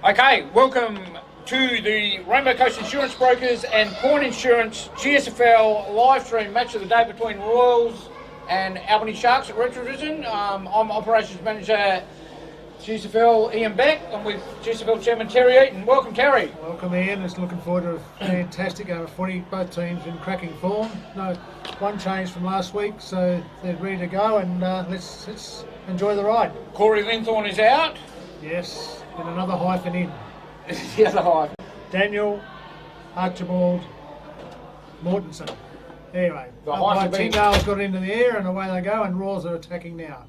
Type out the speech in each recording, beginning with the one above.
Okay, welcome to the Rainbow Coast Insurance Brokers and Point Insurance GSFL live stream match of the day between Royals and Albany Sharks at Retravision. I'm Operations Manager GSFL Ian Beck. I'm with GSFL Chairman Terry Eaton. Welcome, Terry. Welcome, Ian. Just looking forward to a fantastic game of footy. Both teams in cracking form. No one change from last week, so they're ready to go, and let's enjoy the ride. Corey Linthorne is out. Yes, and another hyphen in. The other hyphen. Daniel, Archibald, Mortensen. Anyway, The hyphen being... Tyndale's got into the air, and away they go, and Royals are attacking now.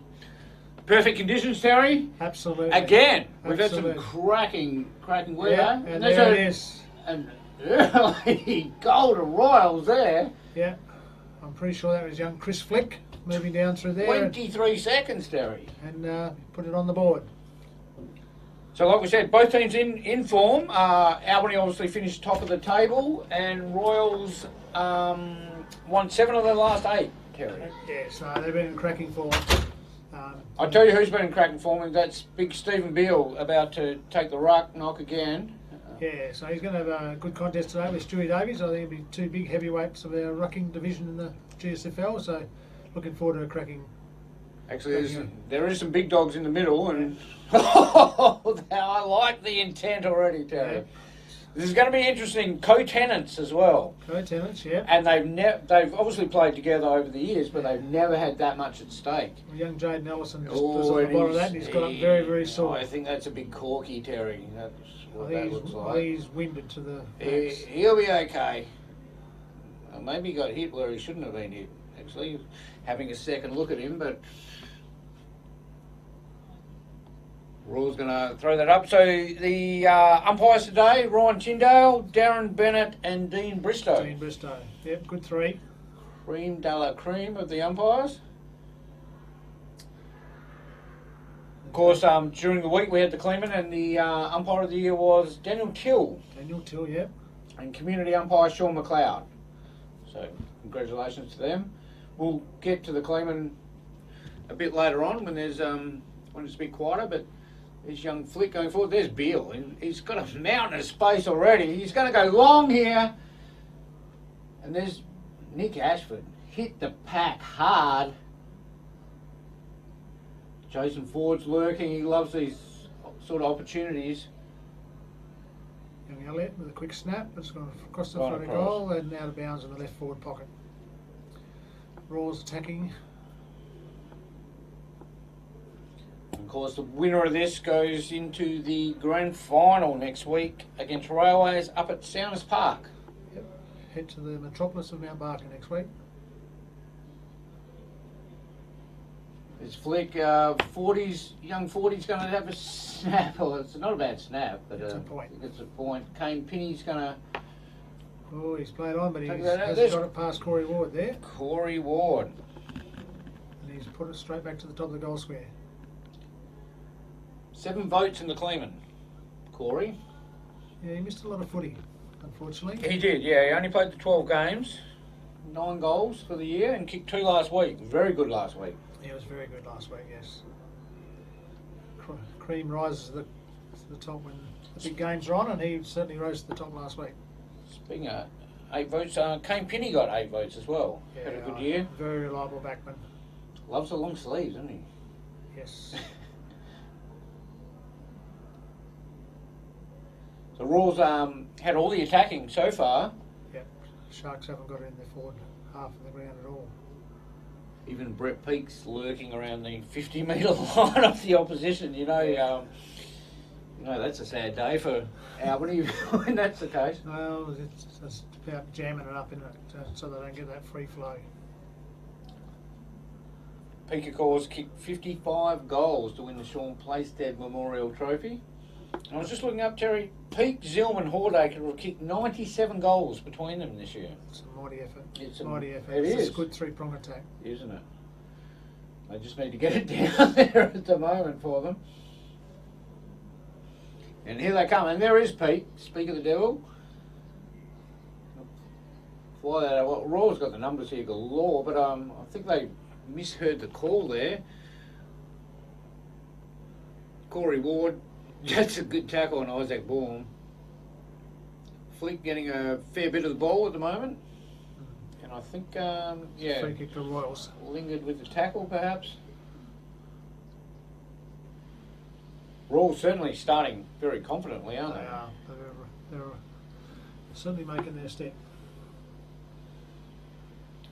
Perfect conditions, Terry. Absolutely. Again, we've Absolutely. had some cracking weather. Yeah, and there it is. An early goal to Royals there. Yeah, I'm pretty sure that was young Chris Flick moving down through there. 23 seconds, Terry. And put it on the board. So like we said, both teams in form. Albany obviously finished top of the table, and Royals won 7 of their last 8, Terry. Yes, they've been in cracking form. I tell you who's been in cracking form, and that's big Stephen Beale, about to take the ruck knock again. Yeah, so he's going to have a good contest today with Stewie Davies. I think it'll be 2 big heavyweights of our rucking division in the GSFL, so looking forward to a cracking... Actually, there is some big dogs in the middle, and I like the intent already, Terry. Yeah. This is going to be interesting. Co-tenants as well. Co-tenants, yeah. And they've obviously played together over the years, but they've never had that much at stake. Well, young Jaden Ellison just was on the bottom of that, and he's got up very, very sore. I think that's a big corky, Terry. That's what that looks like. I think he's winded to the... He'll be okay. Well, maybe he got hit where he shouldn't have been hit, actually. Having a second look at him, but... Roy's going to throw that up. So the umpires today, Ryan Tyndale, Darren Bennett and Dean Bristow. Dean Bristow, yep, good 3. Cream de la cream of the umpires. Of course, during the week we had the Cleveland, and the umpire of the year was Daniel Till. Daniel Till, yep. And community umpire Sean McLeod. So congratulations to them. We'll get to the Cleveland a bit later on when there's when it's a bit quieter, but this young flick going forward. There's Beale. He's got a mountain of space already. He's going to go long here. And there's Nick Ashford. Hit the pack hard. Jason Ford's lurking. He loves these sort of opportunities. Young Elliott with a quick snap. It's gone across the front of goal and out of bounds in the left forward pocket. Royals attacking. Of course, the winner of this goes into the grand final next week against Railways up at Sounders Park. Yep. Head to the metropolis of Mount Barker next week. This flick, young 40's going to have a snap. Well, it's not a bad snap, but it's a point. It's a point. Kane Pinney's going to... Oh, he's played on, but hasn't got it past Corey Ward there. Corey Ward. And he's put it straight back to the top of the goal square. 7 votes in the Cleveland. Corey? Yeah, he missed a lot of footy, unfortunately. He did, yeah. He only played the 12 games. 9 goals for the year and kicked 2 last week. Very good last week. He was very good last week, yes. Cream rises to the top when the big games are on, and he certainly rose to the top last week. Speaking of 8 votes, Kane Pinney got 8 votes as well. Yeah, had a good year. Very reliable backman. Loves the long sleeves, doesn't he? Yes. The Royals had all the attacking so far. Yep. Sharks haven't got it in their forward half of the ground at all. Even Brett Peake's lurking around the 50-metre line of the opposition. You know, that's a sad day for Albany when that's the case. Well, it's about jamming it up in it so they don't get that free flow. Peake, of course, kicked 55 goals to win the Sean Plaisted Memorial Trophy. I was just looking up, Terry. Peake, Zillman, Hordacre have kicked 97 goals between them this year. It's a mighty effort. It's a mighty effort. It It's is. a good 3-prong attack. Isn't it? They just need to get it down there at the moment for them. And here they come. And there is Peake. Speak of the devil. Fly that out. Well, Roy's got the numbers here galore, but I think they misheard the call there. Corey Ward That's a good tackle on Isaac Baum. Flick getting a fair bit of the ball at the moment. And I think, yeah, Free kick for Royals. lingered with the tackle perhaps. Royals certainly starting very confidently, aren't They they? are. They're certainly making their step.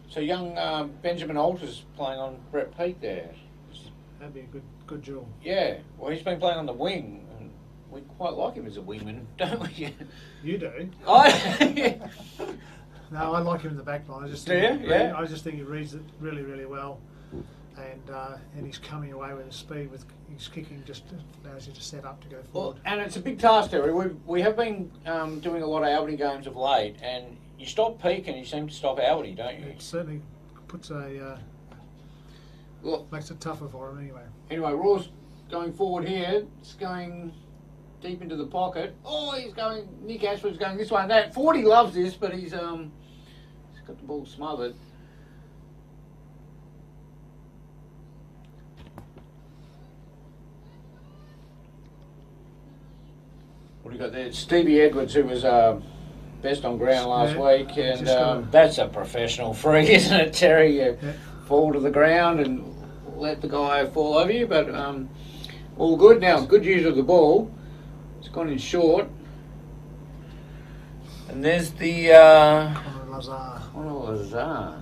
So young Benjamin Alters playing on Brett Peake there. That'd be a good duel. Yeah, well he's been playing on the wing. And we quite like him as a wingman, don't we? You do. I, No, I like him in the back line. I just Do think you? Yeah. I just think he reads it really, really well, and he's coming away with his speed. With his kicking, just allows you to set up to go well, forward. and it's a big task, Terry. We have been doing a lot of Albany games of late, and you stop Peake and you seem to stop Albany, don't you? It certainly puts Well, makes it tougher for him anyway. anyway, Raw's going forward here. It's going deep into the pocket. Oh, he's going. Nick Ashford's going this way and that. 40 loves this, but he's got the ball smothered. What do you got there? Stevie Edwards, who was best on ground last week, and that's a professional free, isn't it, Terry? You fall to the ground and let the guy fall over you, but all good now. Good use of the ball. It's gone in short. And there's the Conor Lazar.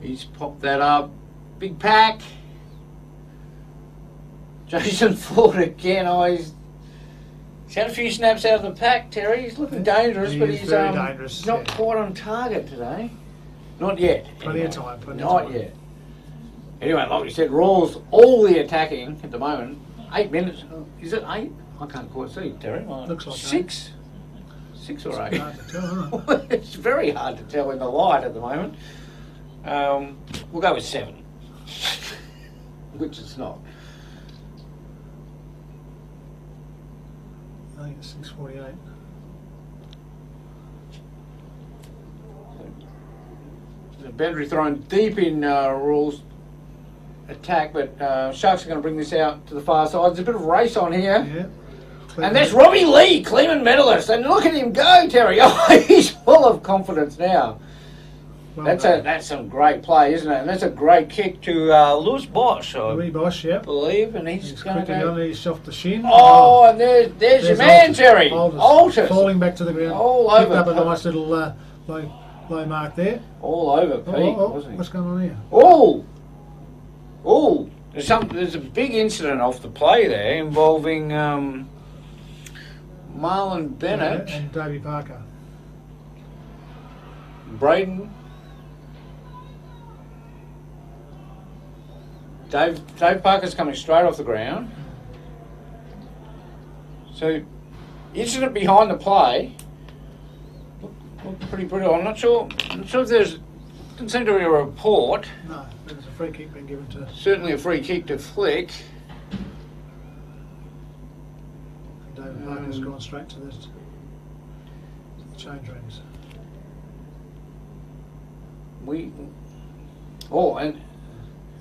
He's popped that up. Big pack. Jason Ford again. Oh, he's had a few snaps out of the pack, Terry. He's looking dangerous, but he's very dangerous, not quite on target today. Not yet. Plenty of time. Not yet. Anyway, like we said, Raw's all the attacking at the moment. 8 minutes. Is it 8? I can't quite see, Terry. Looks like 6. 6 or 8. Hard to tell, isn't it? It's very hard to tell in the light at the moment. We'll go with 7. Which it's not. I think it's 6:48. The boundary thrown deep in Raw's attack, but Sharks are going to bring this out to the far side. There's a bit of race on here. Yeah. And there's Robbie Lee, Cleveland medalist, and look at him go, Terry. Oh, he's full of confidence now. Well That's some great play, isn't it? And that's a great kick to Lewis Bosch, I Louis Bosch, yeah. believe, and he's going to quickly go. underneath off the shin. Oh, and there's your man, Terry. Alters. Falling back to the ground. All Picked over. up a nice little low mark there. All over Pete, wasn't he? What's going on here? Oh, there's a big incident off the play there involving Marlon Bennett, And Davey Parker. Braden. Dave Parker's coming straight off the ground. So, incident behind the play. Looked pretty brutal. I'm not sure if there's. Didn't seem to be a report. No, there's a free kick being given to. Certainly a free kick to Flick. David Parker's gone straight to the change rooms. And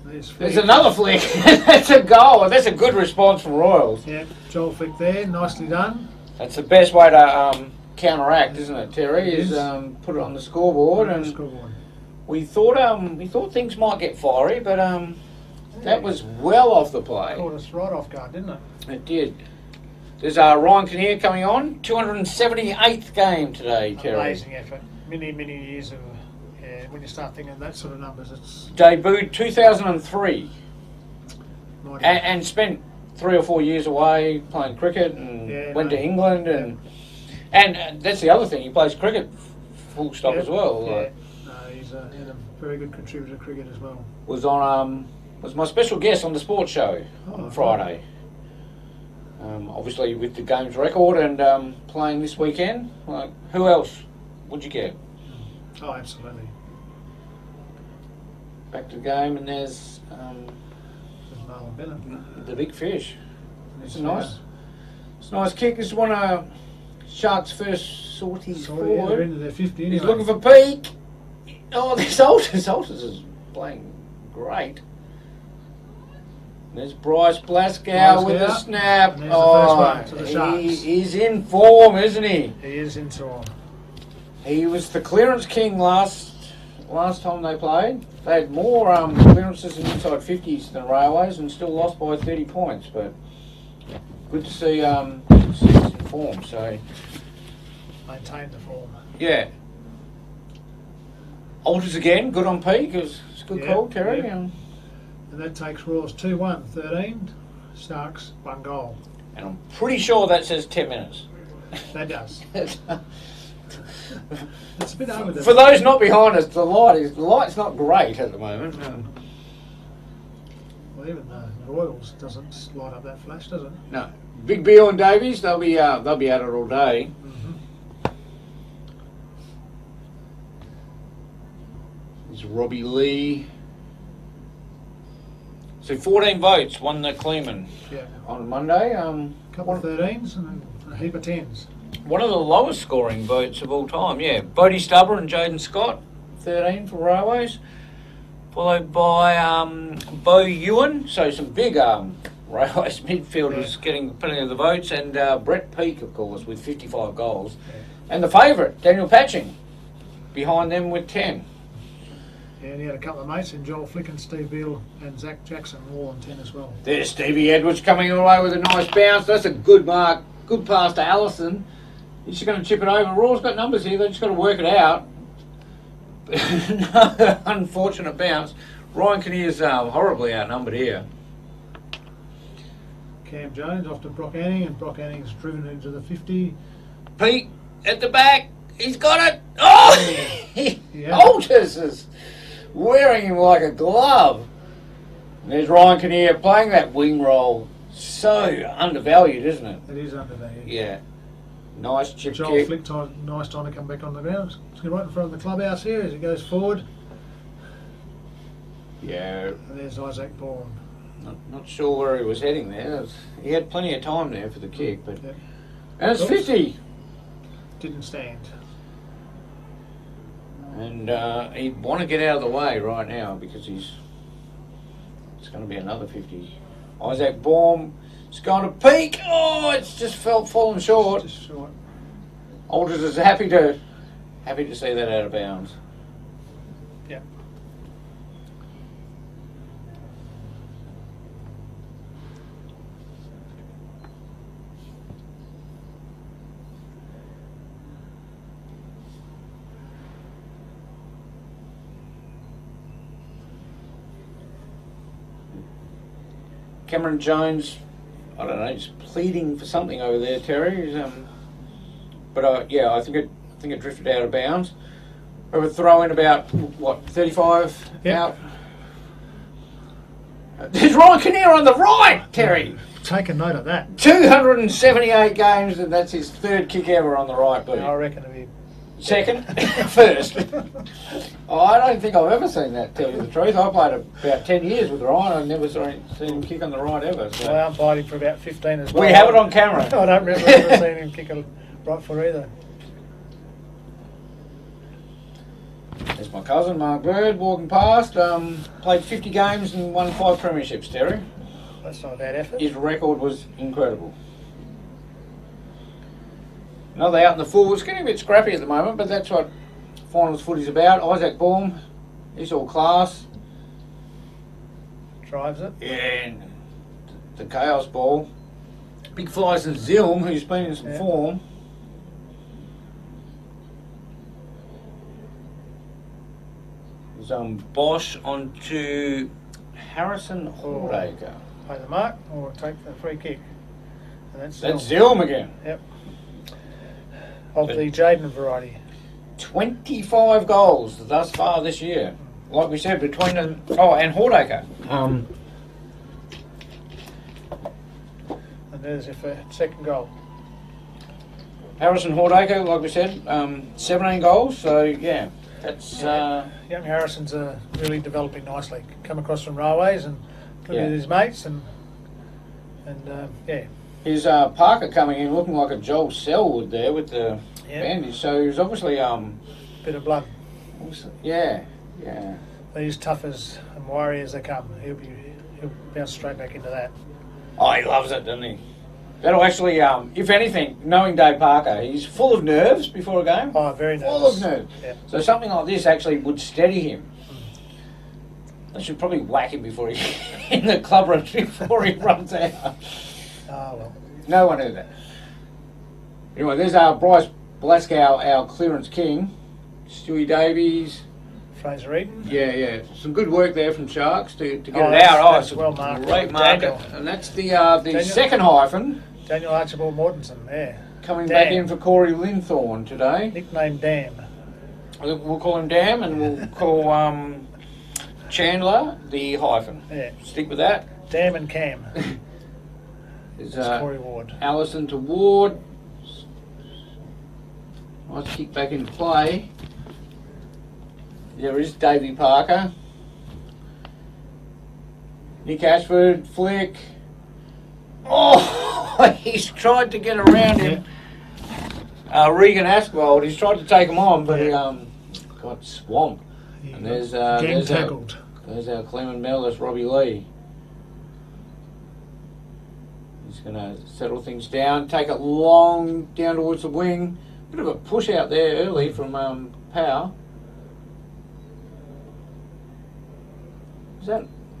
There's another flick. That's a goal. That's a good response from Royals. Yeah, Joel Flick there, nicely done. That's the best way to counteract, isn't it, Terry? It Is is. put it on the scoreboard. And we thought things might get fiery, but that was well off the play. Caught us right off guard, didn't it? It did. There's Ryan Kinnear coming on. 278th game today, Terry. Amazing effort. Many years of. Yeah, when you start thinking that sort of numbers, it's. Debuted 2003 mighty. and spent 3 or 4 years away playing cricket and went to England and that's the other thing. He plays cricket full stop as well. Yeah. Like, No, he's a very good contributor to cricket as well. was my special guest on the sports show on Friday. Obviously with the games record and playing this weekend. Like, who else would you get? Oh, absolutely. Back to the game, and there's There's Marlon Bennett. the big fish. It's a nice kick. This is one of Sharks' first sorties forward. They're into their 50 anyway. He's looking for Peake. Oh, there's Alters. Alters is playing great. There's Bryce Blaskow with the snap. And there's the first one to the Sharks. He's in form, isn't he? He is in form. He was the clearance king last time they played. They had more clearances in inside 50s than Railways and still lost by 30 points. But good to see he's in form. So Maintain the form. yeah. Alters again, good on peak. It's a good call, Terry. Yeah. And that takes Royals 2-1, 13. Sharks 1 goal. And I'm pretty sure that says 10 minutes. That does. It's a bit over the... For those not behind us, the light's not great at the moment. Well, even the Royals doesn't light up that flash, does it? No. Big Beal and Davies, they'll be at it all day. Mm-hmm. There's Robbie Lee. So 14 votes won the Kleeman on Monday. A couple of 13s and a heap of 10s. One of the lowest scoring votes of all time, yeah. Bodie Stubber and Jaden Scott, 13 for Railways. Followed by Bo Ewan, so some big Railways midfielders getting plenty of the votes. And Brett Peake, of course, with 55 goals. Yeah. And the favourite, Daniel Patching, behind them with 10. Yeah, and he had a couple of mates in Joel Flick and Steve Beale and Zach Jackson all on 10 as well. There's Stevie Edwards coming away with a nice bounce. That's a good mark. Good pass to Allison. He's just going to chip it over. Raw's got numbers here. They've just got to work it out. Another unfortunate bounce. Ryan Kinnear's horribly outnumbered here. Cam Jones off to Brock Anning, and Brock Anning's driven into the 50. Pete at the back. He's got it. Oh! Alters is wearing him like a glove. And there's Ryan Kinnear playing that wing role. So undervalued, isn't it? It is undervalued. Yeah. Nice chip Joel kick. Flick, nice time to come back on the ground. He's right in front of the clubhouse here as he goes forward. Yeah. And there's Isaac Bourne. Not sure where he was heading there. He had plenty of time there for the kick, but and it's 50. Didn't stand. And he'd want to get out of the way right now because it's going to be another 50. Isaac Bourne. It's gone to peak. Oh, it's just fallen short. Just short. Alders is happy to see that out of bounds. Yeah. Cameron Jones, I don't know, he's pleading for something over there, Terry. But yeah, I think it drifted out of bounds. We were throwing about 35 out. There's Ryan Kinnear on the right, Terry. Take a note of that. 278 games, and that's his third kick ever on the right boot. I reckon it'll be second, first. I don't think I've ever seen that, tell you the truth. I played about 10 years with Ryan. I've never seen him kick on the right ever. So. I umpired him for about 15 as well. We have it on camera. I don't remember ever seeing him kick a right foot either. There's my cousin, Mark Bird, walking past. Played 50 games and won 5 premierships, Terry. That's not a bad effort. His record was incredible. Another out in the full. It's getting a bit scrappy at the moment, but that's what finals footy's about. Isaac Bourne, he's all class. Drives it. Yeah, and the chaos ball. Big flies and Zilm, who's been in some form. There's Bosch onto Harrison Hordacre. Play the mark or take the free kick. And that's Zilm again. Yep. Of the Jaden variety. 25 goals thus far this year. Like we said, between them. Oh, and Hordacre. And there's your second goal. Harrison Hordacre, like we said, 17 goals. So, yeah, that's... Young Harrison's really developing nicely. Come across from Railways and look at his mates and yeah. Here's Parker coming in looking like a Joel Selwood there with the bandage. So he's obviously... bit of blood. Yeah. He's tough as and wiry as they come. he'll bounce straight back into that. Oh, he loves it, doesn't he? That'll actually, if anything, knowing Dave Parker, he's full of nerves before a game. Oh, very nervous. Full of nerves. Yeah. So something like this actually would steady him. They should probably whack him before he in the club run before he runs out. Oh, well. No one heard that. Anyway, there's our Bryce Blaskow, our clearance king. Stewie Davies. Fraser Eaton. Yeah. Some good work there from Sharks to get it that's- out. that's It's a well marked. great market. Daniel. And that's the second hyphen. Daniel Archibald Mortensen there. Coming Dam. back in for Corey Linthorne today. Nickname Dam. We'll call him Dam, and we'll call Chandler the hyphen. Yeah. Stick with that. Dam and Cam. There's That's Corey Ward. Allison to Ward. Nice kick back into play. There is Davey Parker. Nick Ashford, flick. Oh, he's tried to get around him. Regan Askwold, he's tried to take him on, but he got swamped. And there's tackled. There's our Clement medalist, Robbie Lee. He's going to settle things down, take it long down towards the wing. Bit of a push out there early from Power.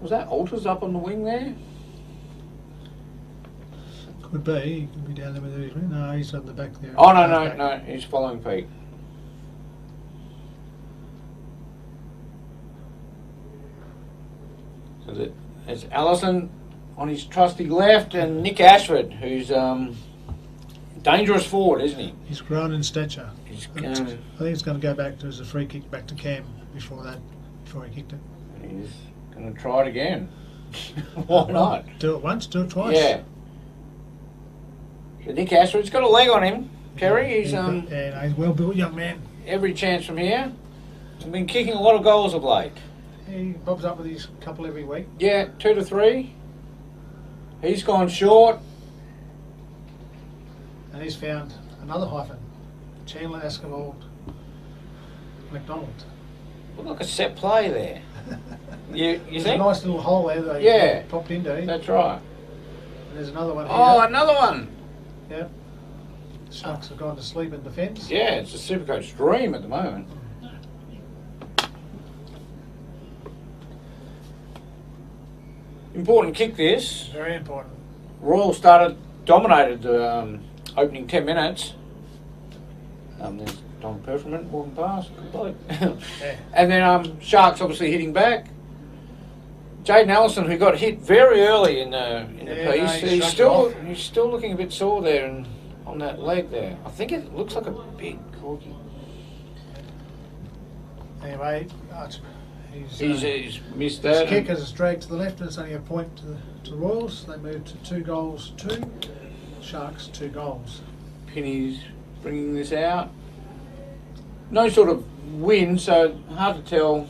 Was that Alters up on the wing there? Could be. He could be down there with his. No, he's on the back there. Oh, no, he's following Pete. So there's Allison on his trusty left and Nick Ashford, who's dangerous forward, isn't he? He's grown in stature. He's, I think it's going to go back as a free kick back to Cam before he kicked it. he's going to try it again. Why not? Do it once, do it twice. Yeah. So Nick Ashford's got a leg on him, Kerry. He's he's a well-built young man. every chance from here. He's been kicking a lot of goals of late. He bobs up with his couple every week. Yeah, 2 to 3. He's gone short. And he's found another hyphen. Chandler Askavold McDonald. Looked like a set play there. You There's think? a nice little hole there that they popped into. That's right. And there's another one here. Oh, another one. Yep. The Sharks have gone to sleep in defence. Yeah, it's a Supercoach dream at the moment. Important kick this. Very important. Royal dominated the opening 10 minutes. There's Don Performant walking past. Good bloke. Yeah. And then Sharks obviously hitting back. Jaden Allison, who got hit very early in the piece, no, he's still looking a bit sore there and on that leg there. I think it looks like a big corky. Anyway, He's missed his that. kick has a drag to the left and it's only a point to the Royals. They move to 2 goals, 2. Sharks, 2 goals. Penny's bringing this out. No sort of win, so hard to tell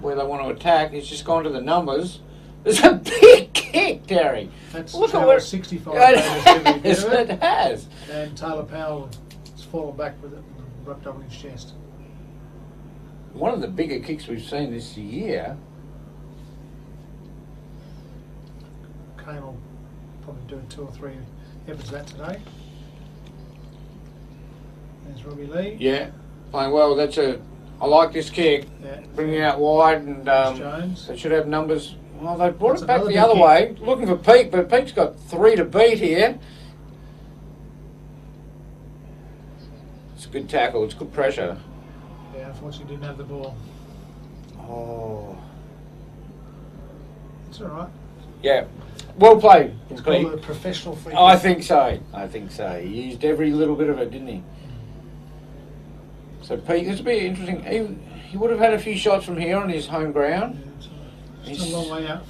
where they want to attack. It's just gone to the numbers. There's a big kick, Terry. That's Look at where 65 it metres. has. It has. And Taylor Powell has fallen back with it and rubbed up on his chest. One of the bigger kicks we've seen this year. Kane will probably do 2 or 3 efforts of that today. There's Robbie Lee. Yeah, playing well. I like this kick. Yeah. Bringing it out wide and Jones. they should have numbers. Well, they brought That's it back another the big other kick. way, looking for Pete, but Pete's got 3 to beat here. It's a good tackle. It's good pressure. Yeah, unfortunately didn't have the ball. Oh. It's all right. Yeah. Well played. It's Pete. called a professional free I kick. think so. He used every little bit of it, didn't he? So Pete, this would be interesting. He would have had a few shots from here on his home ground. Yeah, it's a long way out.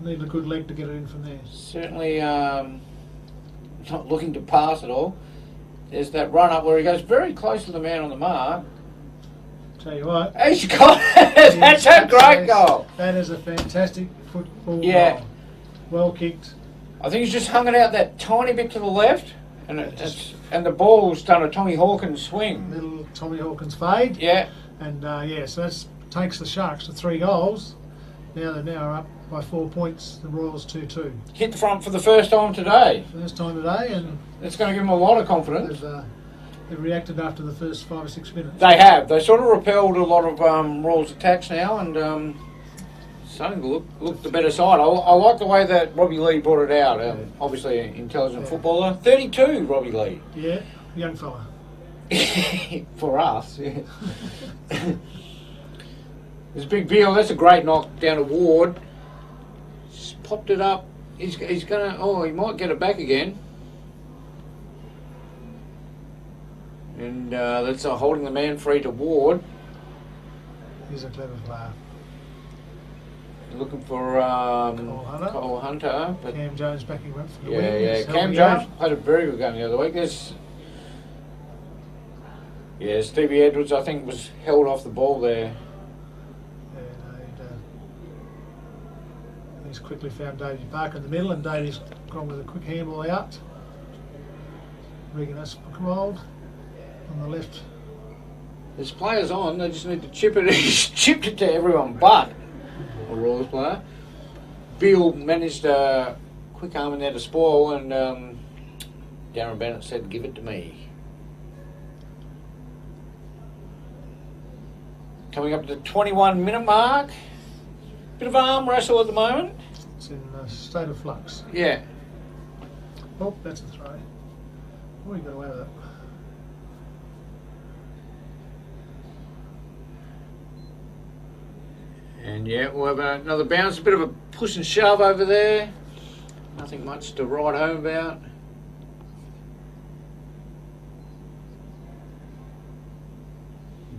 Need a good leg to get it in from there. Certainly not looking to pass at all. There's that run up where he goes very close to the man on the mark. Tell you what. He's got it. That's a great goal. That is a fantastic football Yeah. goal. Well kicked. I think he's just hung it out that tiny bit to the left, and and the ball's done a Tommy Hawkins swing. Little Tommy Hawkins fade. Yeah. And so that takes the Sharks to 3 goals. They're now up by 4 points. The Royals 2-2. Hit the front for the first time today. First time today, and It's going to give them a lot of confidence. they've reacted after the first 5 or 6 minutes. They have. They sort of repelled a lot of Royals attacks now, and starting to look the better side. I like the way that Robbie Lee brought it out. Obviously, an intelligent footballer. 32, Robbie Lee. Yeah, young fella. For us, yeah. There's a big Beal. That's a great knock down to Ward. Just popped it up. He's gonna. Oh, he might get it back again. And that's holding the man free to Ward. He's a clever player. Looking for Cole Hunter. But Cam Jones backing up for the yeah, win. yeah. He's Cam helping Jones out. played a very good game the other week. Stevie Edwards, I think, was held off the ball there. He's quickly found Davey Parker in the middle, and Davey's gone with a quick handball out. Regan Aspercold on the left. There's players on, they just need to chip it. He's chipped it to everyone but a Royals player. Beal managed a quick arm in there to spoil, and Darren Bennett said, "Give it to me." Coming up to the 21-minute mark. Bit of arm wrestle at the moment. It's in a state of flux. Yeah. Oh, that's a throw. Oh, he got away with it. And yeah, we'll have another bounce. A bit of a push and shove over there. Nothing much to write home about.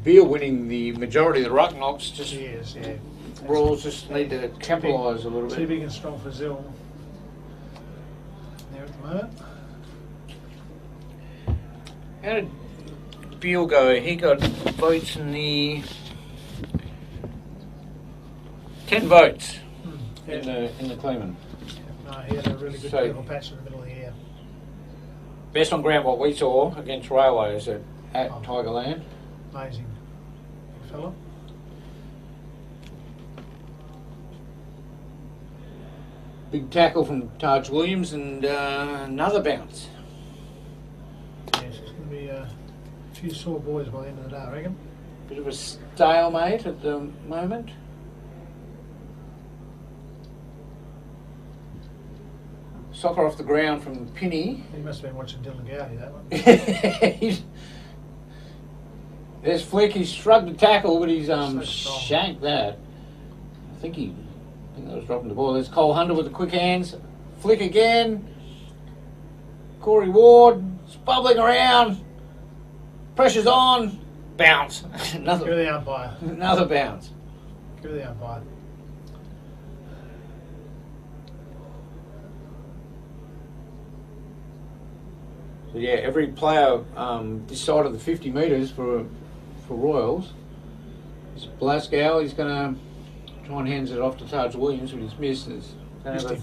Beal winning the majority of the ruck knocks. Just He is, yeah. Royals just need to capitalise a little Too bit. big and strong for Zill. There at the moment. How did Beal go? He got votes in the 10 votes Yeah. in the Cleveland. No, he had a really good So- level patch in the middle of the year. Best on ground what we saw against Railways at Oh. Tigerland. Amazing big fella. Big tackle from Taj Williams and another bounce. Yes, it's going to be a few sore boys by the end of the day, I reckon. Bit of a stalemate at the moment. Soccer off the ground from Pinney. He must have been watching Dylan Gowdy, that one. There's Flick. He's shrugged the tackle, but he's So strong. shanked that. I think that was dropping the ball. There's Cole Hunter with the quick hands. Flick again. Corey Ward is bubbling around. Pressure's on. Bounce. Give another the umpire. another bounce. Give the umpire. So yeah, every player this side of the 50 metres for Royals. It's Blascow. He's going to try and hands it off to Taj Williams, but he's missed. He's going to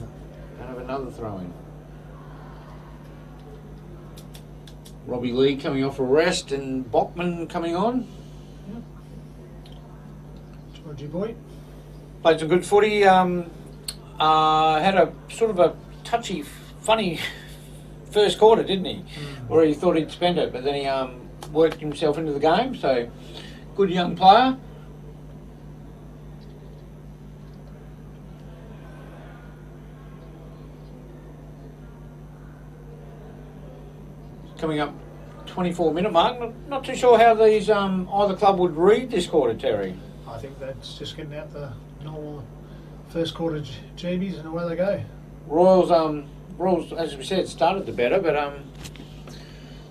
have another throw in. Robbie Lee coming off a rest and Bachman coming on. Georgie boy. Played some good footy. Had a sort of a touchy, funny first quarter, didn't he? Where he thought he'd spend it, but then he worked himself into the game. So, good young player. Coming up 24-minute mark. Not too sure how these either club would read this quarter, Terry. I think that's just getting out the normal first quarter GBs and away they go. Royals, as we said, started the better, but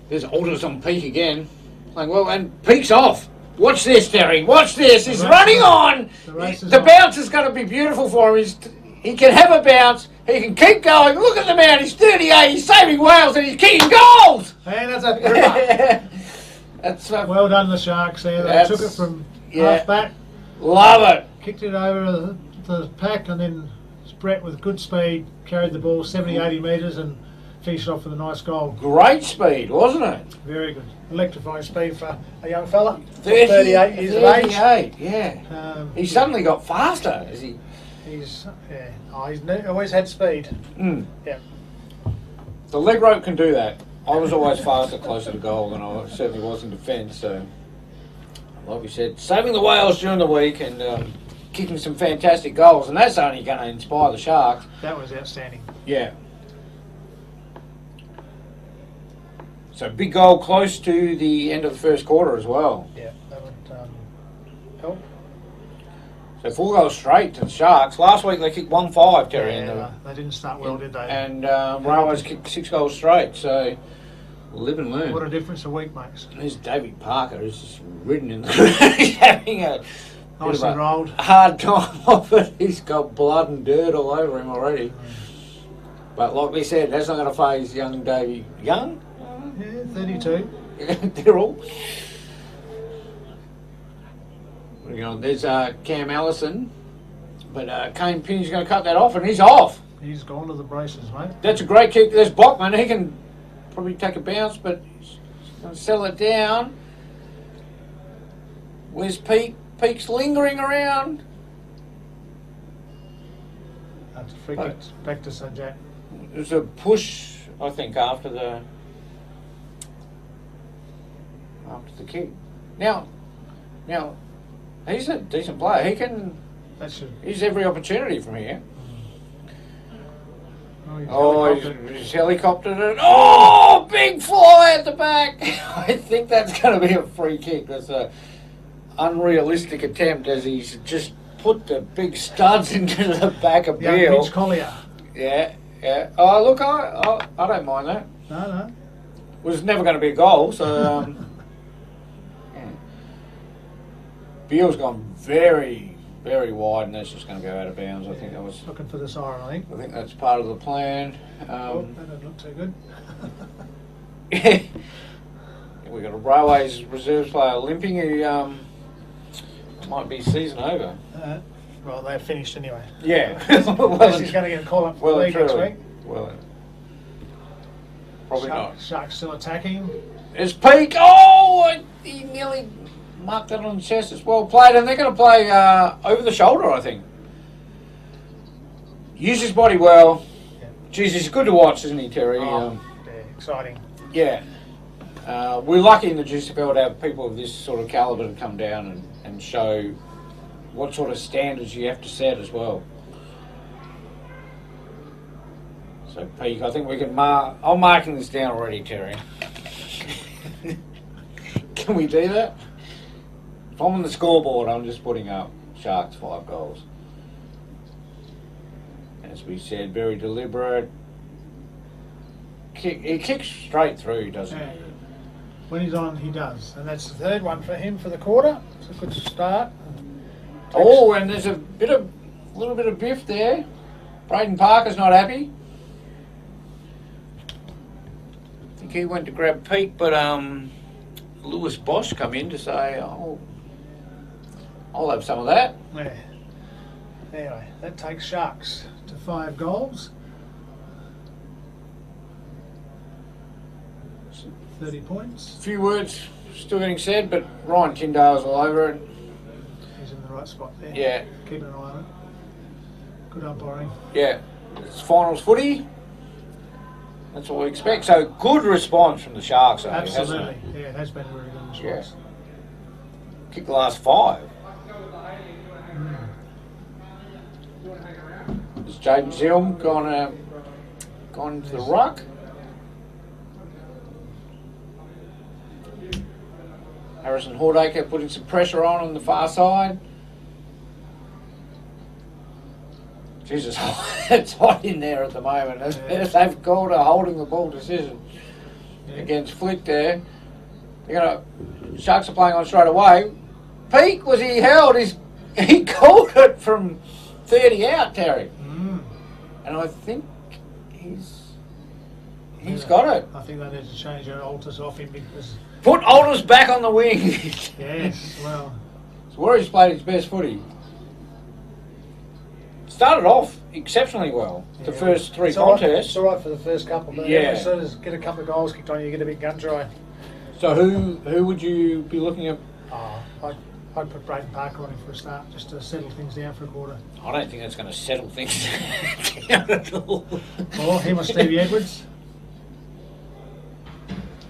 there's Alders on Peak again, playing well, and Peak's off. Watch this, Terry. Watch this. He's running on. The bounce is going to be beautiful for him. He can have a bounce. He can keep going. Look at the man. He's 38. He's saving Wales, and he's kicking goals. And that's a gripper. That's Well done, the Sharks there. They took it from half back, love it. kicked it over the pack, and then Brett with good speed carried the ball 70, 80 metres and finished off with a nice goal. Great speed, wasn't it? Very good. Electrifying speed for a young fella. 38 38 years of age. Yeah. Um, He suddenly got faster as he He's always had speed. Mm. Yeah. The leg rope can do that. I was always faster closer to goal than I certainly was in defence. So, like we said, saving the whales during the week and kicking some fantastic goals, and that's only going to inspire the Sharks. That was outstanding. Yeah. So big goal close to the end of the first quarter as well. Yeah, that would help. So 4 goals straight to the Sharks. Last week they kicked 1-5, Terry. Yeah, they didn't start well, did they? And Railways kicked 6 goals straight. So live and learn. What a difference a week makes. There's David Parker, who's just ridden in the He's having a nicely rolled. hard time of it. He's got blood and dirt all over him already. But like we said, that's not going to phase young Davey. Young? Yeah, 32. They're all. There's Cam Allison, but Kane Pinney's going to cut that off, and he's off. He's gone to the braces, mate. That's a great kick. There's Bachman. He can probably take a bounce, but he's going to settle it down. Where's Peake? Peake's lingering around. That's a free kick back to Sajak. There's a push, I think, after the kick. Now, he's a decent player. He can. He's every opportunity from here. He's helicoptered it. Oh, big fly at the back. I think that's going to be a free kick. That's a unrealistic attempt as he's just put the big studs into the back of Beale. Mitch Collier. Yeah. Oh, look, I don't mind that. No. It was never going to be a goal, so... Beale's gone very, very wide, and that's just going to go out of bounds. I think that was... Looking for the siren, I think. That's part of the plan. That doesn't look too good. We've got a Railways reserves player limping who might be season over. Well, they're finished anyway. Yeah. Unless he's going to get a call up for the league next week. Well, probably not. Sharks still attacking. It's Peake. Oh, he nearly marked that on the chest. It's well played, and they're going to play over the shoulder, I think. Use his body well. Yeah. Jeez, he's good to watch, isn't he, Terry? Yeah, exciting. Yeah. We're lucky in the GCFL to have people of this sort of calibre to come down and show what sort of standards you have to set as well. So, Peake, I think we can I'm marking this down already, Terry. Can we do that? If I'm on the scoreboard, I'm just putting up Sharks 5 goals. As we said, very deliberate. He kicks straight through, doesn't he? When he's on, he does. And that's the third one for him for the quarter. It's a good start. Oh, and there's a little bit of biff there. Braden Parker's not happy. I think he went to grab Peake, but Lewis Bosch come in to say, "Oh, I'll have some of that." Yeah. Anyway, that takes Sharks to 5 goals. 30 points. A few words still getting said, but Ryan Tyndale's all over it. He's in the right spot there. Yeah. Keeping an eye on it. Good umpiring. Yeah. It's finals footy. That's what we expect. So good response from the Sharks, though, Absolutely. hasn't it? Yeah, it has been a really good response. Yeah. Kicked the last 5. Has Jaden Zilm gone into the ruck? Harrison Hordaker putting some pressure on the far side. Jesus, it's hot in there at the moment. They've called a holding the ball decision against Flick there. Sharks are playing on straight away. Peake, was he held? He called it from 30 out, Terry. And I think he's got it. I think they need to change Altus off him because... Put Alders back on the wing. Yes, well... It's where he's played his best footy. Started off exceptionally well, the first 3 contests. It's all right for the first couple, but as soon as get a couple of goals kicked on you, get a bit gun dry. So who would you be looking at? I'd put Braden Parker on him for a start, just to settle things down for a quarter. I don't think that's going to settle things down at all. Or him or Stevie Edwards.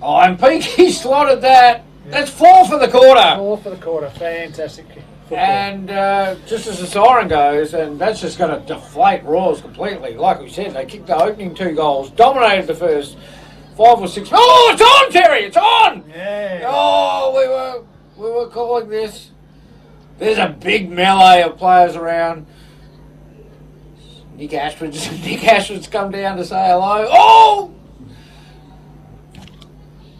Oh, and Peaky slotted that. Yeah. That's 4 for the quarter. 4 for the quarter. Fantastic football. And just as the siren goes, and that's just going to deflate Royals completely. Like we said, they kicked the opening 2 goals, dominated the first 5 or 6. Oh, it's on, Terry! It's on! Yeah. Oh, we were calling this. There's a big melee of players around. Nick Ashford's come down to say hello. Oh!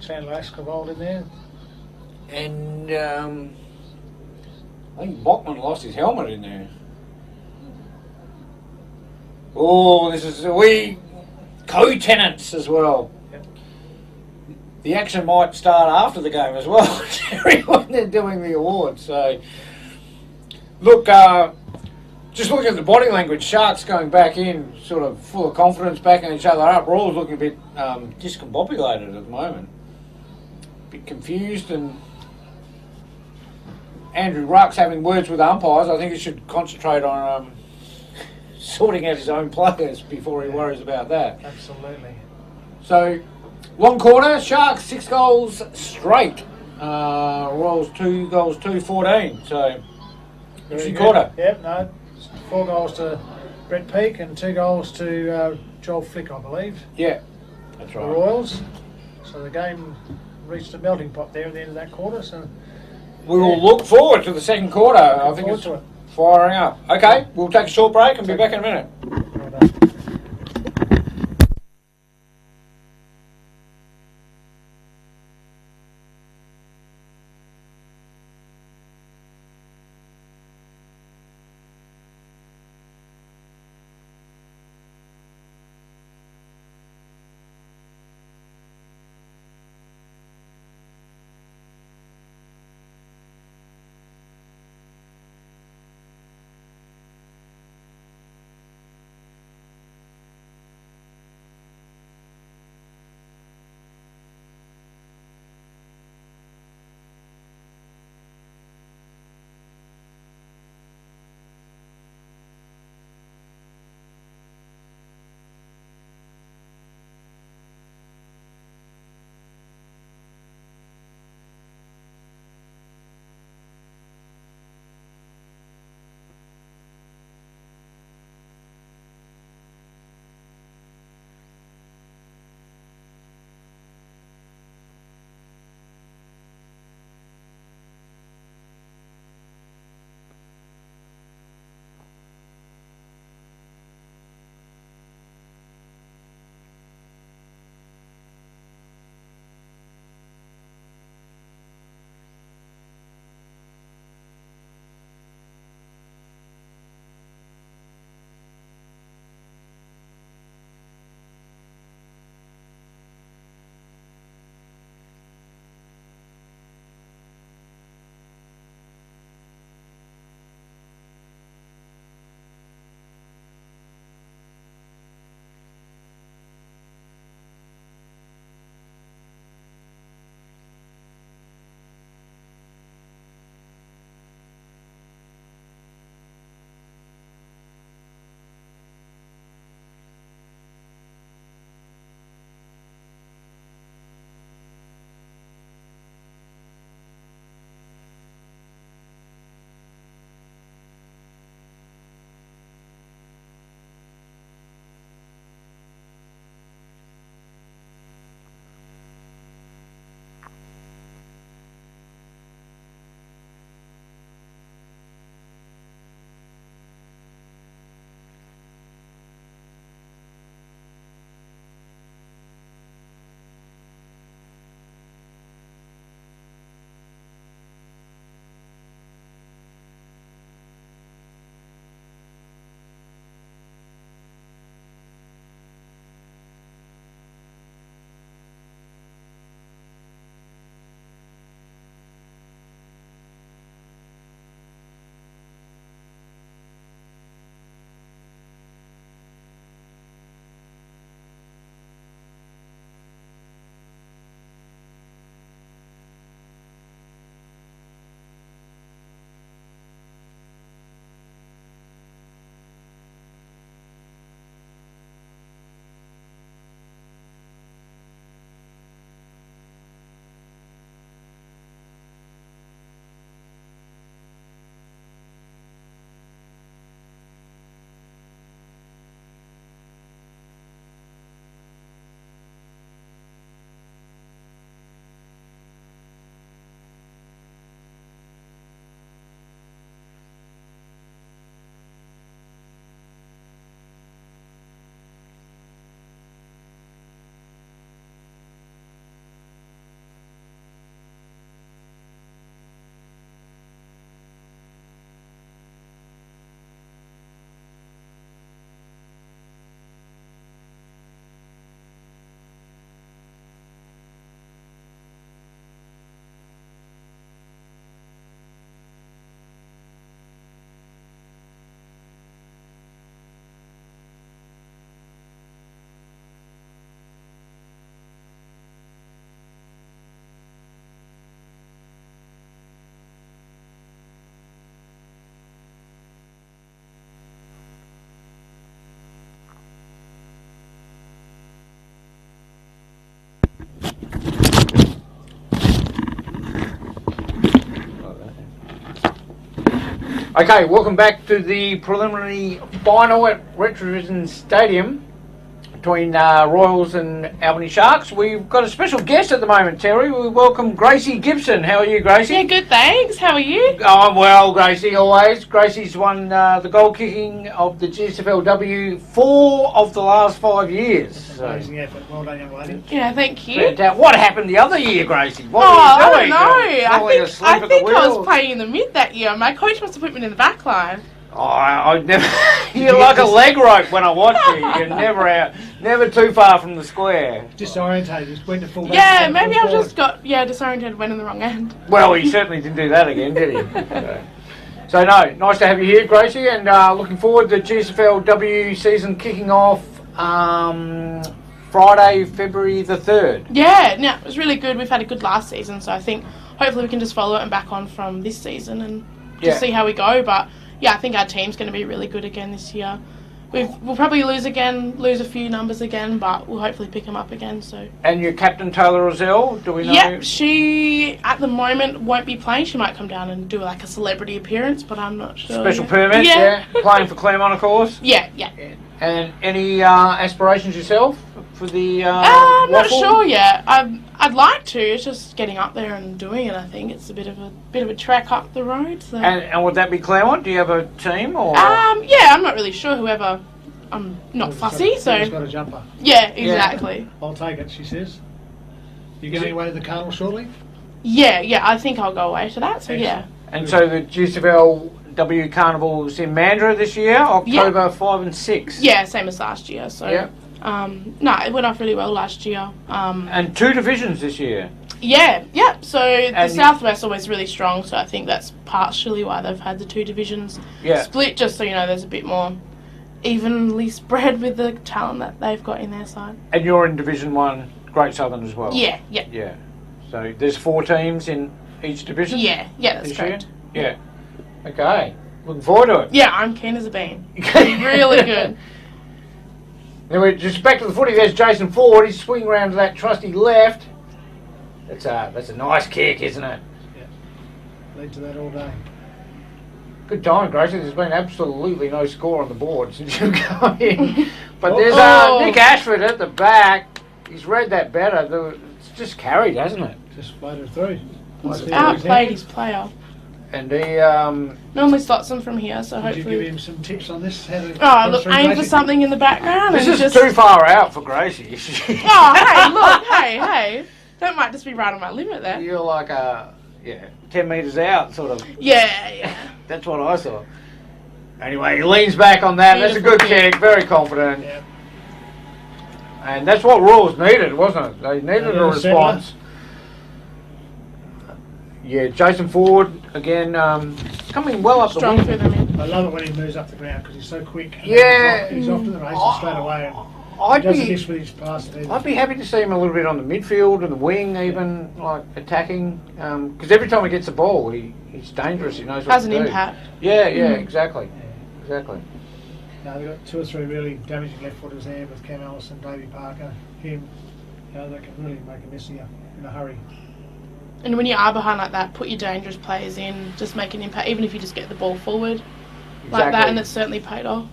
Chandler Askevold in there. And I think Bachman lost his helmet in there. Oh, we co-tenants as well. Yep. The action might start after the game as well, Terry, when they're doing the awards. So, look, just looking at the body language, Sharks going back in, sort of full of confidence, backing each other up. Royals looking a bit discombobulated at the moment. A bit confused, and Andrew Ruck's having words with umpires. I think he should concentrate on sorting out his own players before he worries about that. Absolutely. So, long quarter, Sharks 6 goals straight. Royals 2 goals, 2-14. So, interesting quarter. Yep, no. 4 goals to Brett Peake and 2 goals to Joel Flick, I believe. Yeah, that's The right. Royals. So the game reached a melting pot there at the end of that quarter. So We will look forward to the second quarter. I think it's firing up. Okay, we'll take a short break and be back in a minute. Well done. Okay, welcome back to the preliminary final at Retravision Stadium between Royals and Albany Sharks. We've got a special guest at the moment, Terry. We welcome Gracie Gibson. How are you, Gracie? Yeah, good, thanks. How are you? Oh, I'm well, Gracie, always. Gracie's won the goal kicking of the GSFLW 4 of the last 5 years. Amazing effort. Well done, young lady. Yeah, thank you. Fantastic. What happened the other year, Gracie? What I were you don't doing? know. Falling asleep at the I was wheel? playing in the mid that year. My coach must have put me in the back line. Oh, I'd never. You're like a leg rope when I watch you. You're never out, never too far from the square. Disorientated, just went to full back. Yeah, maybe I just got disoriented, went in the wrong end. Well, he certainly didn't do that again, did he? So no, nice to have you here, Gracie, and looking forward to GSFLW season kicking off Friday, February the 3rd. Yeah, no, it was really good. We've had a good last season, so I think hopefully we can just follow it and back on from this season and just see how we go. But yeah, I think our team's going to be really good again this year. We'll probably lose a few numbers again, but we'll hopefully pick them up again. So. And your captain Taylor Rozelle, do we know? Yep, she at the moment won't be playing. She might come down and do like a celebrity appearance, but I'm not sure. Special permit, yeah. Playing for Claremont, of course. Yeah. And any aspirations yourself for the? I'm not sure yet. I'd like to. It's just getting up there and doing it. I think it's a bit of a trek up the road. So. And would that be Claremont? Do you have a team or? Yeah, I'm not really sure. Whoever, I'm not fussy. So. She's got a jumper. Yeah, exactly. I'll take it. She says. You going away to the Carnival shortly? Yeah. I think I'll go away to that. So yeah. And so the GSFLW Carnival's in Mandurah this year, October 5 and 6. Yeah, same as last year. So. Yeah. No, it went off really well last year. And 2 divisions this year. Yeah. So the Southwest always really strong, so I think that's partially why they've had the 2 divisions split, just so you know there's a bit more evenly spread with the talent that they've got in their side. And you're in Division 1, Great Southern as well? Yeah. So there's 4 teams in each division? Yeah, that's correct. Yeah. Okay. Looking forward to it. Yeah, I'm keen as a bean. Really good. Anyway, just back to the footy. There's Jason Ford. He's swinging around to that trusty left. That's a nice kick, isn't it? Yeah. Lead to that all day. Good time, Gracie. There's been absolutely no score on the board since you've come in. But there's Nick Ashford at the back. He's read that better. It's just carried, hasn't it? Just floated through. Outplayed his player. And he normally slots them from here, so Did hopefully. you give him some tips on this? Look, aim for something in the background. This and is just too far out for Gracie. Hey, that might just be right on my limit there. You're like 10 metres out, sort of. Yeah. That's what I saw. Anyway, he leans back on that. That's a good kick. Very confident. Yeah. And that's what Royals needed, wasn't it? They needed a response. Yeah, Jason Ford again, coming well up Strong the through wing. the mid. I love it when he moves up the ground because he's so quick. Yeah. He's off to the races straight away. I'd Doesn't miss with his pass. I'd be happy to see him a little bit on the midfield and the wing, even like attacking. Because every time he gets the ball, he's dangerous. He knows what Has to an do. impact. Yeah, exactly. Exactly. No, they've got 2 or 3 really damaging left footers there with Cam Ellison, Davey Parker, him. They can really make a mess of you in a hurry. And when you are behind like that, put your dangerous players in, just make an impact, even if you just get the ball forward like that, and it's certainly paid off.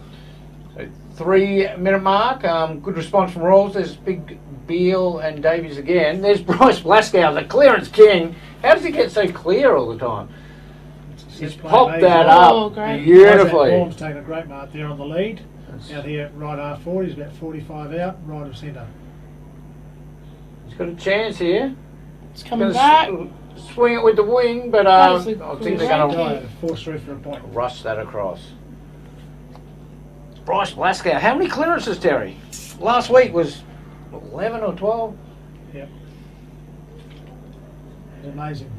So 3-minute mark, good response from Rolls. There's Big Beal and Davies again. There's Bryce Blaskow, the clearance king. How does he get so clear all the time? He's popped that up beautifully. Baum's taken a great mark there on the lead. Out here, right half forward, he's about 45 out, right of centre. He's got a chance here. It's coming back. Swing it with the wing, but I think they're going to force through for a point. Rush that across. Bryce Blaskow. How many clearances, Terry? Last week was 11 or 12. Yep. It's amazing.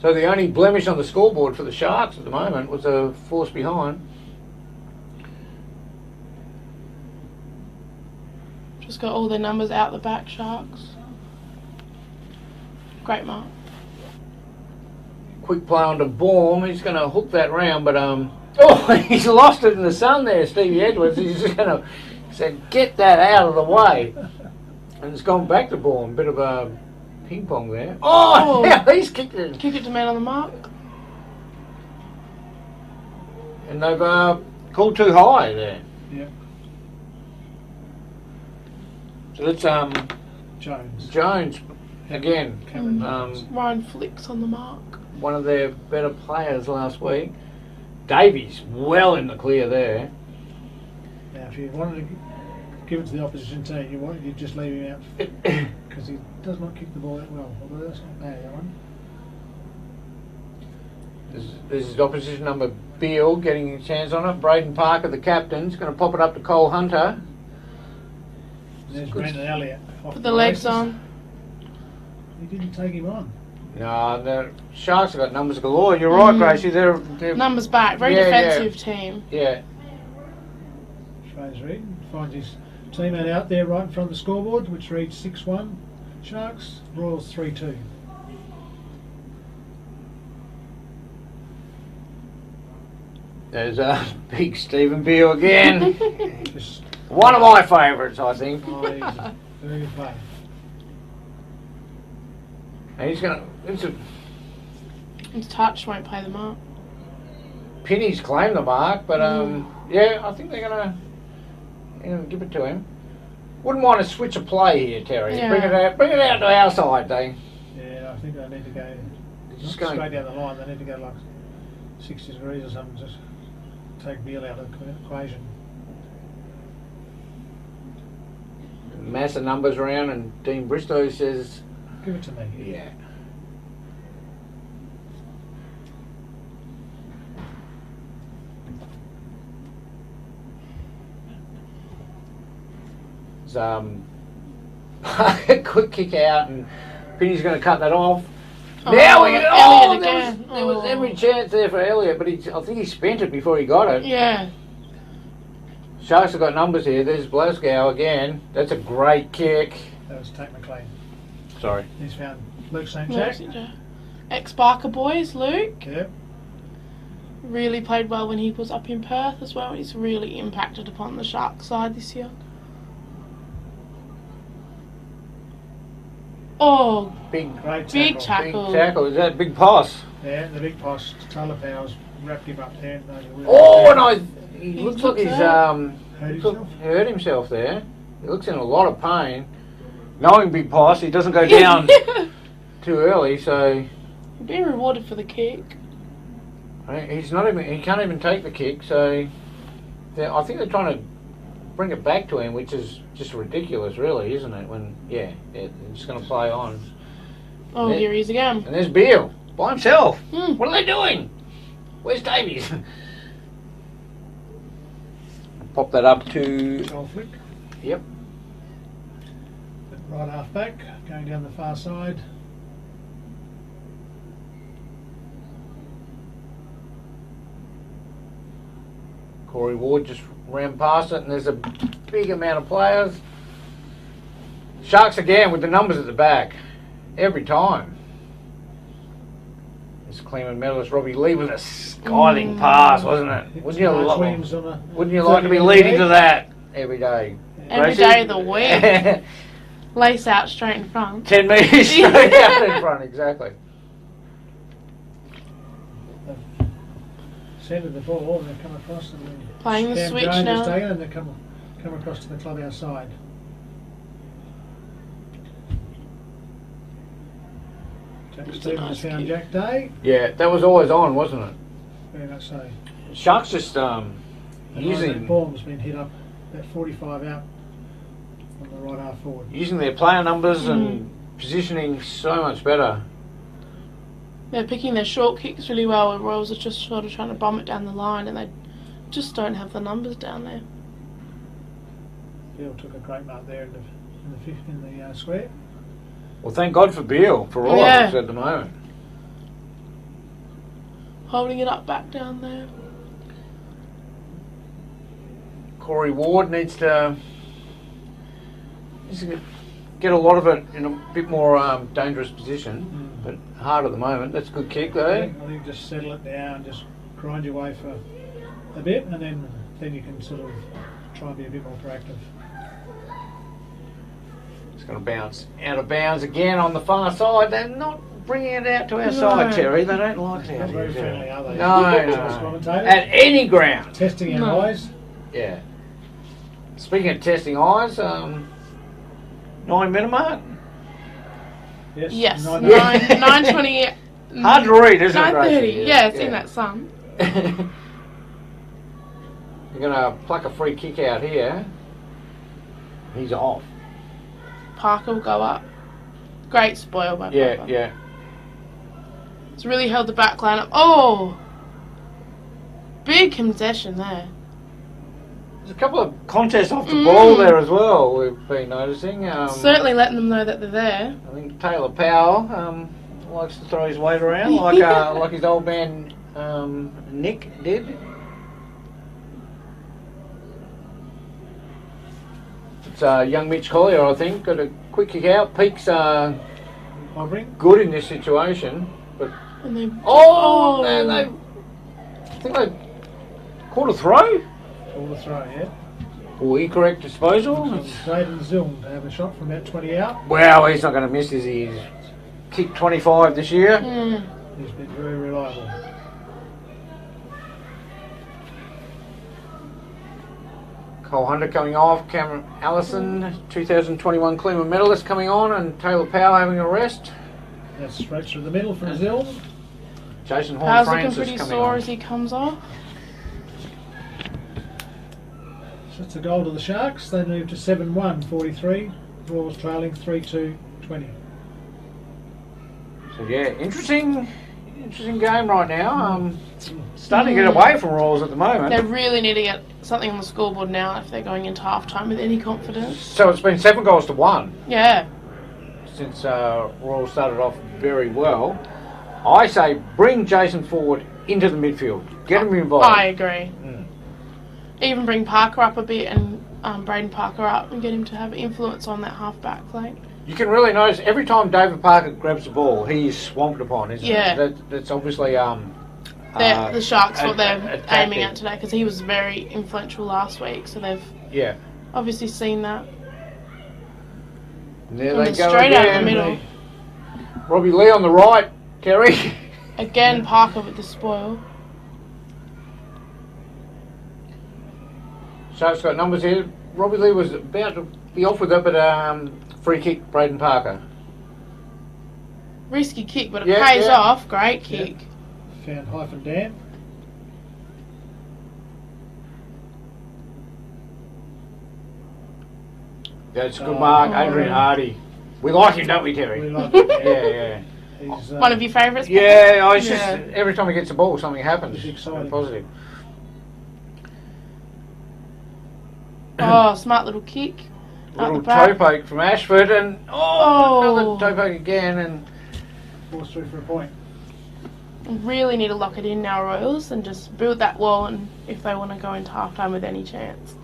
So the only blemish on the scoreboard for the Sharks at the moment was a force behind. Just got all their numbers out the back, Sharks. Great mark. Quick play onto Baum. He's going to hook that round, but he's lost it in the sun there, Stevie Edwards. He's just going to say, get that out of the way. And it's gone back to Baum. Bit of a ping pong there. Oh, yeah, he's kicked it. Kick it to man on the mark. And they've called too high there. Yeah. So that's Jones again. Ryan Flicks on the mark. One of their better players last week. Davies well in the clear there. Now, if you wanted to give it to the opposition team, you'd just leave him out because he does not kick the ball that well. Although that's not bad, that one. This is opposition number Beale getting a chance on it. Braden Parker, the captain's going to pop it up to Cole Hunter. There's Brandon Elliott. Put the legs on. He didn't take him on. No, the Sharks have got numbers galore. You're right, Gracie. They're numbers back. Very defensive team. Yeah. Fraser Reid finds his teammate out there right in front of the scoreboard, which reads 6-1. Sharks, Royals 3-2. There's big Stephen Beale again. One of my favourites, I think. Very good play. And he's going to... His touch won't play the mark. Penny's claimed the mark, but yeah, I think they're going to give it to him. Wouldn't want to switch a play here, Terry. Yeah. Bring it out to our side, Dave. Yeah, I think they need to go Just straight down the line. They need to go like 60 degrees or something. Just take Beale out of the equation. Mass of numbers around, and Dean Bristow says, give it to me. yeah. It's, a quick kick out, and Penny's going to cut that off. Now we Elliott again. There was every chance there for Elliott, but I think he spent it before he got it. Yeah. Sharks have got numbers here. There's Glasgow again. That's a great kick. That was Tate McLean. Sorry. He's found Luke St. Jack. Ex-Barker boys, Luke. Yep. Really played well when he was up in Perth as well. He's really impacted upon the Sharks side this year. Oh, Big tackle. Big tackle. Is that big pass? Yeah, the big pass. Taylor Powers wrapped him up there. He looks like he's hurt himself there. He looks in a lot of pain. Knowing big pass, he doesn't go down too early, so he'll be rewarded for the kick. He can't even take the kick, so I think they're trying to bring it back to him, which is just ridiculous, really, isn't it? When they're just going to play on. Oh, here he is again. And there's Beale by himself. What are they doing? Where's Davies? Pop that up to Joel Flick. Yep. Right half back, going down the far side. Corey Ward just ran past it, and there's a big amount of players. Sharks again with the numbers at the back. Every time. This Cleveland medalist Robbie Lee with a skyling pass, wasn't it? Wouldn't you like to be leading to that every day? Every day of the week. Lace out straight in front. 10 metres straight out in front, exactly. Centered the ball and they come across and then playing the switch now. And they come across to the clubhouse side. Jack Stevens found Jack Day. Yeah, that was always on, wasn't it? Very much so. Sharks just using Baum's been hit up about 45 out on the right half forward. Using their player numbers and positioning so much better. They're picking their short kicks really well, and Royals are just sort of trying to bomb it down the line, and they just don't have the numbers down there. Beale took a great mark there in the square. Well, thank God for Beale for Royals at the moment. Holding it up back down there. Corey Ward needs to get a lot of it in a bit more dangerous position, but hard at the moment. That's a good kick though. I think just settle it down, just grind your way for a bit, and then you can sort of try and be a bit more proactive. It's going to bounce out of bounds again on the far side. They're not bringing it out to our No. side, Terry. They don't like it Not out very here. friendly, are they? No, Choice no. commentators. At any ground. Testing our No. eyes. Yeah. Speaking of testing eyes, 9-minute mark. Yes, 9 9:20. Hard to read, isn't it, 9:30. Gracie? Yeah, it's in that sun. You're gonna pluck a free kick out here. He's off. Parker will go up. Great spoil by Yeah, Parker. yeah. It's really held the back line up. Oh! Big concession there. There's a couple of contests off the ball there as well, we've been noticing. Certainly letting them know that they're there. I think Taylor Powell likes to throw his weight around like his old man Nick did. It's young Mitch Collier, I think, got a quick kick out. Peaks are Hovering. good in this situation, but And then, man, I think they caught a throw. All the throw, yeah. Or incorrect disposal. Jaden Zilm to have a shot from about 20 out. Wow, he's not going to miss, is he? He's kicked 25 this year. He's been very reliable. Cole Hunter coming off, Cameron Allison, 2021 Cleveland medalist coming on, and Taylor Powell having a rest. That's straight through the middle from Zilm. Jason Horn Powell's looking Francis pretty coming sore on. as he comes off. So it's a goal to the Sharks. They move to 7-1, 43. Royals trailing 3-2, 20. So yeah, interesting game right now. Starting to get away from Royals at the moment. They really need to get something on the scoreboard now if they're going into half-time with any confidence. So it's been 7 goals to 1 Yeah. since Royals started off very well. I say bring Jason forward into the midfield. Get him involved. I agree. Even bring Parker up a bit and Braden Parker up and get him to have influence on that half-back flank. You can really notice every time David Parker grabs the ball, he is swamped upon, isn't Yeah. it? That's obviously The Sharks, what they're a aiming tactic. at today, because he was very influential last week, so they've Yeah. obviously seen that. And there And they they're go straight out again. the middle. Robbie Lee on the right, Terry. Again, Parker with the spoil. Sharks got numbers here. Robbie Lee was about to be off with it, but free kick, Braden Parker. Risky kick, but it Yeah, pays yeah. off. Great kick. Found Hyphen Dan. That's a good mark, Adrian Hardy. We like him, don't we, Terry? We like it. Yeah. He's, One of your favourites? Yeah, I was just Yeah. every time he gets the ball, something happens. It's exciting. Positive. Oh, smart little kick. Out Little the back. toe poke from Ashford, and another toe poke again, and forced through for a point. Really need to lock it in now, Royals, and just build that wall, and if they want to go into half-time with any chance.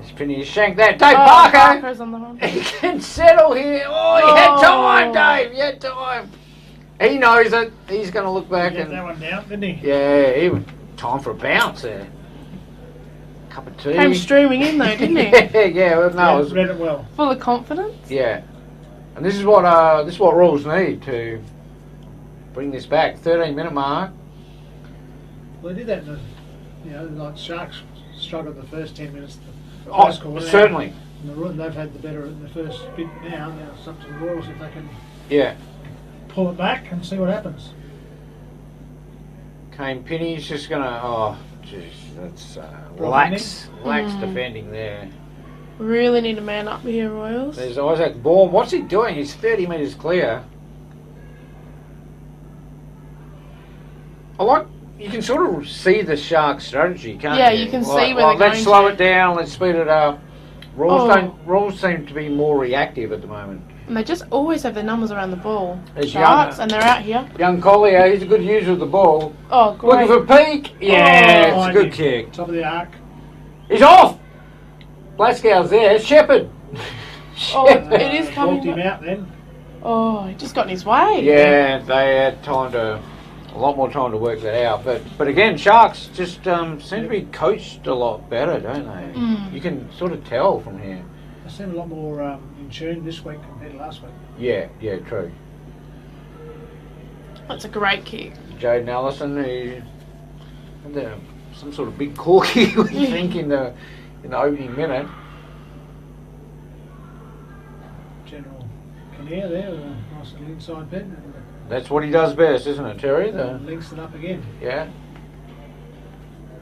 he's finished shank that. Dave Oh, Parker! Parker's on the run. He can settle here. Oh, he had time, Dave. He had time. He knows it. He's going to look back Get and that one down, didn't he? yeah, he was time for a bounce there. Cup of tea. Came streaming in though, didn't he? yeah. Well, no, Yeah, it was, read it well. Full of confidence. yeah. And this is what Royals need to bring this back. 13-minute mark. Well, they did that in the, like Sharks struggled the first 10 minutes. The Oh, first quarter. certainly. And they've had the better in the first bit now. Now it's up to the Royals if they can Yeah. pull it back and see what happens. Kane Pinney's just going to, oh, jeez, that's Relax. lax defending there. Really need a man up here, Royals. There's Isaac Baum. What's he doing? He's 30 metres clear. You can sort of see the Sharks' strategy, can't you? Yeah, you can see where they're let's going slow to. it down, let's speed it up. Royals seem to be more reactive at the moment. And they just always have their numbers around the ball. There's Sharks, Young- and they're out here. Young Collier, he's a good user of the ball. Oh, great. Looking for peak. Yeah, it's a Behind good him. kick. Top of the arc. He's off! Glasgow's there. Shepherd. Oh, Shepherd. it is coming Walked him back. out then. Oh, he just got in his way. Yeah, they had a lot more time to work that out. But again, Sharks just seem to be coached a lot better, don't they? Mm. You can sort of tell from here. They seem a lot more in tune this week compared to last week. Yeah, true. That's a great kick. Jaden Allison, who had some sort of big corky, we think, in the opening minute. General Kinnear there with a nice little inside bit. And That's what he does best, isn't it, Terry? links it up again. Yeah.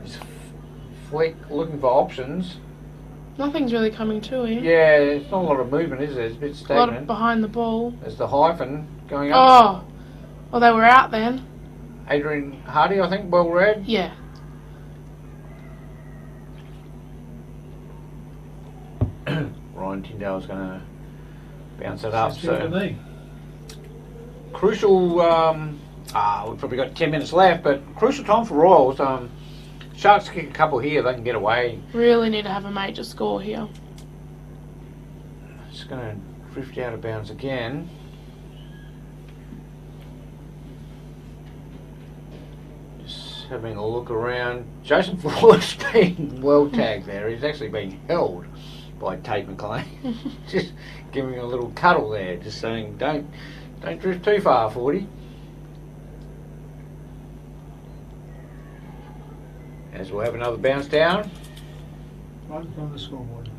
He's Fleck looking for options. Nothing's really coming to him. Yeah, there's not a lot of movement, is there? It's a bit A lot stagnant. of behind the ball. There's the hyphen going up. Oh, well, they were out then. Adrian Hardy, I think, well read. Yeah. Ryan Tyndale's going to bounce it up. Sounds good to So me. crucial. We've probably got 10 minutes left, but crucial time for Royals. Sharks kick a couple here, they can get away. Really need to have a major score here. It's going to drift out of bounds again. Just having a look around. Jason Ford's been well tagged there. He's actually been held by Tate McLean. Just giving him a little cuddle there, just saying, don't drift too far, 40. As we'll have another bounce down. Right in front of the scoreboard.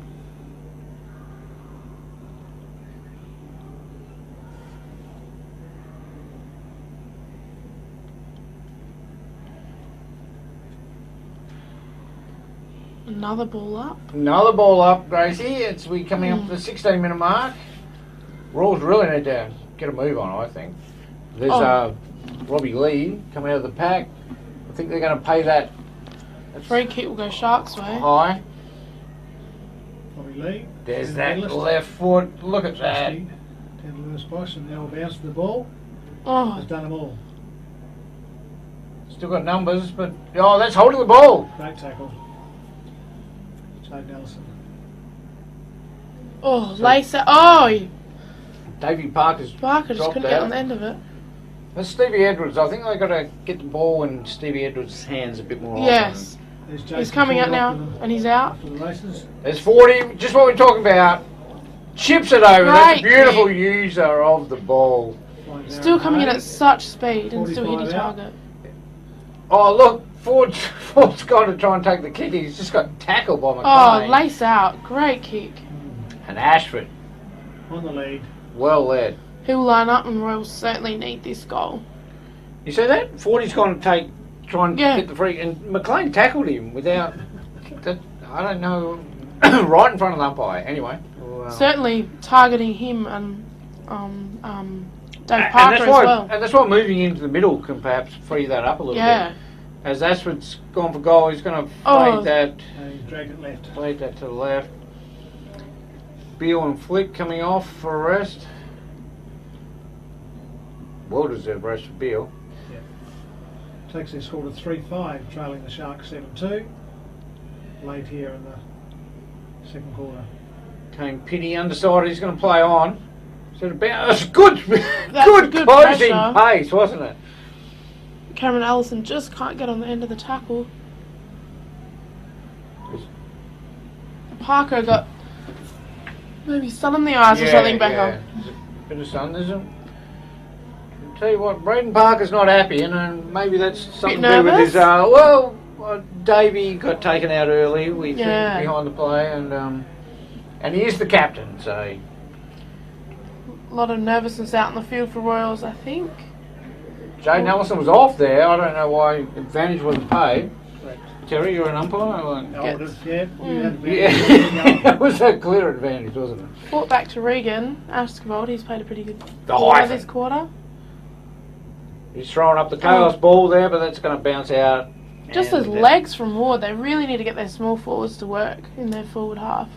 Another ball up. Another ball up, Gracie. We coming up to the 16-minute mark. Royals really need to get a move on, I think. There's Robbie Lee coming out of the pack. I think they're going to pay that. Free kick will go Sharks' way. High. Bobby Lee. There's that left foot. Look at that. Down to Lewis Bosch and now bounce to the ball. Oh, Has done them all. Still got numbers, but that's holding the ball. Great tackle. Jade Nelson. oh, Lacer. Oh, Davey Parker's Barker just dropped couldn't get out. on the end of it. That's Stevie Edwards. I think they've got to get the ball in Stevie Edwards' hands a bit more Yes. There's He's Jason coming out Ford now, after the- and he's out. after the races. There's 40, just what we're talking about. Chips it over. That's a Great beautiful kick. user of the ball. Flying down Still coming in hard. at such speed and still 45 hitting out. target. Oh, look, Ford's gone to try and take the kick. He's just got tackled by Oh, McLean. lace out. Great kick. And Ashford, On the lead. well led. He'll line up and Royals certainly need this goal. You see that? 40's gone to try and Yeah. get the free, and McLean tackled him without, I don't know, right in front of the umpire. Anyway. Well, Certainly targeting him and Dave and Parker that's as why, well. And that's why moving into the middle can perhaps free that up a little Yeah. bit. As Ashford's gone for goal, he's going to Oh. fade that. And he's dragged it left. Played that to the left. Beale and Flick coming off for a rest. Well deserved rest for Beale. Takes their score to 3-5, trailing the Sharks 7-2. Late here in the second quarter. Kane Pitty undecided, he's going to play on. So that's good, That's good good closing pressure. pace, wasn't it? Cameron Allison just can't get on the end of the tackle. Parker got maybe sun in the eyes or something back yeah. on. There's a bit of sun, there's a... I'll tell you what, Braden Parker's not happy, and maybe that's something to do with his... nervous? Davey got taken out early, we Yeah. think, behind the play, and he is the captain, so... A lot of nervousness out in the field for Royals, I think. Jay Nelson was off there. I don't know why advantage wasn't paid. Correct. Terry, you're an umpire? Oh, yeah, you had Yeah, that was a clear advantage, wasn't it? Fought back to Regan. Askavold, he's played a pretty good The quarter hyphen. this quarter. He's throwing up the chaos ball there, but that's going to bounce out. Just And those with that- legs from Ward, they really need to get their small forwards to work in their forward half.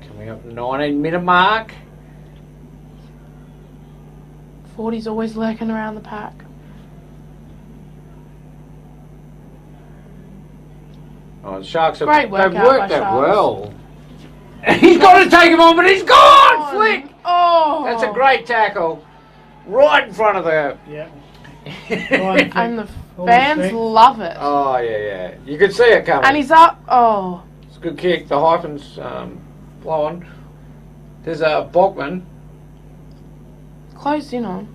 Coming up 19-minute mark. 40's always lurking around the pack. Oh, the Sharks have Great work they've out by worked that Sharks. well. He's got to take him on, but he's gone! Flick! Oh! That's a great tackle. Right in front of the... Yeah. And the All fans respect. love it. Oh, yeah. You could see it coming. And he's up. Oh. It's a good kick. The hyphen's blowing. There's a Bachman. closed in on.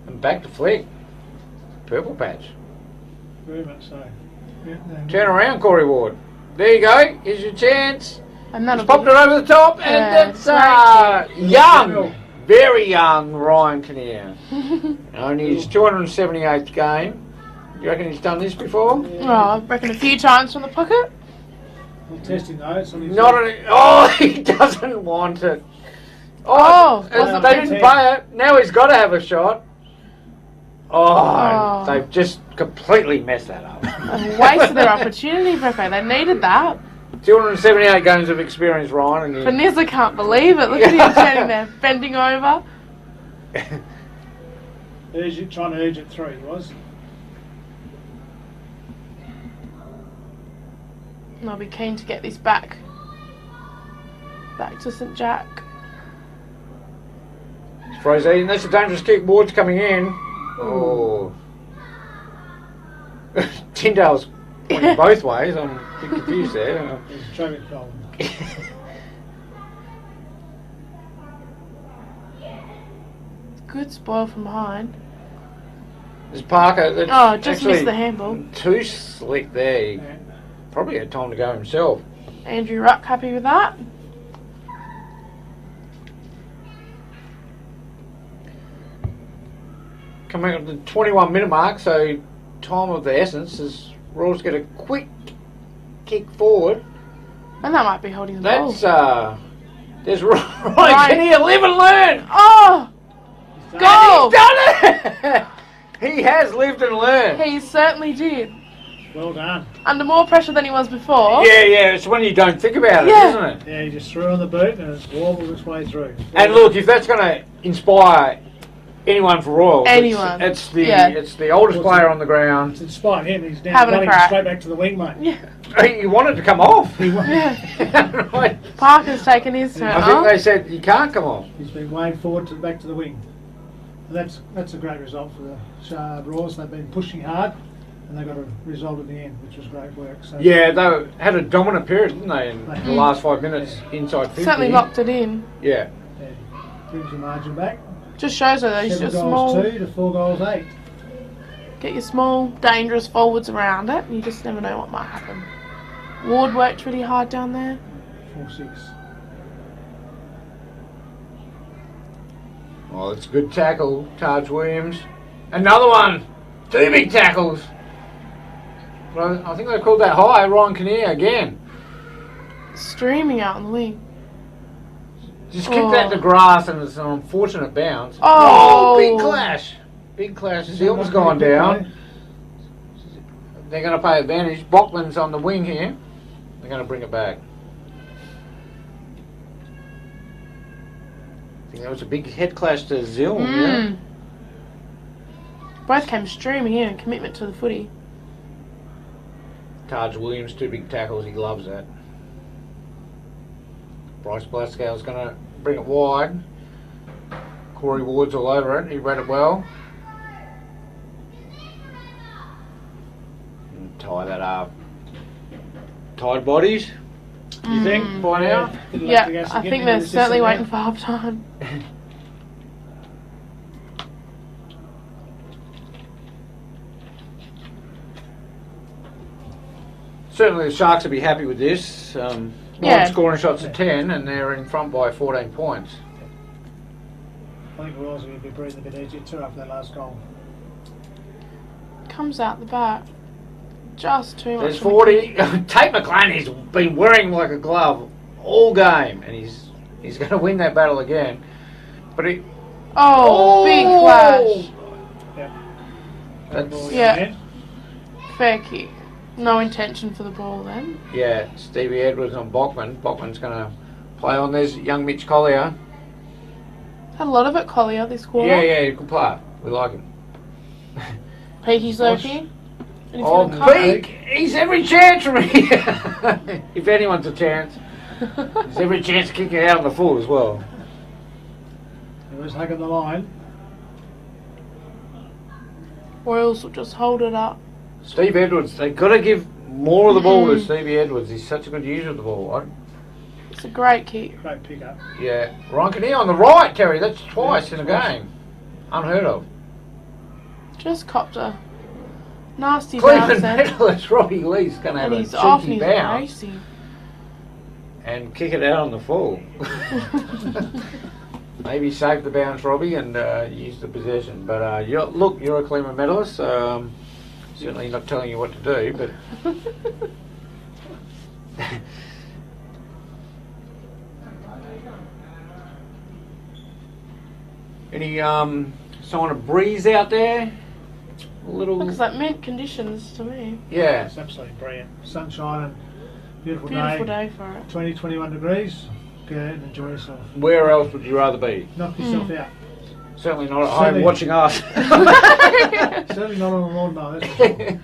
And back to flick. Purple patch. Very much so. Yeah, no, Turn around, Corey Ward. There you go. Here's your chance. And He's that'll popped be it over the top, and Yeah, it's great young, very young Ryan Kinnear. Only his 278th game. You reckon he's done this before? Oh, I reckon a few times from the pocket. I'm testing those. On his He doesn't want it. Oh, wasn't they it? didn't pay it. Now he's got to have a shot. Oh. They've just completely messed that up. They've wasted their opportunity, Pepe. They needed that. 278 games of experience, Ryan. And Vanessa can't believe it. Look at him standing there, bending over. trying to urge it through, he was. And I'll be keen to get this back to St Jack. Frozen, that's a dangerous kick. Ward's coming in. Oh. Tyndale's pointing both ways. I'm a bit confused there. There's a traffic problem. Good spoil from behind. There's Parker. That's Oh, just actually missed the handball. too slick there. He Yeah. probably had time to go himself. Andrew Ruck happy with that. Coming up to the 21-minute mark, so time of the essence as Royals get a quick kick forward. And that might be holding the ball. That's there's Ryan Kinnear, live and learn. Oh! Goal! He's done it. He has lived and learned. He certainly did. Well done. Under more pressure than he was before. Yeah, it's when you don't think about it, Yeah. isn't it? Yeah, he just threw on the boot and it's warbled its way through. And look, if that's going to inspire anyone for Royals, Anyone. it's the Yeah. it's the oldest player on the ground. It's inspired him. He's now Having a running crack. straight back to the wing, mate. Yeah. He wanted to come off. Yeah. Right. Parker's taken his turn I think off. they said you can't come off. He's been waved forward back to the wing. And that's a great result for the Royals. They've been pushing hard and they got a result at the end, which was great work. So Yeah, had a dominant period, didn't they, in the last 5 minutes inside 50. Certainly locked it in. Yeah. yeah, brings the margin back. Just shows her that he's 7 just goals small. 2 to 4 goals 8. Get your small, dangerous forwards around it. You just never know what might happen. Ward worked really hard down there. 4-6. Oh, it's a good tackle, Taj Williams. Another one. 2 big tackles. Well, I think they called that high. Ryan Kinnear again. Streaming out on the wing. Just kick that to grass and it's an unfortunate bounce. Oh. Big clash. Big clash. Silver's gone down. They're going to pay advantage. Bachman's on the wing here. They're going to bring it back. I think that was a big head clash to Zil. Yeah. Both came streaming in. Commitment to the footy. Taj Williams, 2 big tackles. He loves that. Bryce Glasgow's going to bring it wide. Corey Ward's all over it. He read it well. And tie that up. Tied bodies, you think, by now? Yeah, I think they're certainly waiting for half time. Certainly the Sharks will be happy with this. Yeah. Scoring shots at 10 and they're in front by 14 points. I think Royals will be breathing a bit easier too after that last goal. Comes out the back. Just too much. There's 40. Tate McLean has been wearing like a glove all game and he's going to win that battle again. But he... Oh, big clash. Yeah. That's, Yeah. Fair kick. No intention for the ball then. yeah, Stevie Edwards on Bachman. Bachman's going to play on. There's young Mitch Collier. Had a lot of it, Collier, this quarter. Yeah, good player. We like him. Peaky's lurking. And he's Oh, gonna cut. Peak! He's every chance for me. If anyone's a chance. There's every chance to kick it out on the full as well. He was hugging the line. Royals will just hold it up. Steve Edwards, they've got to give more of the ball to Stevie Edwards. He's such a good user of the ball. It's a great kick. Great pickup. Yeah. Ryan Kinnear on the right, Terry. That's twice in a game. Unheard of. Just copped a nasty Cleveland bounce there. medalist Robbie Lee's going to have And a he's off and cheeky he's bounce racing. and kick it out on the full. Maybe save the bounce, Robbie, and use the possession. But you're a Cleveland medalist. Certainly not telling you what to do, but. Any sign of breeze out there? A little. Looks like mint conditions to me. Yeah. It's absolutely brilliant. Sunshine and beautiful day for it. 20, 21 degrees. Go out and enjoy yourself. Where else would you rather be? Knock yourself out. Certainly not at home watching us. Certainly not on a lawnmower. That's for sure.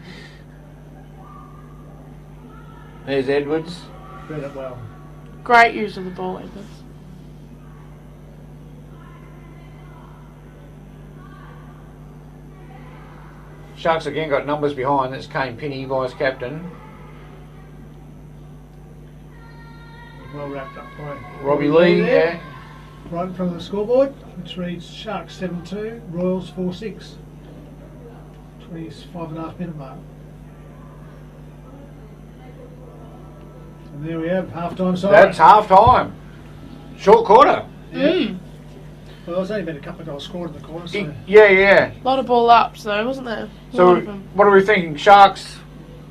There's Edwards. Read it well. Great use of the ball, Edwards. Sharks again got numbers behind. That's Kane Pinney, vice captain. Well wrapped up by Robbie Lee, there. yeah. Right in front of the scoreboard, which reads Sharks 7-2, Royals 4-6. 25.5 minute mark. And there we have half-time side. That's half time. Short quarter. Well, there's only been a couple of goals scored in the quarter, so Yeah. A lot of ball ups though, wasn't there? A lot So of them. what are we thinking? Sharks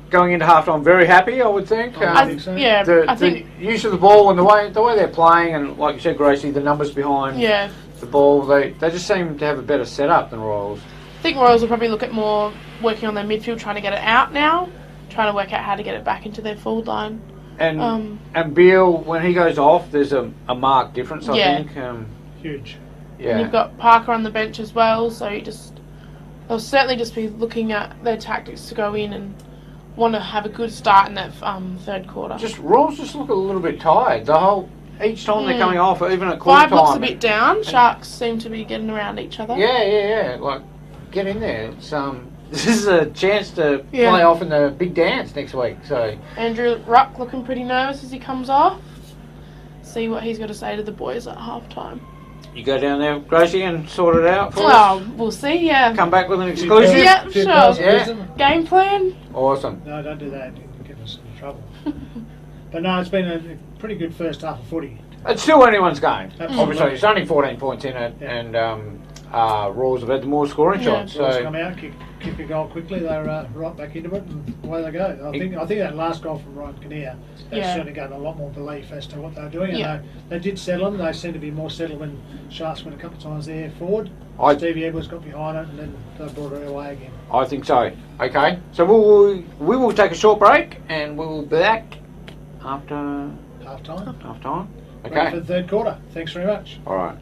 going into half time very happy, I would think. I think so. Yeah, The I think. use of the ball and the way they're playing, and like you said, Gracie, the numbers behind Yeah, the ball, they just seem to have a better setup than Royals. I think Royals will probably look at more working on their midfield, trying to get it out now, trying to work out how to get it back into their forward line. And Beale, when he goes off, there's a marked difference, I Yeah. think. huge. Yeah. And you've got Parker on the bench as well, so they'll certainly just be looking at their tactics to go in and want to have a good start in that third quarter. Royals just look a little bit tired. Each time they're coming off, even at quarter Five time. looks a bit down. Sharks seem to be getting around each other. Yeah. Like, get in there. It's this is a chance to Yeah. play off in the big dance next week. So Andrew Ruck looking pretty nervous as he comes off. See what he's got to say to the boys at half time. you go down there, Gracie, and sort it out for us. Well, we'll see, yeah. Come back with an exclusive. Yeah, Few sure. bells of Yeah. wisdom. Game plan? Awesome. No, don't do that. It'll get us into trouble. But no, it's been a pretty good first half of footy. It's still anyone's game. Absolutely. Obviously, it's only 14 points in it, Yeah. and Royals have had the more scoring Yeah. shots. Boys So come out, kick a goal quickly. They're right back into it, and away they go. I think that last goal from Ryan Kinnear, that Yeah. certainly gave a lot more belief as to what they were doing. Yeah. And they did settle them. They seemed to be more settled when Sharks went a couple of times there forward. I- Stevie Edwards got behind it, and then they brought it away again. I think so. Okay. So we will take a short break, and we will be back after Half time. half time. Ready for Okay. the third quarter. Thanks very much. All right.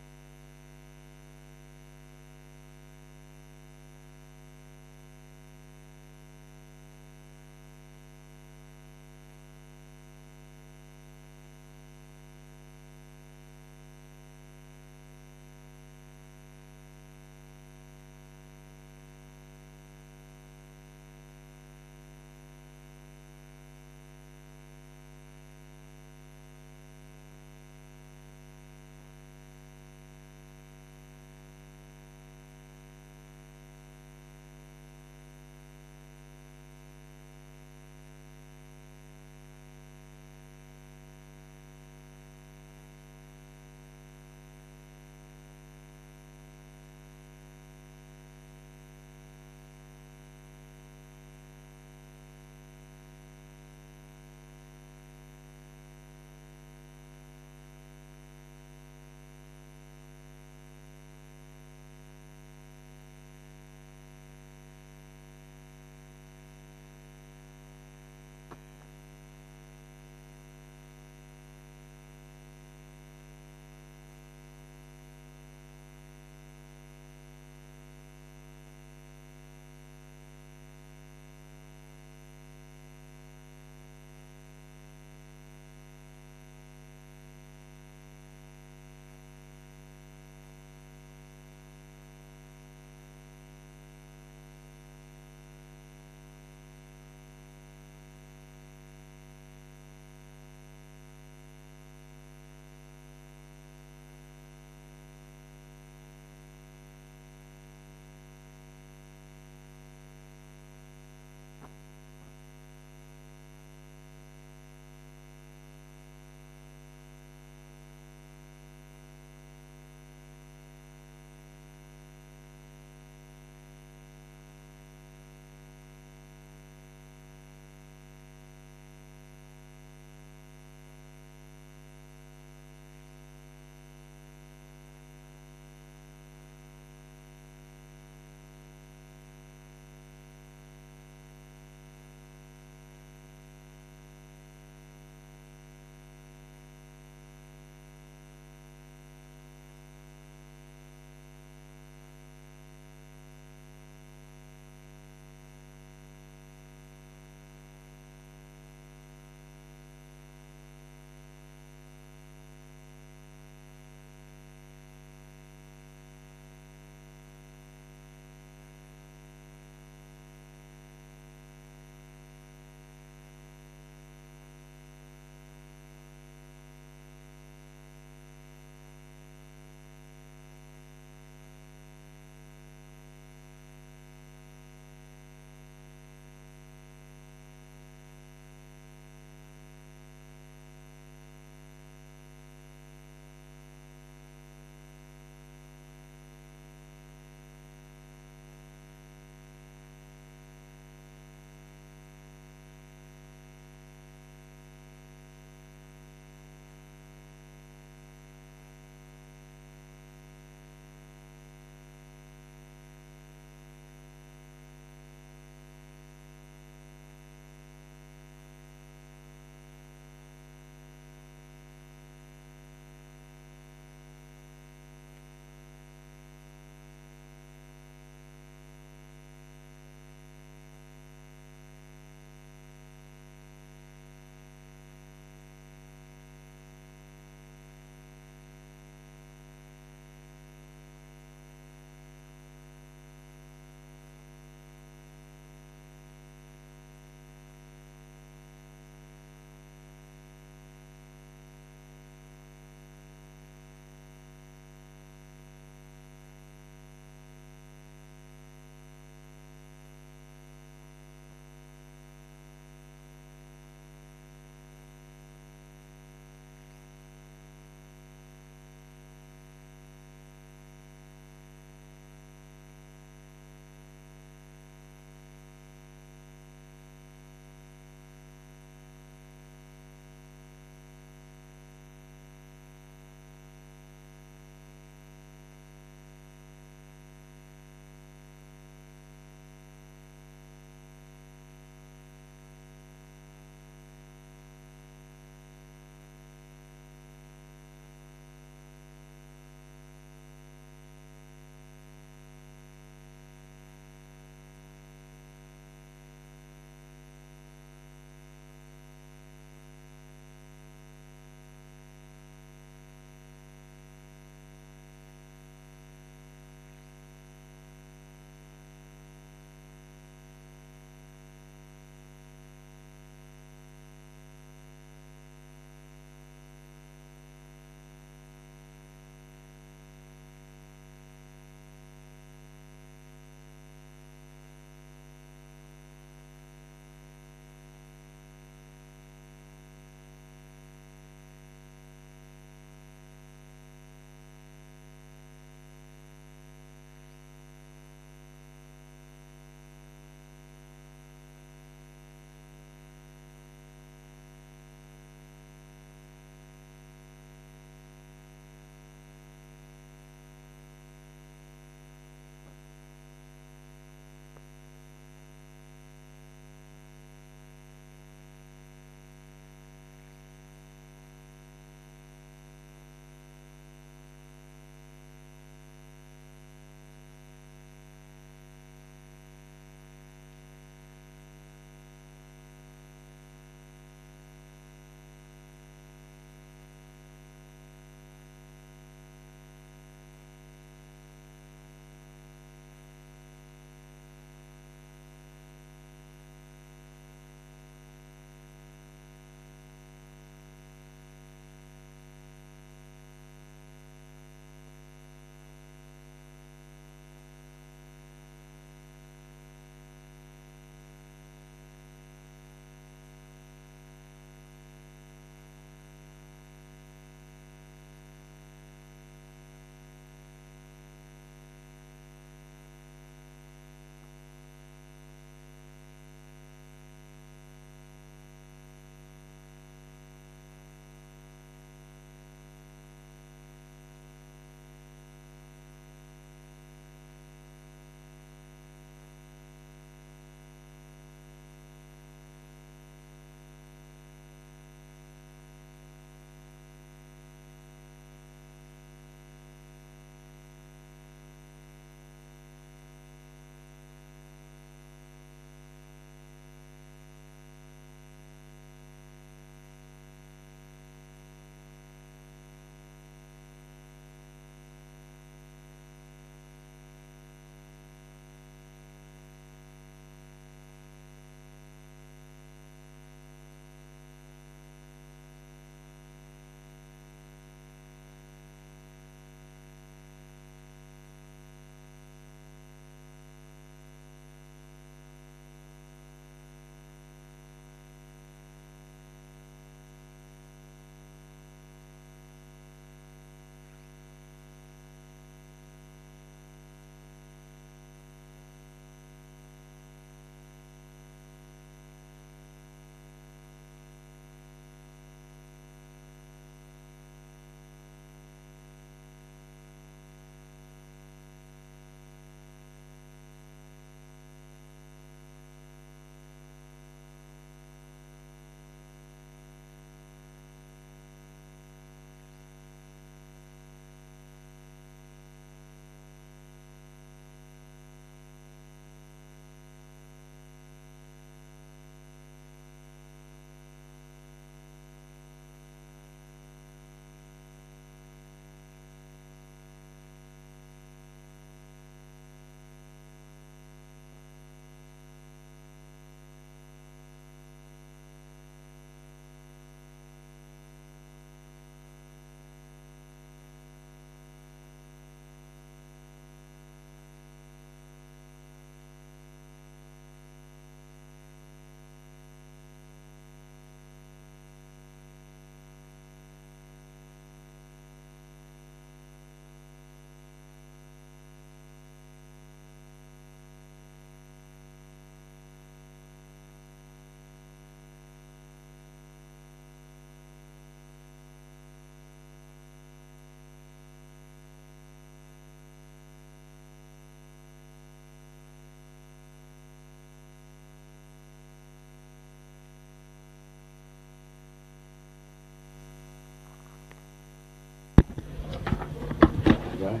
Joe.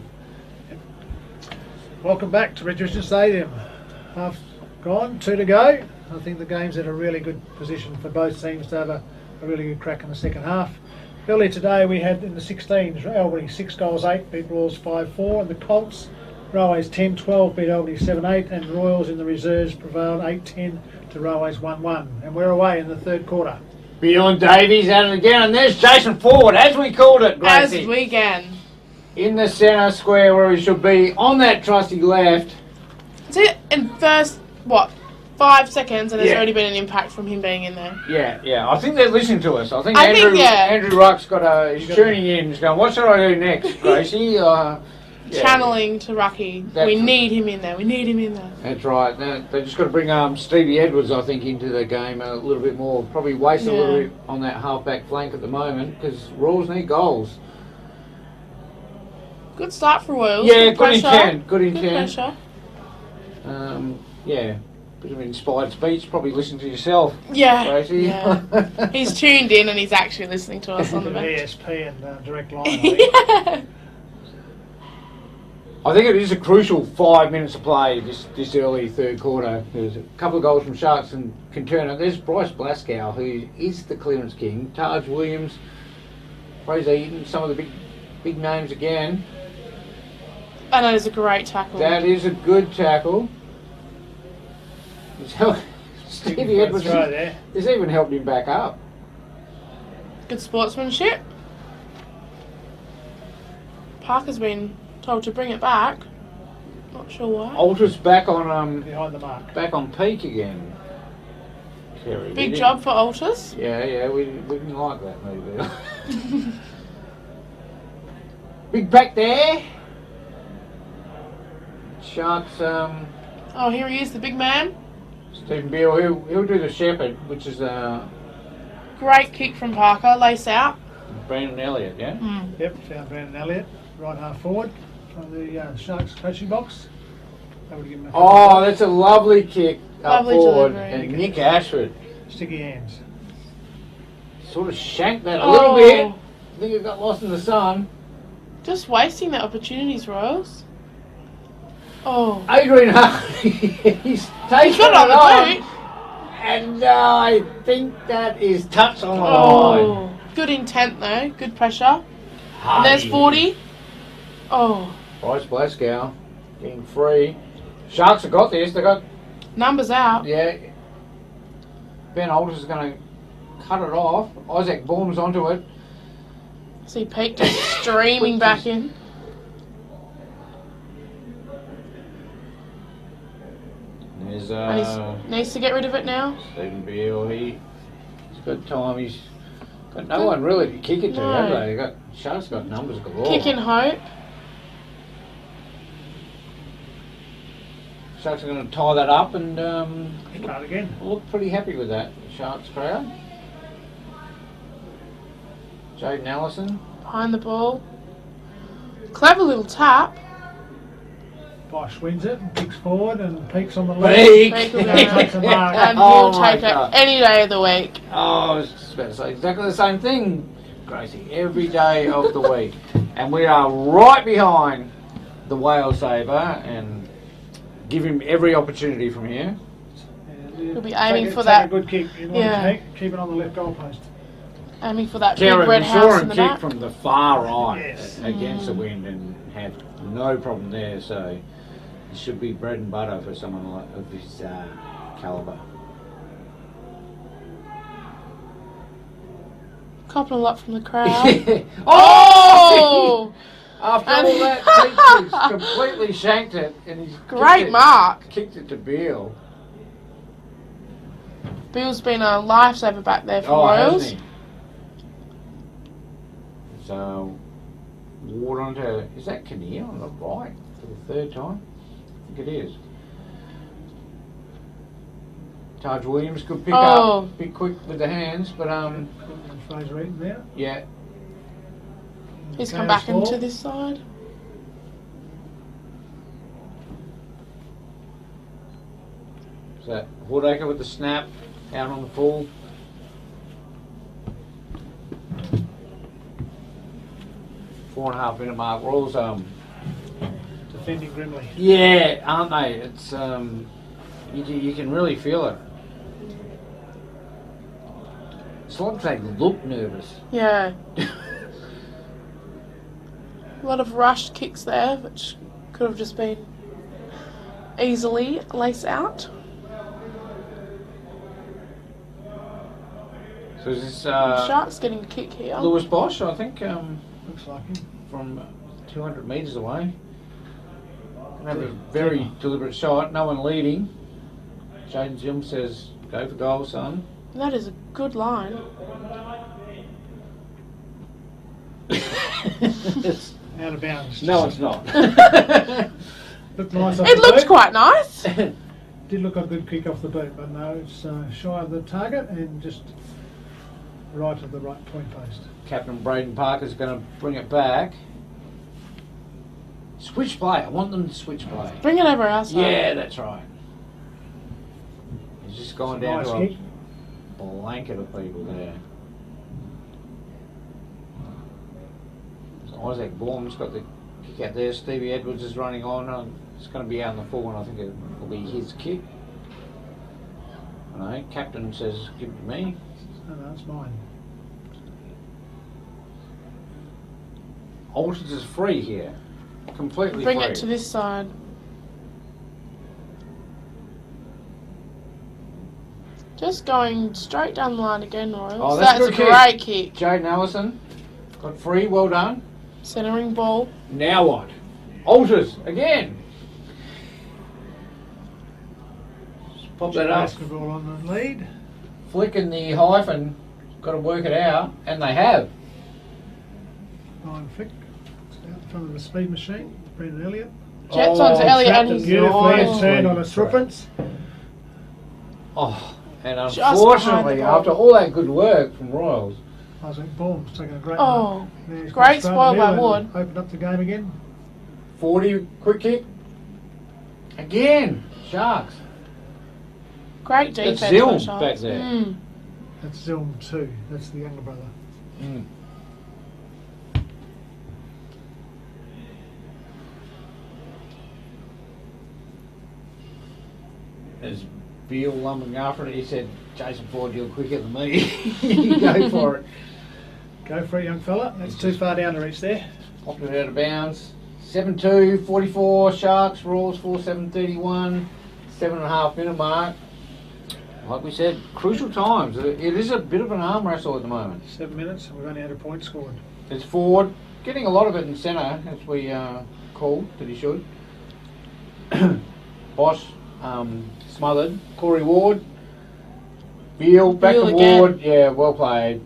Welcome back to Retravision Stadium. Half gone, 2 to go. I think the game's at a really good position for both teams to have a really good crack in the second half. Earlier today we had in the 16s, Albany 6 goals 8, beat Royals 5-4, and the Colts, Railways 10-12, beat Albany 7-8, and Royals in the reserves prevailed 8-10 to Railways 1-1. And we're away in the third quarter. Beyond Davies at it again, and there's Jason Ford, as we called it, Gracie. As we can. In the centre square where he should be, on that trusty left. See, in first, 5 seconds, and there's Yeah. already been an impact from him being in there. Yeah. I think they're listening to us. I think I Andrew think, yeah. Andrew Ruck's he's tuning in. He's going, what should I do next, Gracie? Yeah. Channeling to Rucky. That's We right. need him in there. We need him in there. That's right. They just got to bring Stevie Edwards, I think, into the game a little bit more. Probably waste a little bit on that half-back flank at the moment because Royals need goals. Good start for Royals. Yeah, good pressure. intent. Good Good intent. pressure. Yeah, bit of inspired speech. Probably listen to yourself, Yeah. Gracie. Yeah. He's tuned in and he's actually listening to us on the bench. ESP and Direct Line, I think. Yeah. I think it is a crucial 5 minutes of play this early third quarter. There's a couple of goals from Sharks and can turn it. There's Bryce Blaskow, who is the clearance king. Taj Williams, Fraser Eaton, some of the big names again. And that is a great tackle. That is a good tackle. Stevie Edwards right there. has even helped him back up. Good sportsmanship. Parker's been told to bring it back. Not sure why. Altus back on Behind the mark. back on peak again. Kerry, Big job for Altus. Yeah, we didn't like that movie. Big back there. Sharks, Oh, here he is, the big man. Stephen Beale, he'll do the shepherd, which is Great kick from Parker. Lace out. Brandon Elliott, yeah? Yep, found Brandon Elliott, right half forward from the Sharks coaching box. That would give him Oh, that's a lovely kick up Lovely forward. delivery. And Nick Ashford sticky hands. sort of shanked that a little bit. I think it got lost in the sun. Just wasting their opportunities, Royals. Oh. Adrian Hartley, he's taken He's got it on the boot. and I think that is touch on the line. Oh. Good intent though. Good pressure. And there's 40. Oh. Bryce Blaskow getting free. Sharks have got this. They got Numbers out. Ben Alders is going to cut it off. Isaac Baum's onto it. See Pete just streaming back in. There's And he needs to get rid of it now. Stephen Beale. He's got time. He's got no one really to kick it to, No. have they? Sharks got numbers galore. Kick in hope. Sharks are going to tie that up and Start again. look pretty happy with that, the Sharks crowd. Jaden Allison. Behind the ball. Clever little tap. Bosch wins it and kicks forward and peaks on the left. Peak! Peak will go Takes a mark. And Oh he'll my take it God. any day of the week. Oh, I was just about to say exactly the same thing, Gracie. Every day of the week. And we are right behind the whale saver and give him every opportunity from here. He'll be aiming for take that. a good kick. You want Yeah. to keep it on the left goalpost. Aiming for that Karen, big red we house saw in him the kick back. from the far right Yes. against the wind and had no problem there. So it should be bread and butter for someone like of his calibre. Copping a lot from the crowd. Oh! Oh! After And- all that, he's completely shanked it, and he's Great mark. Kicked it to Beale. Bill's been a lifesaver back there for Hasn't Royals. he? So Ward onto, is that Kinnear on the right for the third time? I think it is. Taj Williams could pick up, be quick with the hands, but Fraser Eaton there. yeah. He's come Chaos back into ball. this side. So that Woodacre with the snap out on the full. defending grimly. Yeah, aren't they? It's you can really feel it. It's like they look nervous. Yeah. A lot of rushed kicks there, which could have just been easily lace out. So is this Sharks getting a kick here. Lewis Bosch, I think, Looks like him. from 200 metres away. Gonna have a very deliberate shot. No one leading. Jaden Jim says, "Go for goal, son." That is a good line. It's- Out of bounds. no, it's not. Looked nice off It the looked boot. quite nice. Did look like a good kick off the boot, but no, it's shy of the target and just right of the right point post. Captain Braden Parker's going to bring it back. Switch play. I want them to switch play. Bring it over our side. Yeah, that's right. He's just gone down Nice to kick. a blanket of people there. So Isaac Baum's got the kick out there. Stevie Edwards is running on. It's going to be out in the full, and I think it will be his kick. I know. Captain says, "Give it to me." No, it's mine. Alters is free here. Completely Bring free. it to this side. Just going straight down the line again, Royals. Oh, that's a a good kick. great kick. Jaden Allison got free. Well done. Centering ball. Now what? Alters again. Pop that up. Basketball on the lead. Flick and the hyphen got to work it out, and they have. Ryan Flick. It's out in front of the speed machine. Brendan Elliott. Jets onto Elliott Trapped and it he's beautifully and nice. turned on a threepence. Oh, and Just behind unfortunately, the ball. after all that good work from Royals, Isaac Baum's taking a great Oh, mark. There he's great got spoil by middle and Ward. Opened up the game again. 40 quick kick. Again, Sharks. Great defense. That's by Zilm Sharks. back there. Mm. That's Zilm 2. That's the younger brother. Mm. As Beale lumbering after it, he said, "Jason Ford, you're quicker than me." You go for it. Go for it, young fella. That's too far down to reach there. Popped it out of bounds. 7-2, 44 Sharks, Royals 4-7-31, 7.5 minute mark. Like we said, crucial times. It is a bit of an arm wrestle at the moment. 7 minutes and we've only had a point scored. It's Ford, getting a lot of it in centre, as we called that he should. Bosch smothered. Corey Ward. Beale, back Beale to again. Ward. Yeah, well played.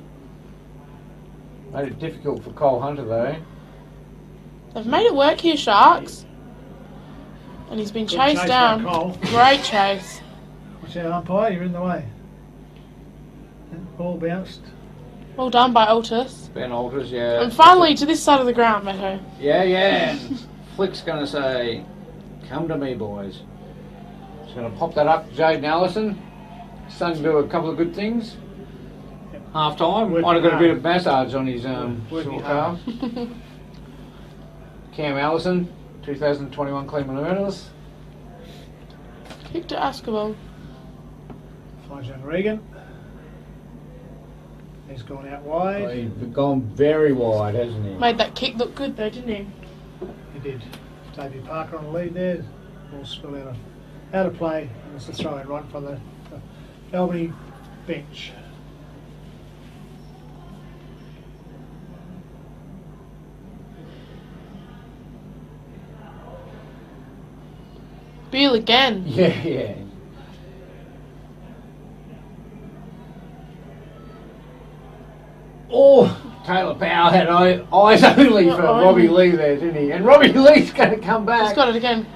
Made it difficult for Cole Hunter though. They've made it work here, Sharks. And he's been Good chased chase down. by Cole. Great chase. Watch out, umpire, you're in the way. That ball bounced. Well done by Altus. Ben Alters, yeah. And finally to this side of the ground, Meadow. Yeah, yeah. And Flick's going to say, "Come to me, boys." He's going to pop that up to Jaden Allison. Son can do a couple of good things. Yep. Half time. Working Might have got a bit hard. of massage on his Working short hard. calf. Cam Allison, 2021 Cleveland Medalist. Kick to Askabel. Flyjan Regan. He's gone out wide. He's gone very wide, hasn't he? Made that kick look good though, didn't he? He did. Davey Parker on the lead there. Ball spill out of play. And it's a throw in right in front of the Albany bench. Beale again. Yeah, yeah. Oh, Taylor Powell had eyes only for Oh. Robbie Lee there, didn't he? And Robbie Lee's going to come He's back. got it again.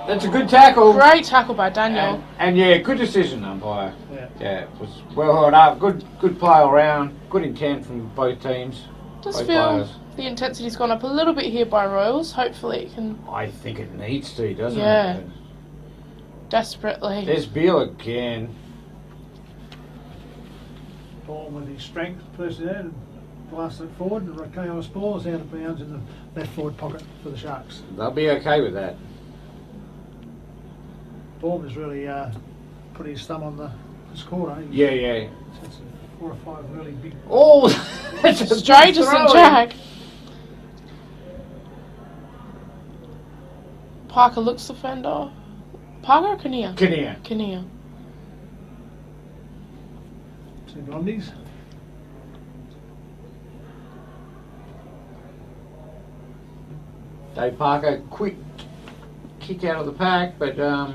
That's a good tackle. Great tackle by Daniel. And yeah, good decision, umpire. Yeah. Yeah, it was well held up. Good play all round. Good intent from both teams. Just both feel players. the intensity's gone up a little bit here by Royals. Hopefully it can I think it needs to, doesn't Yeah. it? desperately. There's Beale again. Ball with his strength, person, blast it forward, and Chaos ball is out of bounds in the left forward pocket for the Sharks. They'll be okay with that. Baum has really put his thumb on the score. Yeah. That's 4 or 5 really big. Oh, that's a Straight to St. Jack. Parker looks the fender. Parker or Kinnear? Kinnear. 2 blondies. Dave Parker, quick kick out of the pack, but well,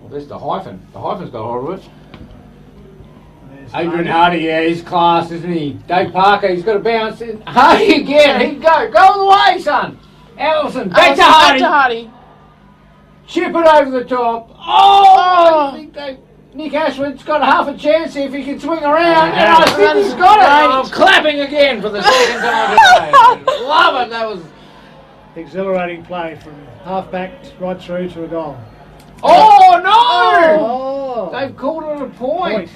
there's the hyphen. The hyphen's got hold of it. Adrian Hardy, yeah, he's class, isn't he? Dave Parker, he's got to bounce in. Hardy again, he go all the way, son. Allison, back to Hardy. Chip it over the top. Oh! I think Nick Ashwood's got half a chance if he can swing around, and I think he's got it. I'm clapping again for the second time today. Love it. That was exhilarating play from half back right through to a goal. Oh no! Oh. They've called it a point.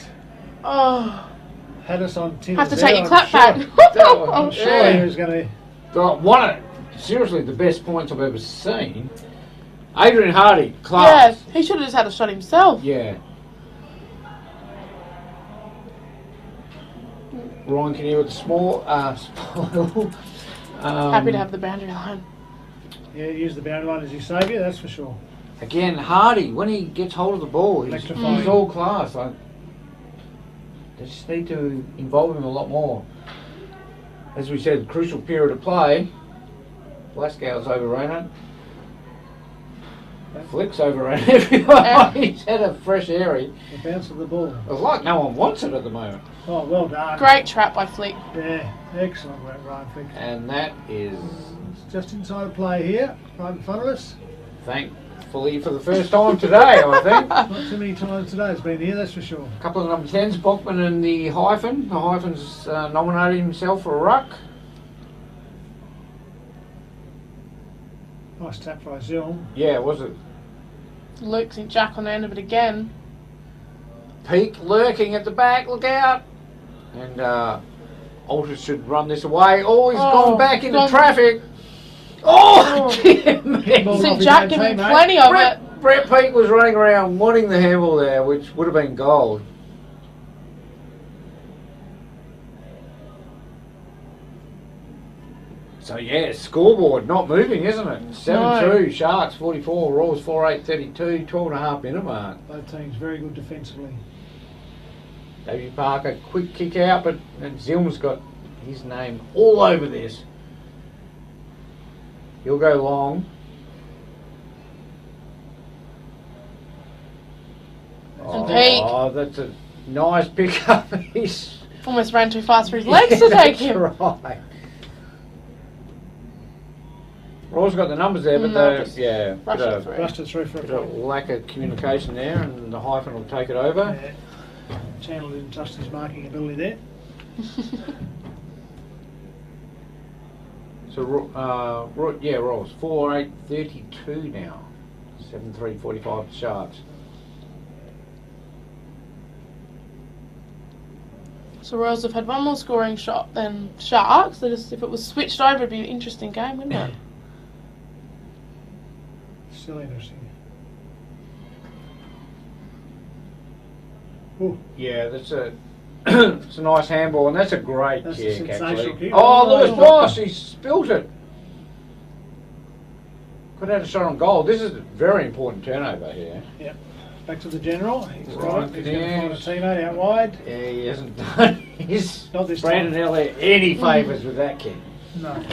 Oh. Had us on tin. Have to take your clap back. I'm sure he was going to. One of seriously the best points I've ever seen. Adrian Hardy, class. Yeah, he should have just had a shot himself. Yeah. Ryan Kinnear with the small spoil. Happy to have the boundary line. Yeah, use the boundary line as his saviour, that's for sure. Again, Hardy, when he gets hold of the ball, he's all class. They just need to involve him a lot more. As we said, crucial period of play. Glasgow's overran it. Flick's overran everyone. He's had a fresh airy. The bounce of the ball. It's like no one wants it at the moment. Oh, well done. Great trap by Flick. Yeah, excellent work, Ryan Flick. And that is... It's just inside play here, right in front of us. Thankfully for the first time today, I think. Not too many times today it's been here, that's for sure. A couple of number 10s, Bockman and the Hyphen. The Hyphen's nominated himself for a ruck. Nice tap by Zilm. Yeah, was it? Luke St. Jack on the end of it again. Peak lurking at the back, look out. And Aldridge should run this away. Oh, he's gone back into traffic. Oh, St. Jack giving plenty of it. Brett Peak was running around wanting the handball there, which would have been gold. So yeah, scoreboard not moving, isn't it? 7-2, Sharks 44, Royals 4-8-32, 12.5 minute mark. Both teams very good defensively. Davey Parker, quick kick out, but Zilm's got his name all over this. He'll go long. And Peak. Oh, that's a nice pickup. He's almost ran too fast for his legs to take him. Right. Roy's got the numbers there, but Rushed it through for a lack of communication there, and the Hyphen will take it over. Yeah. Chandler didn't trust his marking ability there. So, Royals 4-8-32 now. 7-3-45 Sharks. So Royals have had one more scoring shot than Sharks. If it was switched over, it'd be an interesting game, wouldn't it? Still interesting. Ooh. Yeah, that's a it's a nice handball, and that's a great kick, actually. Kick. Oh, Lewis Boss, he spilt it. Could have had a shot on goal. This is a very important turnover here. Yep. Back to the general. He's Right, got it. He's going to find a teammate out wide. Yeah, he hasn't done his Not this Brandon time. Elliott any favours with that kick. No.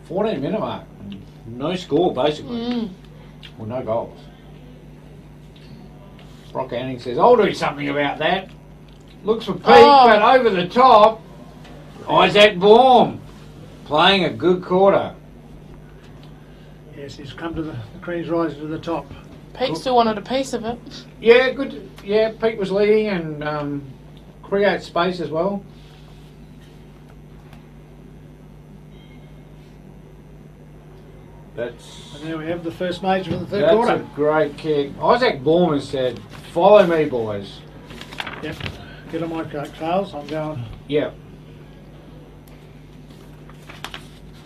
$14-minute mark. No score, basically. Well, no goals. Brock Anning says, I'll do something about that. Looks for Pete, but over the top. Isaac Baum playing a good quarter. Yes, he's come to the cream's rising to the top. Pete still wanted a piece of it. Yeah, good. Yeah, Pete was leading and create space as well. And there we have the first major for the third That's quarter. a great kick. Isaac Borman said, "Follow me, boys." Yep. Get on my coattails. I'm going. Yep.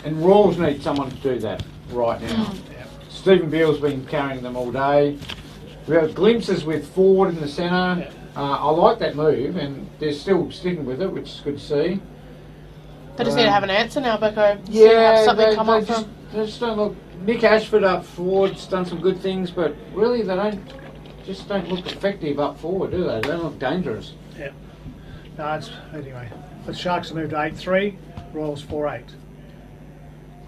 And Rawls need someone to do that right now. Yep. Stephen Beale's been carrying them all day. We have glimpses with Ford in the centre. Yep. I like that move, and they're still sticking with it, which is good to see. They just need to have an answer now, Becco. Yeah, Have something they, come they up just, from. they just don't look. Nick Ashford up forward's done some good things, but really they don't look effective up forward, do they? They don't look dangerous. Yep. No, it's anyway. The Sharks have moved to 8-3. Royals 4-8.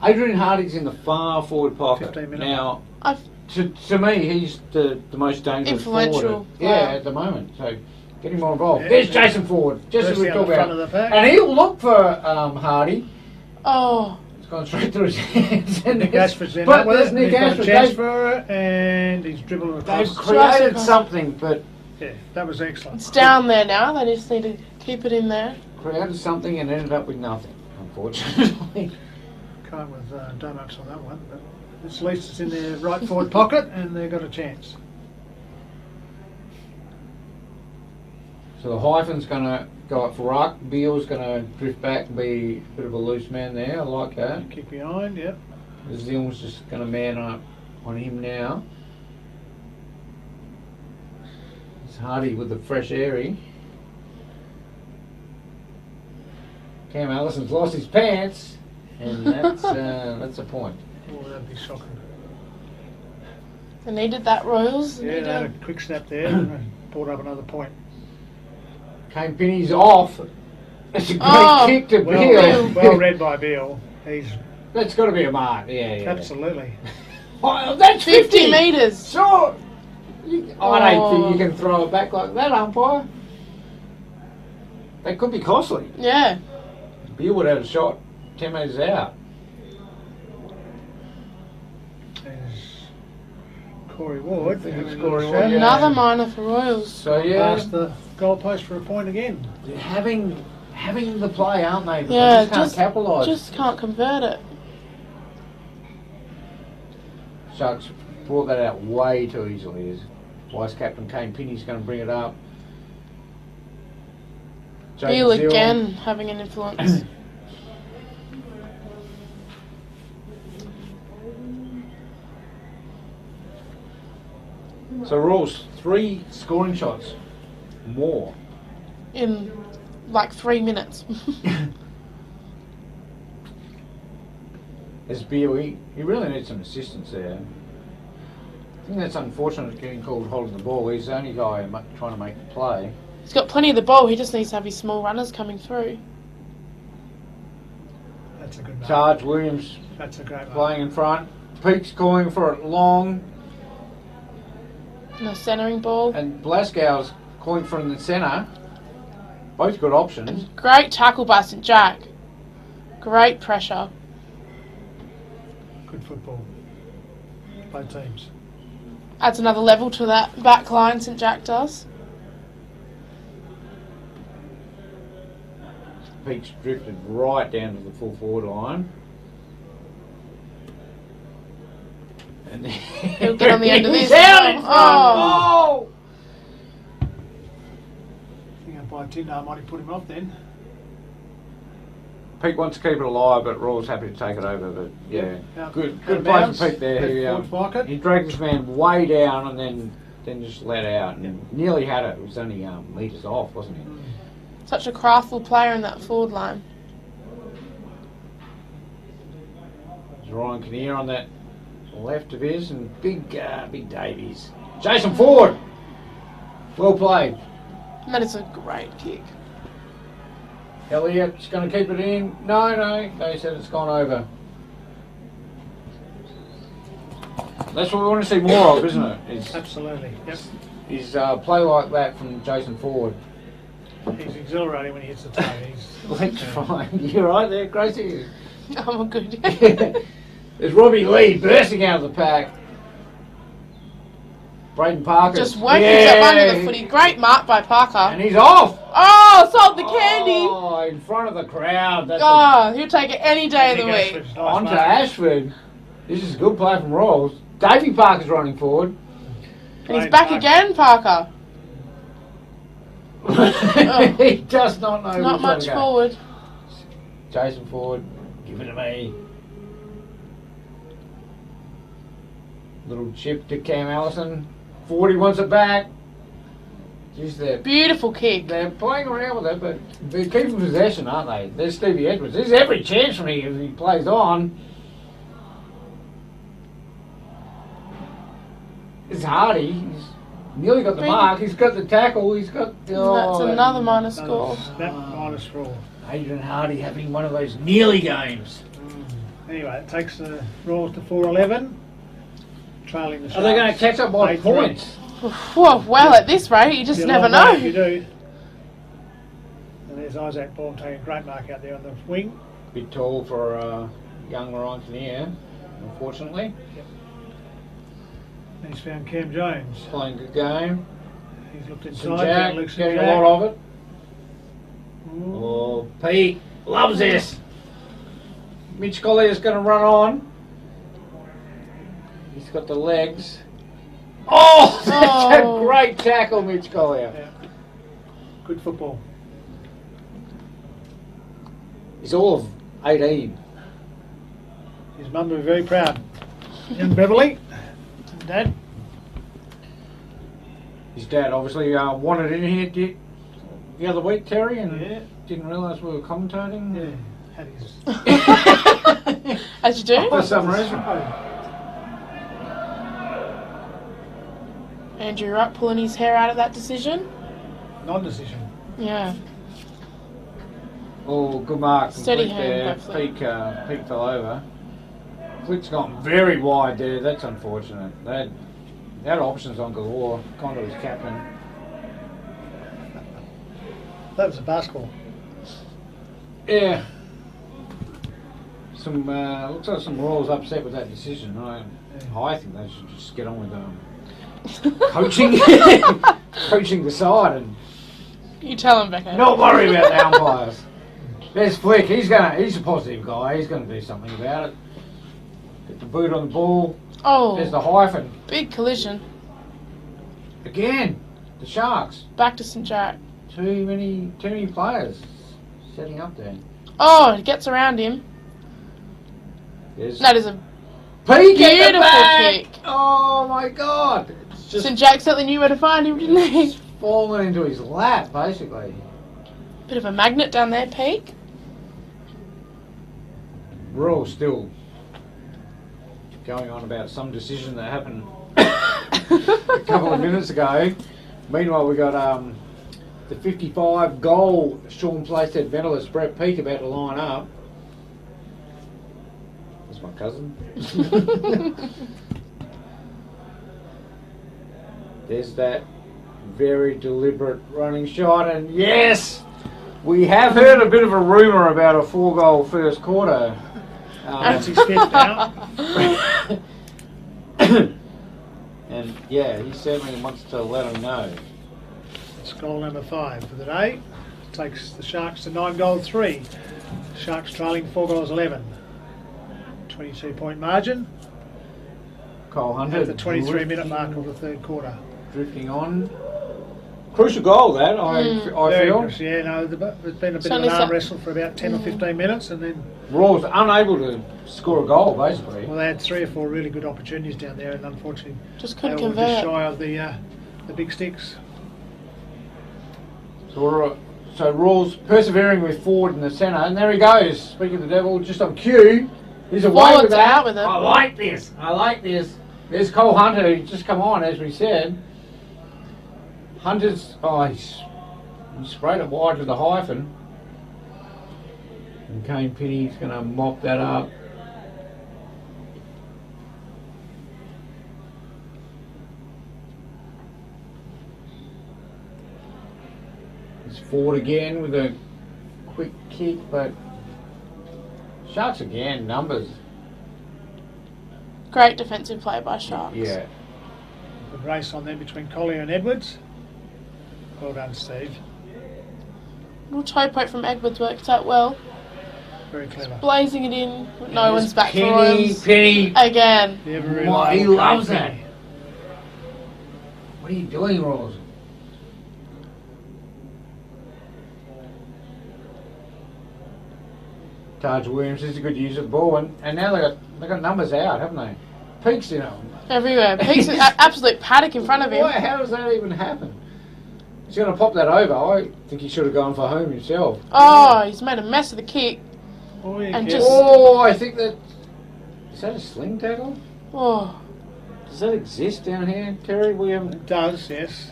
Adrian Hardy's in the far forward pocket 15 minutes. now. I've To me, he's the most dangerous Influential forward. player. Yeah, at the moment. So get him more involved. Yeah, There's yeah. Jason Ford, just as Firstly we on talked the front about. of the pack. And he'll look for Hardy. oh, It's gone straight through his hands. And Nick there's- Ashford's in but that with there's it. Nick He's got a Ashford. chance They've, for it, and he's dribbling they've across. created across. something, but Yeah, that was excellent. it's down there now. They just need to keep it in there. created something and ended up with nothing, unfortunately. Can't with donuts on that one, but at least it's in their right forward pocket, and they've got a chance. So the hyphen's going to go up for ruck. Beale's going to drift back and be a bit of a loose man there. I like that. Kick behind, yep. Zill's just going to man up on him now. It's Hardy with the fresh airy. Cam Allison's lost his pants, and that's a point. Oh, that'd be shocking. They needed that, Royals. They Yeah, needed they had a quick snap there and brought up another point. Kane Pinney's off. It's a great Oh, kick to Well, Beale. well read by Beale. He's That's got to be a mark. Yeah. absolutely. Oh, that's 50 metres. Sure. I don't Oh. think you can throw it back like that, umpire. That could be costly. Yeah. Beale would have a shot 10 metres out. There's Corey Ward. I think it's having Corey a Ward, shot. yeah. Another minor for Royals. So yeah, Past the goalpost for a point again. they're having the play, aren't they? But Yeah, they just can't capitalise. Just can't convert it. Sharks brought that out way too easily. As Vice Captain Kane Pinney's going to bring it up. Jaden Beale Zill. again having an influence. So rules 3 scoring shots more. In like 3 minutes. As Beale, he really needs some assistance there. I think that's unfortunate getting called holding the ball. He's the only guy trying to make the play. He's got plenty of the ball. He just needs to have his small runners coming through. That's a good mark. Charge Williams That's a great mark. playing in front. Peake's calling for it long. No centering ball. And Blaskow's calling from the centre. Both good options. Great tackle by St Jack. Great pressure. Good football. Both teams. Adds another level to that back line St Jack does. Peake's drifted right down to the full forward line. And He'll get on the end of he's this. out in front. Oh. I think by Tinder might have put him off then. Peake wants to keep it alive, but Raw's happy to take it over. But yeah, Out- good out of play bounds. from Peake there. Left He, forward pocket. he dragged his man way down and then just let out and nearly had it. It was only metres off, wasn't he? Such a craftful player in that forward line. There's Ryan Kinnear on that left of his and big Davies. Jason Ford! Well played. And that is a great kick. Elliott's going to keep it in. No, they said it's gone over. That's what we want to see more of, isn't it? Absolutely. Yep. Is play like that from Jason Ford. He's exhilarating when he hits the toe. He's Electrifying. You're right there, Gracie. Oh, good. There's Robbie Lee bursting out of the pack. Braden Parker. Just working himself under the footy. Great mark by Parker. And he's off. Oh, sold the candy. Oh, in front of the crowd. That's Oh, he'll take it any day of the Nick week. Ashford's nice onto mark. Ashford. This is a good play from Royals. Davey Parker's running forward. And he's back again, Parker. He does not know Not which way much to go. forward. Jason Ford, give it to me. Little chip to Cam Allison. 40 wants it back. Jeez, Beautiful kick. they're playing around with it, but they're keeping possession, aren't they? There's Stevie Edwards. There's every chance for me if he plays on. It's Hardy. He's nearly got the mark. He's got the tackle. He's got... That's another minus score. Snap minus score. Adrian Hardy having one of those nearly games. Anyway, it takes the Royals to 4-11. Trailing the Sharks. Are they going to catch up by 8-3. points? Well, at this rate, you just Be a never long know. way if you do. And there's Isaac Baum taking a great mark out there on the wing. Bit tall for a young Ryan Kinnear, unfortunately. He's found Cam Jones. Playing a good game. He's looked St. inside. Jack, Luke St. getting a Jack. lot of it. Ooh. Oh, Pete loves this. Mitch Collier's going to run on. He's got the legs. Oh, that's a great tackle, Mitch Collier. Yeah. Good football. He's all of 18. His mum will be very proud. Young Beverly. Dad. His dad obviously wanted in here the other week, Terry, and Yeah. didn't realise we were commentating. Yeah. Had his... As you do. For some reason. Andrew Rupp pulling his hair out of that decision. Non-decision. Yeah. Oh, good mark. Steady Complete hand, there. hopefully. Peak fell over. Flick's gone very wide there. That's unfortunate. They had options on galore. Condor was captain. That was a basketball. Yeah. Some looks like some Royals upset with that decision. I think they should just get on with coaching, coaching the side, and You tell him, Becca. not worry about the umpires. There's Flick. He's a positive guy. He's going to do something about it. Get the boot on the ball. There's the Oh, hyphen big collision. again. The Sharks. Back to St. Jack. Too many players setting up there. Oh, it gets around him. There's That is a Peak at the beautiful back. kick. Oh my God! It's just St. Jack certainly knew where to find him, didn't he? falling into his lap, basically. Bit of a magnet down there, Peak. We're all still going on about some decision that happened a couple of minutes ago. Meanwhile, we got the 55-goal Sean Playstead medalist Brett Peake about to line up. That's my cousin. There's that very deliberate running shot, and yes, we have heard a bit of a rumour about a 4-goal first quarter. That's his fifth now. And yeah, he certainly wants to let them know. It's goal number 5 for the day. Takes the Sharks to 9-3. Sharks trailing 4-11. 22-point margin. Cole Hunter At the 23-minute mark of the third quarter. drifting on. Crucial goal that, I Very feel. close, yeah, no, there's been a bit Certainly of an arm so. wrestle for about 10 or 15 minutes, and then Raw's unable to score a goal, basically. well, they had 3 or 4 really good opportunities down there, and unfortunately Just they couldn't were just convert. shy of the big sticks. So Raw's persevering with Ford in the centre, and there he goes. Speaking of the devil, just on cue. He's away Forward's with that. out with it. I like this. I like this. There's Cole Hunter, who's just come on, as we said. Hunter's, he sprayed it wide with the hyphen. And Kane Pitty's going to mop that up. It's Ford again with a quick kick, but Sharks again, numbers. Great defensive play by Sharks. Yeah. Good race on there between Collier and Edwards. Well done, Steve. Little toe poke from Edwards worked out well. Very clever. Blazing it in. No one's back for Penny, him. Penny. Again. The He loves that. Penny. What are you doing, Rawls? Taj Williams is a good user of the ball, and now they got numbers out, haven't they? Peaks in them. Everywhere. Peaks an absolute paddock in front of him. How does that even happen? He's going to pop that over. I think he should have gone for home himself. Oh, he's made a mess of the kick. Oh, yeah, And yeah. just- I think that... Is that a sling tackle? Oh. Does that exist down here, Terry? It does, yes.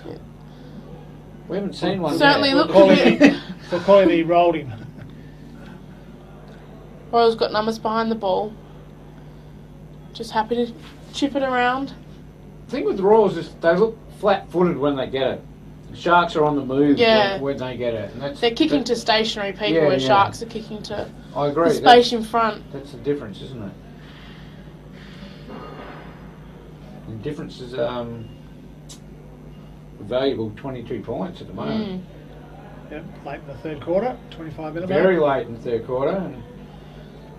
We haven't seen one Certainly yet. looked a bit. For quality, he rolled him. Royals got numbers behind the ball. Just happy to chip it around. The thing with the Royals is they look flat-footed when they get it. The Sharks are on the move Yeah. when they get it. And They're kicking to stationary people, Yeah, where yeah. Sharks are kicking to I agree. the space in front. That's the difference, isn't it? The difference is valuable 22 points at the moment. Yep, late in the third quarter, 25 minutes. Very late in the third quarter. And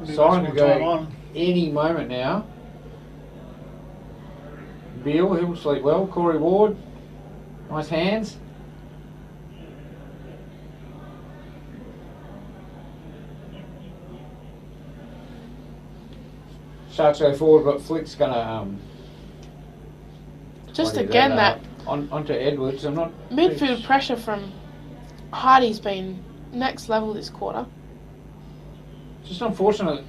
siren to go any moment now. Beale, he'll sleep well. Corey Ward, nice hands. Sharks go forward, but Flick's gonna Just tidy again that onto Edwards. I'm not midfield pressure from Hardy's been next level this quarter. Just unfortunate.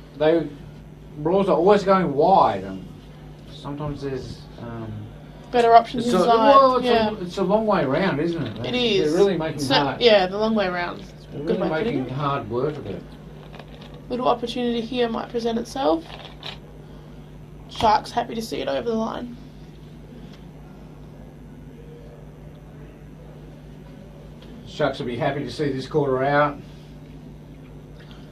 Royals are always going wide, and sometimes there's. Better options It's inside. it's a long way round, isn't it? It is. They're really making hard. Yeah, the long way round. They're Good really way of putting making hard work of it. Little opportunity here might present itself. Sharks happy to see it over the line. Sharks will be happy to see this quarter out.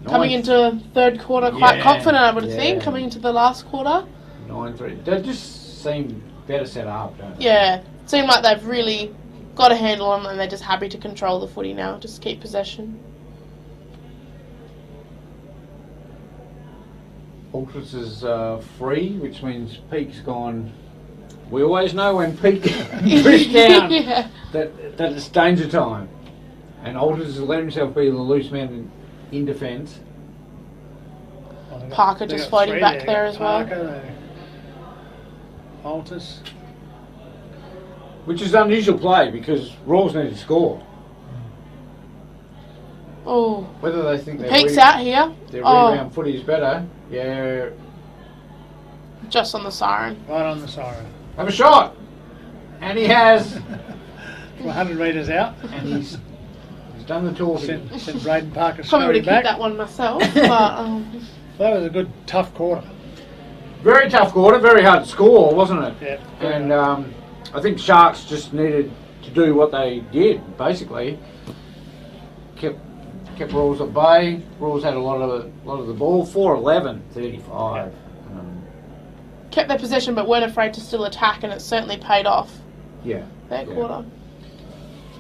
Coming into third quarter quite Yeah, confident, I would yeah. think. Coming into the last quarter. 9-3. They just seem better set up, don't they? Yeah, seem like they've really got a handle on them and they're just happy to control the footy now, just keep possession. Altus is free, which means Peak's gone. We always know when Peak pushed down Yeah. that it's danger time. And Altus has let himself be the loose man in defence. Parker just floating back there as well. Altus. Which is unusual play because Royals need to score. Oh, Whether they think Peak's out here. their Oh, rebound footy is better, yeah. just on the siren. Right on the siren. Have a shot! And he has. 100 metres out. And he's done the talking. Sent Braden Parker Probably would scurrying have back. kicked that one myself, but That was a good, tough quarter. Very tough quarter, very hard to score, wasn't it? Yeah. And I think Sharks just needed to do what they did, basically. Kept Royals at bay. Royals had a lot of the ball. 4-11, 35. kept their possession but weren't afraid to still attack, and it certainly paid off Yeah. that quarter.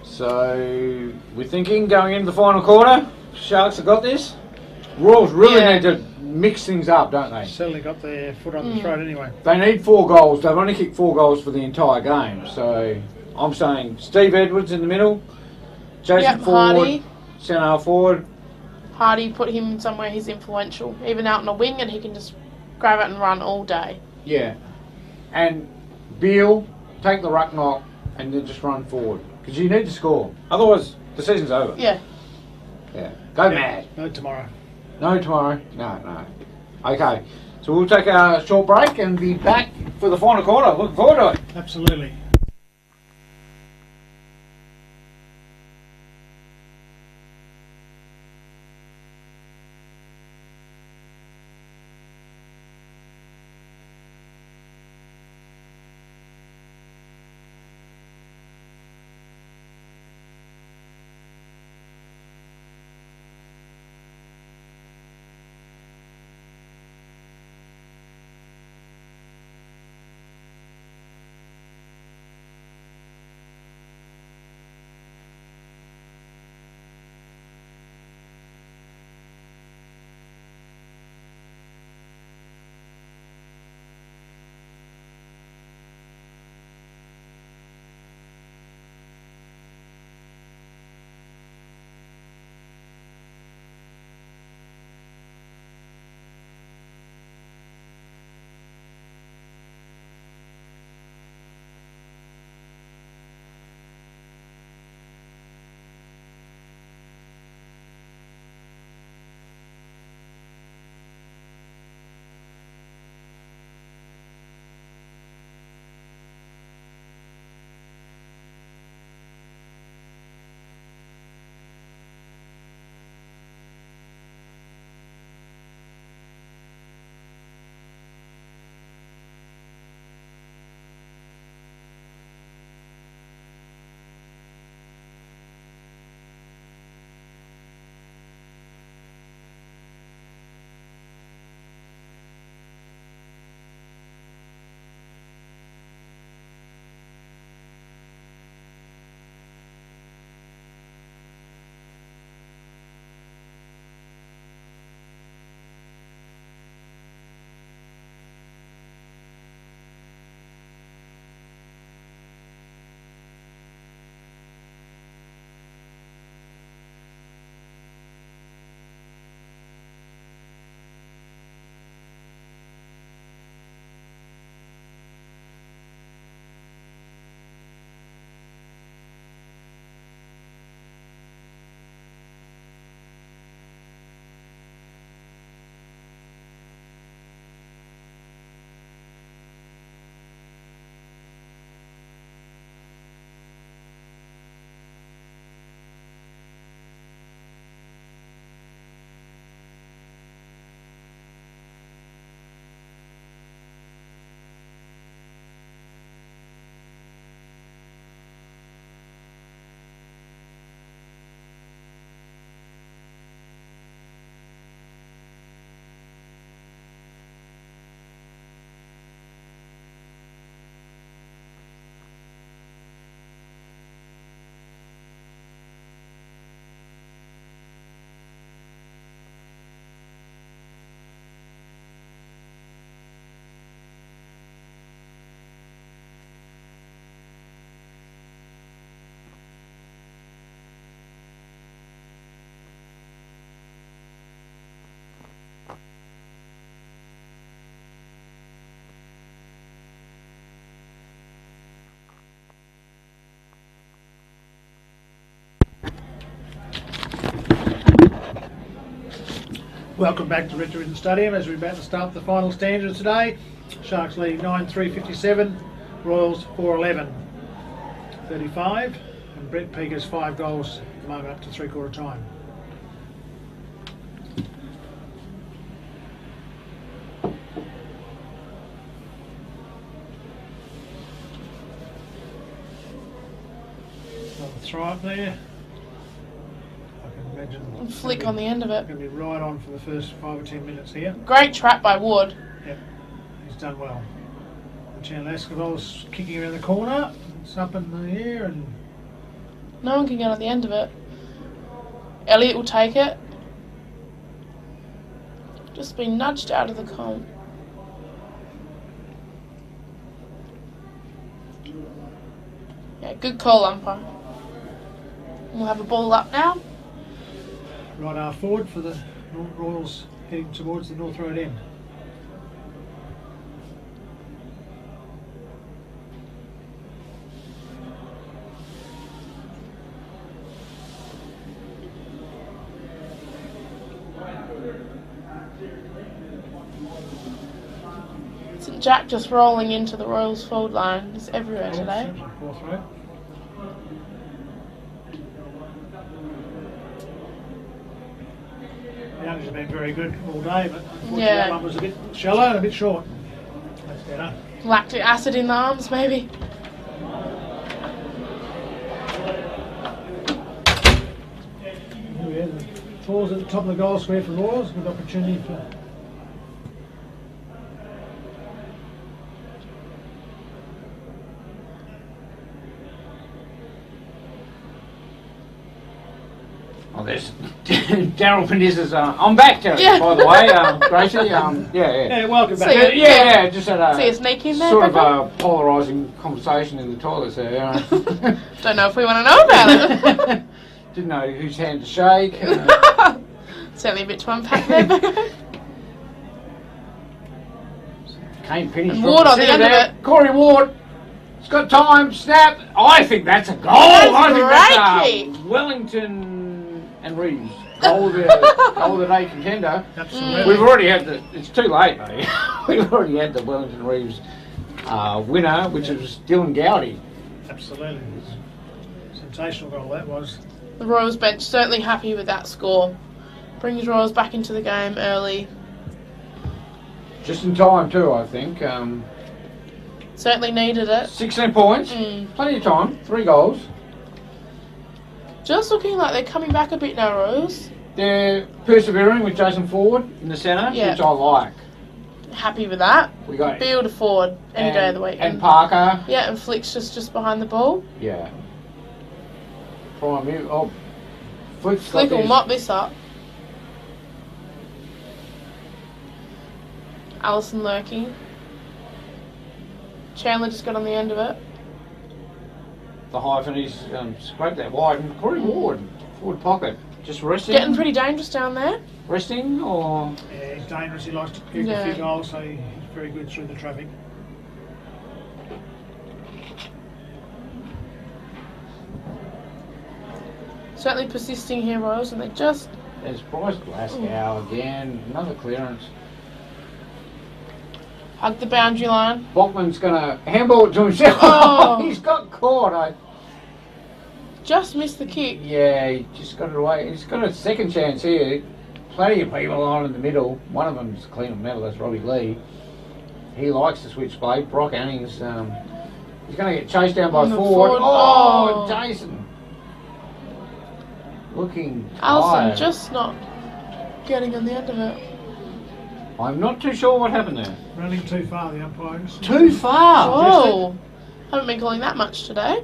So we're thinking going into the final quarter, Sharks have got this. Royals really need to mix things up, don't they? Certainly got their foot on the throat anyway. They need 4 goals. They've only kicked 4 goals for the entire game. So I'm saying Steve Edwards in the middle, Jason Ford, Hardy. centre half forward. Hardy, put him somewhere he's influential, even out on a wing, and he can just grab it and run all day. Yeah. And Beale, take the ruck knock and then just run forward. Because you need to score. Otherwise, the season's over. Yeah. Yeah. Go mad. No tomorrow. No tomorrow. No. Okay. So we'll take a short break and be back for the final quarter. Looking forward to it. Absolutely. Welcome back to Retravision Stadium as we're about to start the final standards today. Sharks leading 9-3-57, Royals 4-11, 35, and Brett Pega's 5 goals at the moment up to three-quarter time. Another throw up there. I can imagine. Flick on the end of it. Going to be right on for the first 5 or 10 minutes here. Great trap by Wood. Yep, he's done well. And Chandler Escobar's kicking around the corner. It's up in the air and No one can get on the end of it. Elliott will take it. Just been nudged out of the comp. Yeah, good call, umpire. We'll have a ball up now. right half forward for the Royals heading towards the North Road end. St Jack just rolling into the Royals forward line. It's everywhere today. North Road. The Youngers have been very good all day, but unfortunately that one was a bit shallow and a bit short. That's better. Lactic acid in the arms, maybe. Yeah, the ball's at the top of the goal square for Royals. Good opportunity for. Oh, there's Daryl Peniz's. I'm back, Daryl, by the way, Gracie. Yeah, welcome back. Yeah, just had See a sneak in there, sort of a polarising conversation in the toilets there. Don't know if we want to know about it. Didn't know whose hand to shake. Certainly a bit to unpack there. Kane Penny. And Ward on the end of it. Corey Ward. He's got time. Snap. I think that's a goal. That's I think great that's Wellington and Reeves. Goal of the day contender. Absolutely. We've already had the. It's too late, though. We've already had the Wellington Reeves winner, which was Dylan Gowdy. Absolutely. Sensational goal that was. The Royals bench certainly happy with that score. Brings Royals back into the game early. Just in time too, I think. Certainly needed it. 16 points, plenty of time, 3 goals. Just looking like they're coming back a bit now, Royals. They're persevering with Jason Ford in the centre, Yeah. which I like. Happy with that. We got Field to forward any day of the week. And Parker. Yeah, and Flick's just behind the ball. Yeah. Prime. Oh, Flick will mop this up. Allison lurking. Chandler just got on the end of it. The hyphen, he's scraped that wide. And Corey Ward, forward pocket, just resting. Getting pretty dangerous down there. Resting or? Yeah, he's dangerous. He likes to kick a few goals, so he's very good through the traffic. Certainly persisting here, Royals, and they just... There's Bryce Glasgow again, another clearance. Hug the boundary line. Bachman's going to handball it to himself. Oh. He's got caught. Just missed the kick. Yeah, he just got it away. He's got a second chance here. Plenty of people on in the middle. One of them's a clean medalist, Robbie Lee. He likes to switch blade. Brock Annings, he's going to get chased down by Ford. Oh, Jason. Looking Allison tired. just not getting on the end of it. I'm not too sure what happened there. Running too far, the umpires. Too far? Oh, haven't been calling that much today.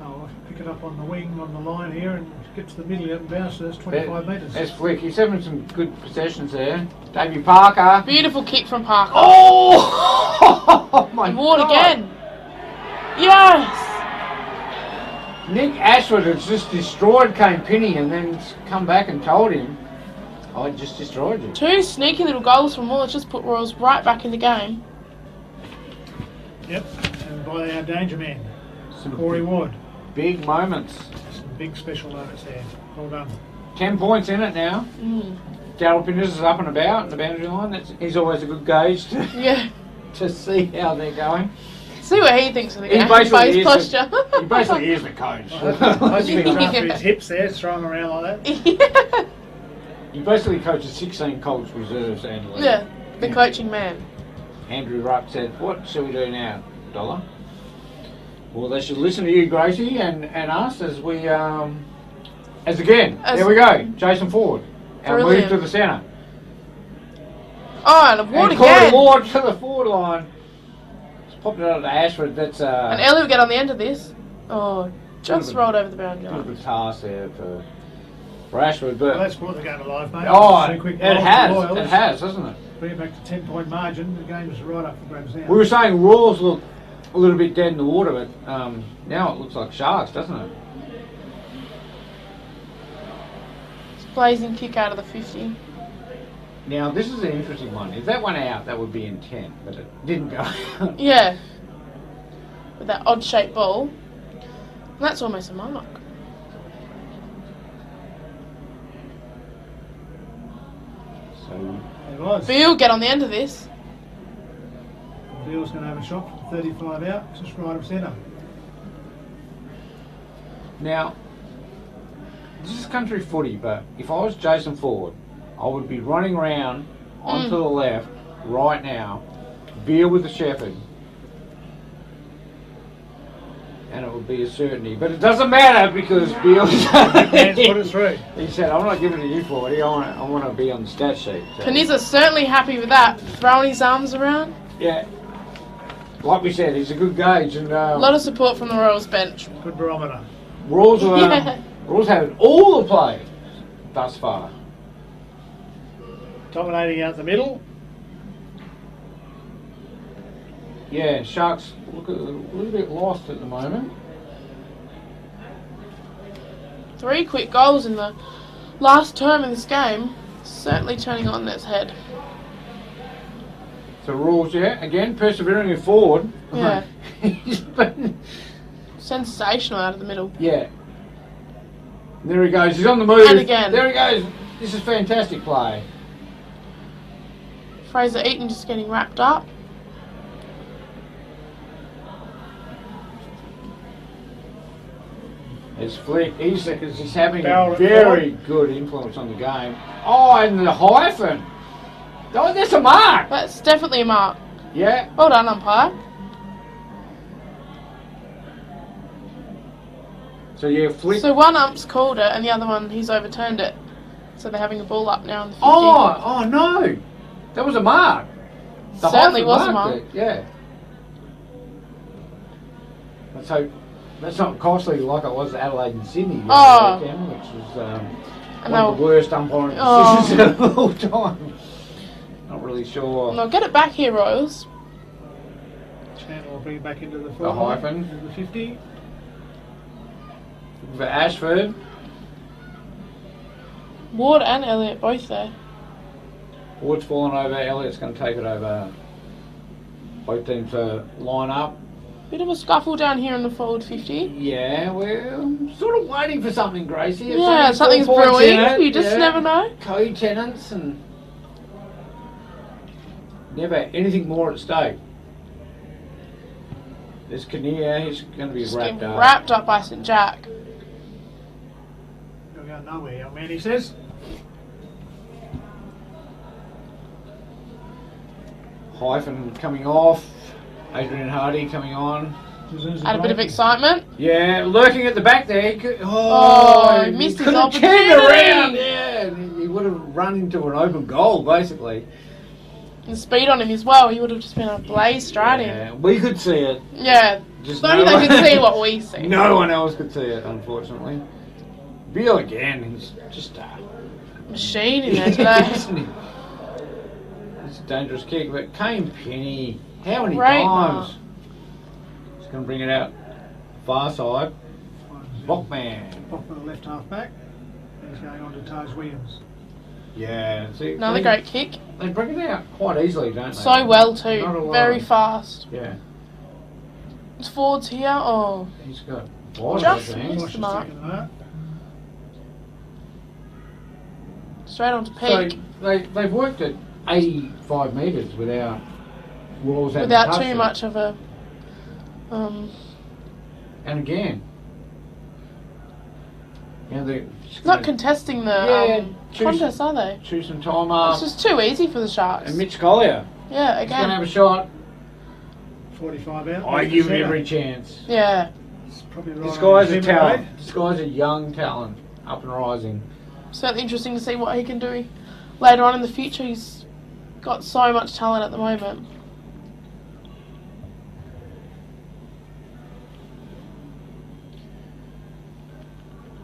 Oh, pick it up on the wing, on the line here, and get to the middle and bounce. So that's 25 metres. That's Flick. He's having some good possessions there. Davey Parker. Beautiful kick from Parker. Oh! My Ward God. again. Yes! Nick Ashford has just destroyed Kane Penny and then come back and told him, I just destroyed you. 2 sneaky little goals from Wallace just put Royals right back in the game. Yep, and by our danger man, Some Corey Ward. Big moments. Some big special moments there. Well done. 10 points in it now. Darryl Pinders is up and about in the boundary line. He's always a good gauge to see how they're going. See what he thinks of the He game. basically His posture. He basically is the coach. I think he's after his hips there, throwing around like that. Yeah. He basically coaches 16 Colts reserves annually. Yeah, the coaching man. Andrew Rupp said, "What shall we do now, Dollar?" Well, they should listen to you, Gracie, and us as we there we go, Jason Ford, our move Brilliant. to the centre. Oh, and a Ward And Corey again. Ward to the forward line. It's popped it out to Ashford. That's And Ellie will get on the end of this. Oh, just rolled over the boundary a bit line. of a task there for Ashford, but Well, that's brought the game alive, mate. oh, Three quick it goals for has, Royals. it has, hasn't it? Bring it back to 10-point margin. The game's right up for grabs now. We were saying Royals look a little bit dead in the water, but now it looks like Sharks, doesn't it? Blazing kick out of the 50. Now, this is an interesting one. If that went out, that would be in 10, but it didn't go out. Yeah. With that odd shaped ball. And that's almost a mark. So, It was. Beale, get on the end of this. Beale's going to have a shot from 35 out, just right of centre. now, this is country footy, but if I was Jason Ford, I would be running around onto the left right now, Beale with the Shepherd, and it would be a certainty. But it doesn't matter because Beale Man's put it through. he said, "I'm not giving it to you, Fordy. I want to be on the stat sheet." So, Panizza's certainly happy with that. Throwing his arms around. yeah, like we said, he's a good gauge, and A lot of support from the Royals bench. Good barometer. Rules Yeah. Rules had all the play thus far. Dominating out the middle. Yeah, Sharks look a little bit lost at the moment. 3 quick goals in the last term in this game. Certainly turning on its head. So Rules, yeah, again persevering forward. Yeah. He's been, Sensational out of the middle. yeah. There he goes. He's on the move. And again. There he goes. This is fantastic play. Fraser Eaton just getting wrapped up. It's Flick. He's having Barrel a it very good influence on the game. Oh, and the hyphen. Oh, that's a mark. That's definitely a mark. Yeah. Well done, umpire. So yeah, Flick. So one ump's called it and the other one, he's overturned it. So they're having a ball up now in the 50. Oh no, that was a mark. The Certainly hyphen was a marked mark. it, yeah. Let's hope that's not costly like it was at Adelaide and Sydney the other weekend, which was And one of the they'll- worst umpiring Oh. decisions of all time. Not really sure. And they'll get it back here, Royals. Chandler will bring it back into the forward line, hyphen. into the 50. For Ashford, Ward and Elliott both there. Ward's fallen over. Elliott's going to take it over. Both teams to line up. Bit of a scuffle down here in the forward 50. Yeah, we're sort of waiting for something, Gracie. It's Yeah, only something's 4 points in brewing. it, You just yeah. never know. Co-tenants and never anything more at stake. There's Kinnear, he's going to be Just wrapped getting up. wrapped up by St. Jack. You'll go nowhere, young man, he says. Hyphen coming off. Adrian Hardy coming on. Had a bit of excitement. Yeah, lurking at the back there. He could, Oh, he missed his couldn't opportunity. turn around. Yeah, and he would have run into an open goal, basically. And speed on him as well. He would have just been a blaze straight in. Yeah, we could see it. Yeah. Just Only no they could see what we see. No one else could see it, unfortunately. Beale again, he's just Machine in there today. isn't he? It's a dangerous kick, but Kane Penny, how many Great times? He's going to bring it out far side. Bockman. Bockman, the left half back. He's going on to Taj Williams. Yeah, see, Another great kick. They bring it out quite easily, don't they? So well too. Not a lot Very of- fast. Yeah, It's forwards here. Oh. he's got wide, Just I think. missed. Wash Mark. second mark. Just straight on to So peak they've worked at 85 metres without Royals having without touched too it. much of a. And again, they're Not contesting the contest, are they? chew some time up. It's just too easy for the Sharks. And Mitch Collier, Yeah, he's going to again. have a shot. 45 out. I give him every chance. Yeah. It's probably right This on guy's his a limit, talent. eh? This guy's a young talent, up and rising. Certainly interesting to see what he can do later on in the future. He's got so much talent at the moment.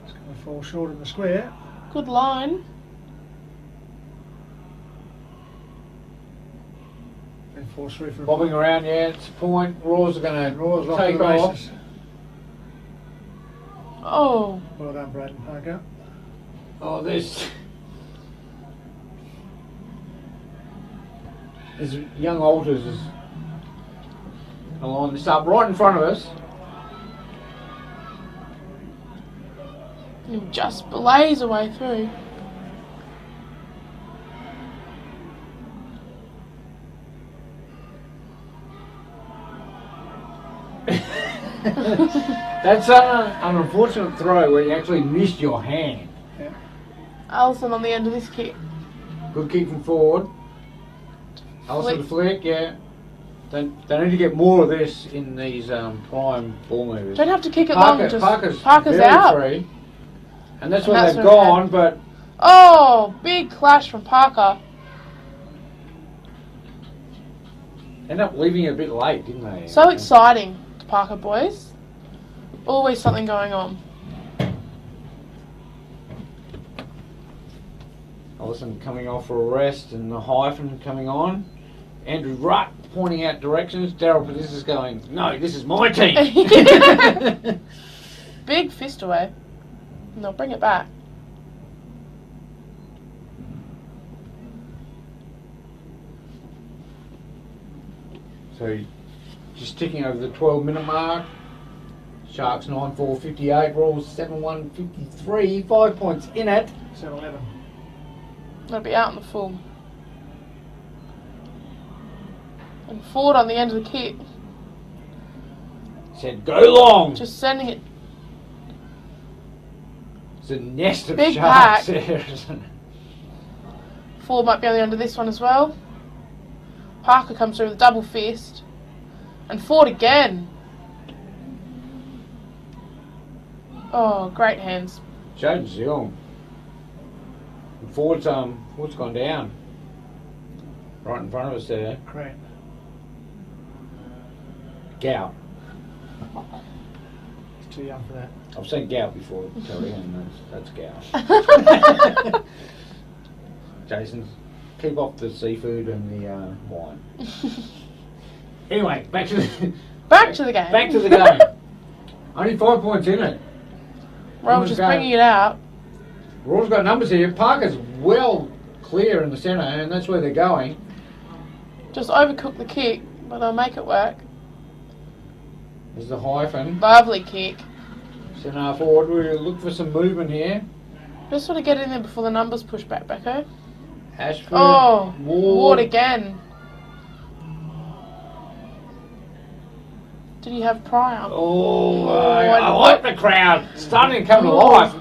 It's going to fall short in the square. Good line. Then falls through for a Bobbing around, yeah, it's a point. Royals are going to Royals off take to the off. races. Oh, Well done, Braden Parker. Oh, there's young Alters is line this up right in front of us. he just blaze away through. That's an unfortunate throw where you actually missed your hand. Yeah. Allison on the end of this kick. Good kick from forward. Allison flick, yeah. They need to get more of this in these prime ball movers. Don't have to kick it long. Just Parker's very out. free. And that's And where that's they've where gone, but Oh, big clash from Parker. ended up leaving it a bit late, didn't they? So exciting, the Parker boys. Always something going on. Allison coming off for a rest and the hyphen coming on. Andrew Rutt pointing out directions. Daryl Padis is going, no, this is my team. Big fist away. And they'll bring it back. So just ticking over the 12-minute mark. Sharks 9-4-58, Royals 7-1-53, 5 points in it. 7-11. They'll be out in the full. And Ford on the end of the kick. Said, go long. Just sending it. It's a nest of Big Sharks pack. there, isn't it? Ford might be on the end of this one as well. Parker comes through with a double fist. And Ford again. Oh, great hands. Jaden Zeong. Ford's gone down. Right in front of us there. Great. Gow. He's too young for that. I've seen Gow before, Terry, and that's Gow. Jason, keep off the seafood and the wine. Anyway, back to the Back to the game. back to the game. Only 5 points in it. Royal just bringing it out. Roy's got numbers here. Parker's well clear in the centre, and that's where they're going. Just overcooked the kick, but they'll make it work. There's the hyphen. Lovely kick. Centre forward. We'll look for some movement here. Just want to get in there before the numbers push back, Becco. Ashford. Oh, Ward Ward. again. Did he have Pryor? Oh, I like the crowd starting to come to life.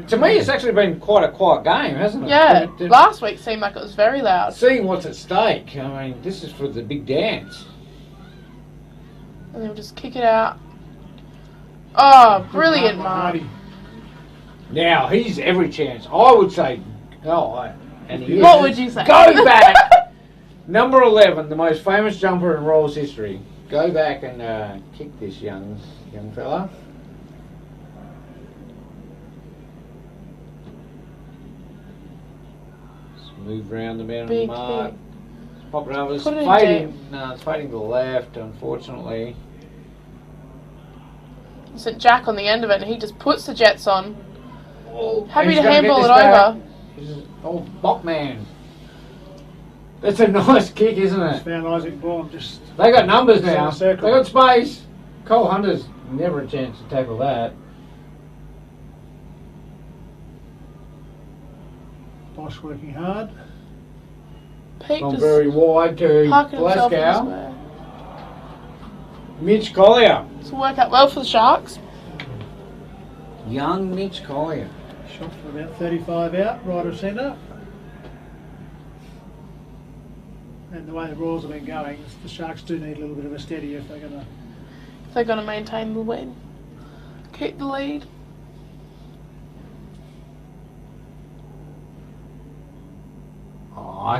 To me, it's actually been quite a quiet game, hasn't it? Yeah, But, last week seemed like it was very loud. seeing what's at stake, I mean, this is for the big dance. And they'll just kick it out. Oh, brilliant, Mark. Now, he's every chance. I would say, and he What is. would you say? Go back! Number 11, the most famous jumper in Royals history. Go back and kick this young fella. Just move round the man on the Big mark. kick. Pop it over. It's Put it in fading. No, it's fading to the left, unfortunately. St. Jack on the end of it, and he just puts the Jets on. Oh, Happy he's to gonna get handball this it back. over. He's an old Botman. That's a nice kick, isn't it? Found Isaac Baum just. They got numbers now. They Circle. got space. Cole Hunter's never a chance to tackle that. Bosch working hard. Peak Gone just very wide to parking himself in the Glasgow. square. Mitch Collier. It's worked out well for the Sharks. Young Mitch Collier. Shot from about 35 out, right of centre. And the way the Royals have been going, the Sharks do need a little bit of a steady if they're going to. If they're going to maintain the win. Keep the lead. Oh,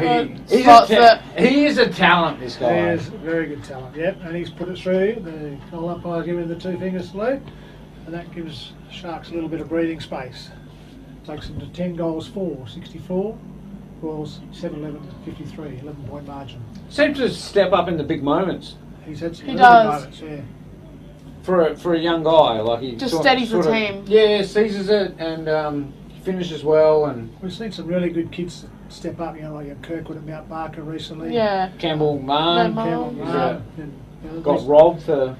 he is a talent, this He guy. is very good talent, yep, and he's put it through. The goal umpire's giving him the two finger salute, and that gives Sharks a little bit of breathing space. Takes them to 10 goals for 64. Royals 7-11, 53, 11-point margin. Seems to step up in the big moments He's had some He really does. good moments, yeah. for a young guy. Like he Just steadies the team. Yeah, seizes it and finishes well. And We've seen some really good kids step up, you know, like Kirkwood at Mount Barker recently. Yeah. Campbell Mann Campbell, Yeah. got robbed for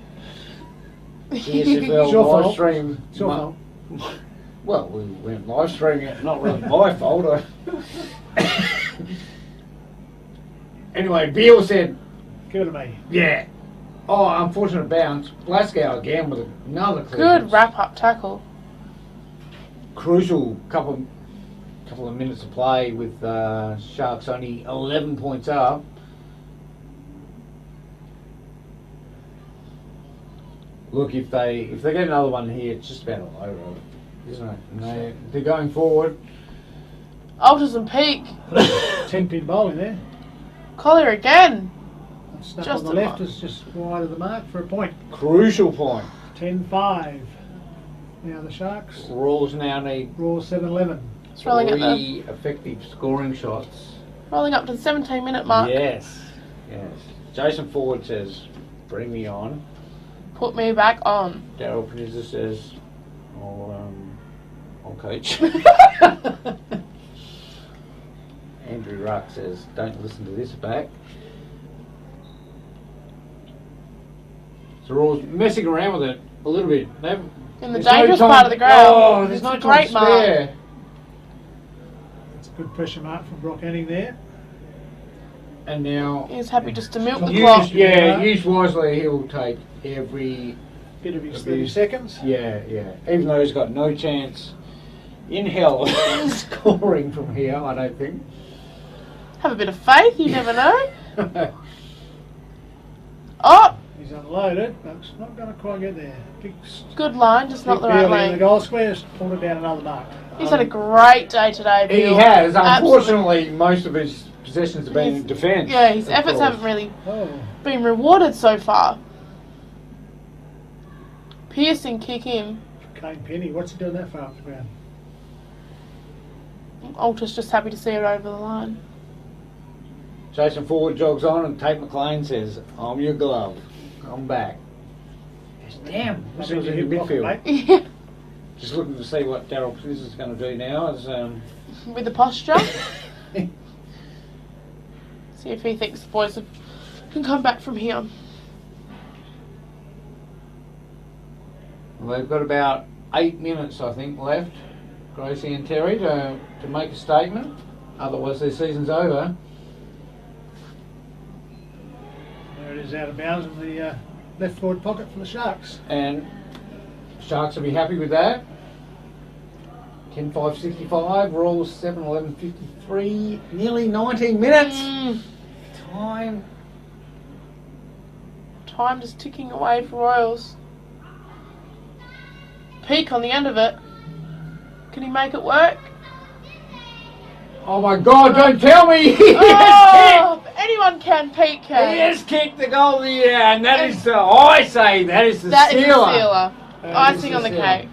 the SFL It's your live fault. stream. It's your fault. Well, we went live streaming it. Not really my fault. Anyway, Beale said, Give it to me. yeah. Oh, unfortunate bounce. Glasgow again with another clearance. Good wrap-up tackle. Crucial couple of minutes of play with Sharks only 11 points up. Look, if they get another one here, it's just about all over, isn't it? And they're going forward. Alters and Peak. 10-pin bowling there. Collier again. That snap Just on the a left mark. is just wide of the mark for a point. Crucial point. 10-5. Now the Sharks. Royals now need Raw 7-11. It's rolling up, 3 effective scoring shots. rolling up to the 17-minute mark. Yes. Jason Ford says, "Bring me on." Put me back on. Daryl Producer says, I'll coach. Andrew Ruck says, "Don't listen to this back." So we're all messing around with it a little bit. In the There's no dangerous time- part of the ground. Oh, there's It's no a time to great mark. spare. It's a good pressure mark from Brock Anning there. And now, He's happy just to milk the Use- clock. use wisely. He'll take every. Bit of his Abuse. 30 seconds. Yeah. Even though he's got no chance in hell of scoring from here, I don't think. Have a bit of faith, you never know. Oh, He's unloaded, but it's not going to quite get there. Big, good line, just not the big right Beale in the lane. goal square, pulled it down another mark. He's had a great day today, He Bill. has. Absolutely. Unfortunately, most of his possessions have been in defence. Yeah, his of efforts course. haven't really Oh, been rewarded so far. Piercing kick in. Kane Penny, what's he doing that far up the ground? Altus just happy to see it over the line. Jason Ford jogs on and Tate McLean says, "I'm your glove. Come back." Damn, this I was think in the you hit midfield. Rocket, Yeah, Just looking to see what Daryl Prince is going to do now. As, with the posture. See if he thinks the boys can come back from here. They've got about 8 minutes, I think, left, Gracie and Terry, to make a statement. Otherwise, their season's over. There it is out of bounds in the left forward pocket for the Sharks. And Sharks will be happy with that. 10-5-65, Royals 7-11-53, nearly 19 minutes. Time. Time just ticking away for Royals. Peak on the end of it. Can he make it work? Oh my God, don't tell me! Oh, anyone can, Peak can. He has kicked the goal of the year, and that is the, I say, that is the That is sealer. the sealer. That is Icing the on the sealer. cake.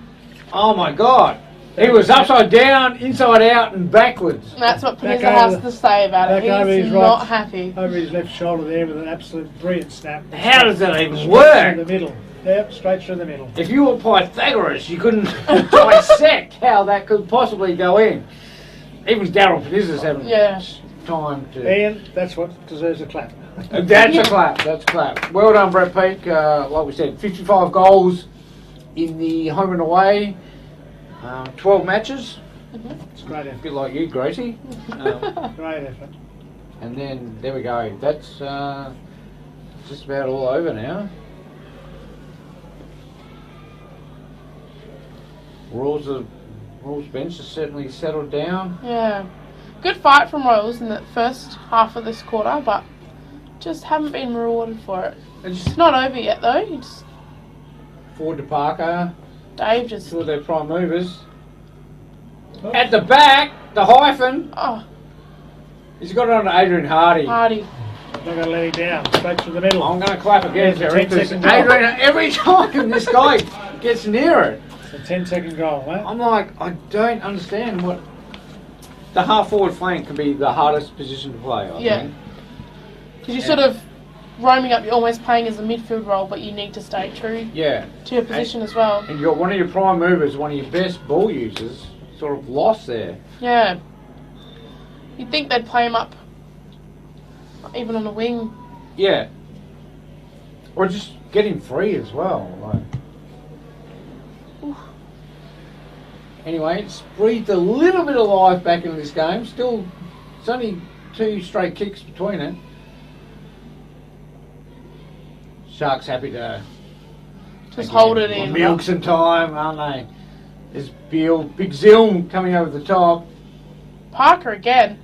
Oh my God. He was upside down, inside out, and backwards. And that's what Back Peniza has over- to say about it. back over He's his not right. happy. Over his left shoulder there with an absolute brilliant snap. How does that even Straight work? through the middle. Yep, straight through the middle. If you were Pythagoras, you couldn't dissect how that could possibly go in. Even Daryl Peniza's having Yeah. time to... Ian, that's what deserves a clap. That's a clap, that's a clap. Well done, Brett Peak. Like we said, 55 goals in the home and away. 12 matches. It's a great A effort. bit like you, Gracie. Great effort. And then there we go. That's just about all over now. Royals bench has certainly settled down. Yeah. Good fight from Royals in the first half of this quarter, but just haven't been rewarded for it. It's not over yet, though. You just, Forward to Parker. Dave just... Two of their prime movers. At the back, the hyphen. Oh, He's got it on to Adrian Hardy. Hardy. Not going to let him down. Straight through the middle. I'm going to clap again, There's a Terry, because 10-second goal. Adrian, every time this guy gets near it, It's a 10-second goal, mate. I'm like, I don't understand what... The half-forward flank can be the hardest position to play, I Yeah. think. Because you're sort of roaming up, you're almost playing as a midfield role, but you need to stay true Yeah. to your position as well. And you've got one of your prime movers, one of your best ball users, sort of lost there. Yeah. You'd think they'd play him up, even on the wing. Yeah. Or just get him free as well. Like. Oof. Anyway, it's breathed a little bit of life back into this game. Still, it's only 2 straight kicks between it. Sharks happy to Just hold it in. milk some time, aren't they? There's Big Zilm coming over the top. Parker again.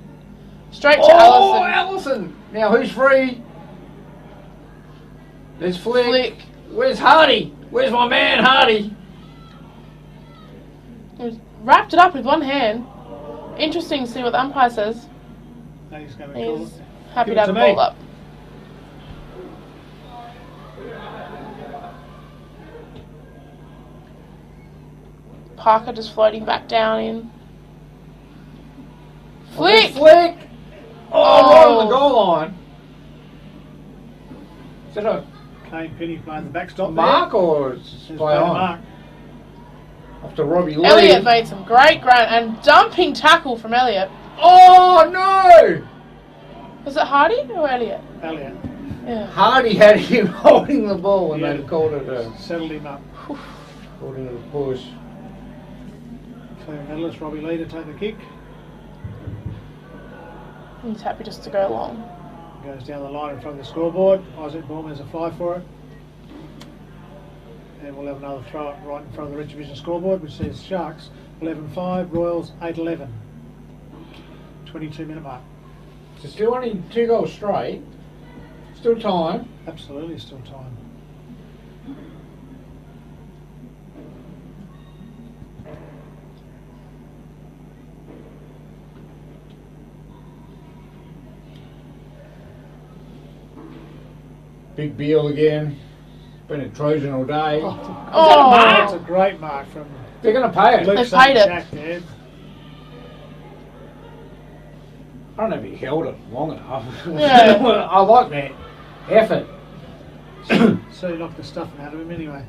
Straight to Oh, Allison. Allison! Now who's free? There's Flick. Flick. Where's Hardy? Where's my man Hardy? He wrapped it up with one hand. Interesting to see what the umpire says. No, he's going to call He's it. happy Give to it have to the me. ball up. Parker just floating back down in. Flick! Flick! Oh, right on the Oh. goal line. Is that a Kane Penny playing the backstop mark or is there. it play on? Mark. Off to Robbie Lee. Elliott made some great ground and dumping tackle from Elliott. Oh no! Was it Hardy or Elliott? Elliott. Yeah. Hardy had him holding the ball when Yeah. they called it a Settled him up. push. Clear medalist Robbie Lee to take the kick. He's happy just to go long. Goes down the line in front of the scoreboard. Isaac Baum has a fly for it. And we'll have another throw it right in front of the Retravision scoreboard, which says Sharks 11-5, Royals 8-11. 22-minute mark. So still only 2 goals straight. Still time. Absolutely still time. Big Beal again. Been a Trojan all day. Oh, That's a great mark from They're going to pay it. Luke They St. paid it. Jack there. I don't know if he held it long enough. Yeah. I like that effort. So he knocked the stuffing out of him anyway.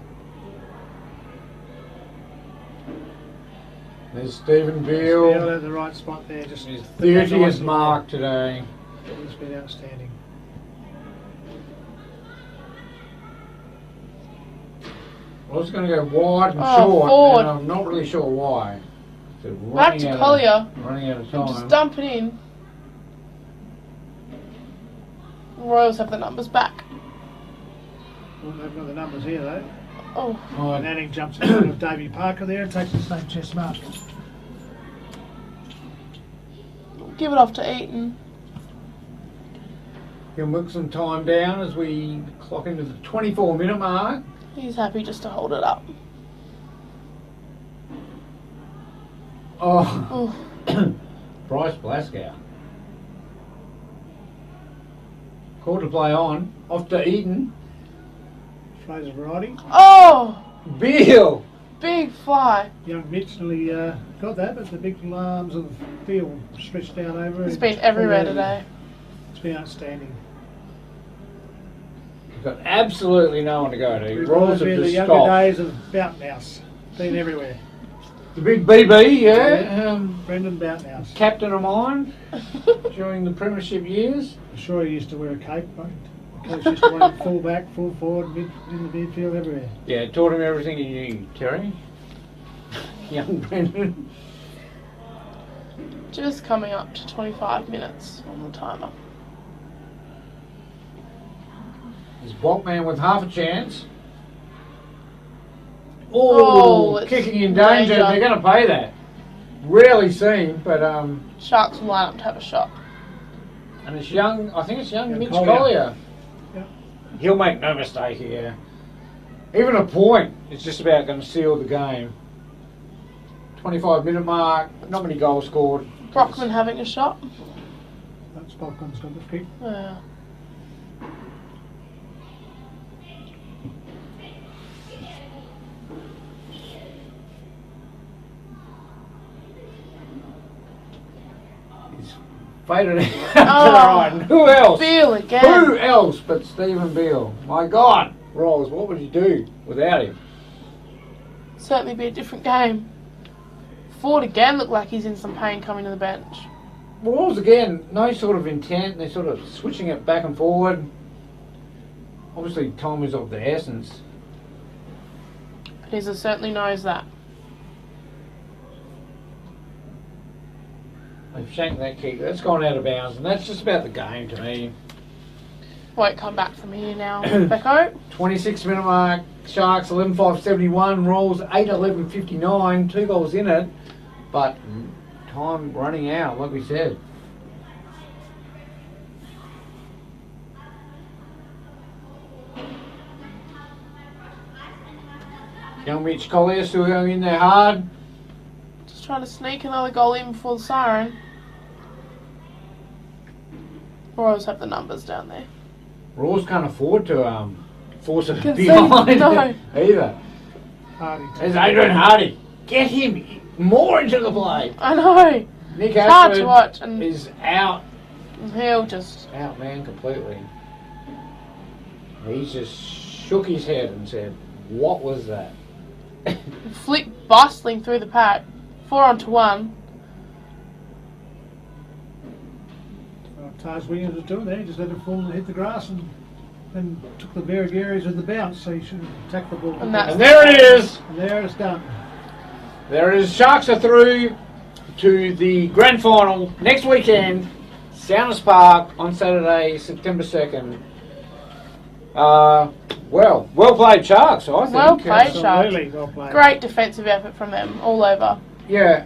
There's Stephen Beale Beal. at the right spot there. Just His put that 30th nice mark today. there. He's been outstanding. I was going to go wide and Oh, short, forward. and I'm not really sure why. So Back to Collier. Running out of And time. just dump it in. Royals have the numbers back. Well, they've got the numbers here though. Oh, Right. Manning jumps in front of Davey Parker there and takes the same chest mark. give it off to Eaton. He'll milk some time down as we clock into the 24-minute mark. He's happy just to hold it up. Oh, Oh, Bryce Blaskow. Call to play on. Off to Eaton. Fraser Variety. oh, Beal. big fly. Young Mitch nearly got that, but the big arms of the field stretched down over. It's and been everywhere today. It's been outstanding. We've got absolutely no one to go to. Reminds Royals me have of the just younger stopped. days of Bouthouse. Been everywhere. The big BB, yeah. Brendan Bouthouse. Captain of mine during the premiership years. I'm sure he used to wear a cape, but the coach used to run him full back, full forward, in the midfield, everywhere. Yeah, taught him everything he knew, Terry. Young Brendan. Just coming up to 25 minutes on the timer. There's Blockman with half a chance. Oh, it's kicking in danger. danger. They're going to pay that. Rarely seen, but Sharks will line up to have a shot. and it's young. I think it's young Mitch Collier. Collier. Yep. He'll make no mistake here. Even a point is just about going to seal the game. 25-minute mark. Not many goals scored. Brockman having a shot. That's Balcon's got the kick. Yeah. He's faded out to the right. And who else? Beale again. Who else but Stephen Beale? My God, Rolls, what would you do without him? Certainly be a different game. Ford again looked like he's in some pain coming to the bench. Rolls again, no sort of intent. They're sort of switching it back and forward. Obviously, time is of the essence. Pizza certainly knows that. They've shanked that kick. That's gone out of bounds, and that's just about the game to me. Won't come back from here now. Becco. 26-minute mark. Sharks 11-5-71. Rolls 8-11-59. 2 goals in it, but time running out, like we said. Young Mitch Collier still going in there hard. Just trying to sneak another goal in before the siren. Royals have the numbers down there. Royals can't afford to force it Concede, behind no. either. Hardy. There's Adrian Hardy. Get him more into the play. I know. Nick It's hard to Ashford watch, and is out, he'll just. man, completely. He just shook his head and said, "What was that?" Flick bustling through the pack. 4-on-1. Tars Williams was doing there. He just let it fall and hit the grass and then took the Bergaries with the bounce, so he should have attacked the ball. And that's- And there it is. And there it's done. There it is. Sharks are through to the grand final next weekend, Sounders Park on Saturday, September 2nd. Well played, Sharks, I think. Well played, Sharks. Absolutely well played. Great defensive effort from them all over. Yeah.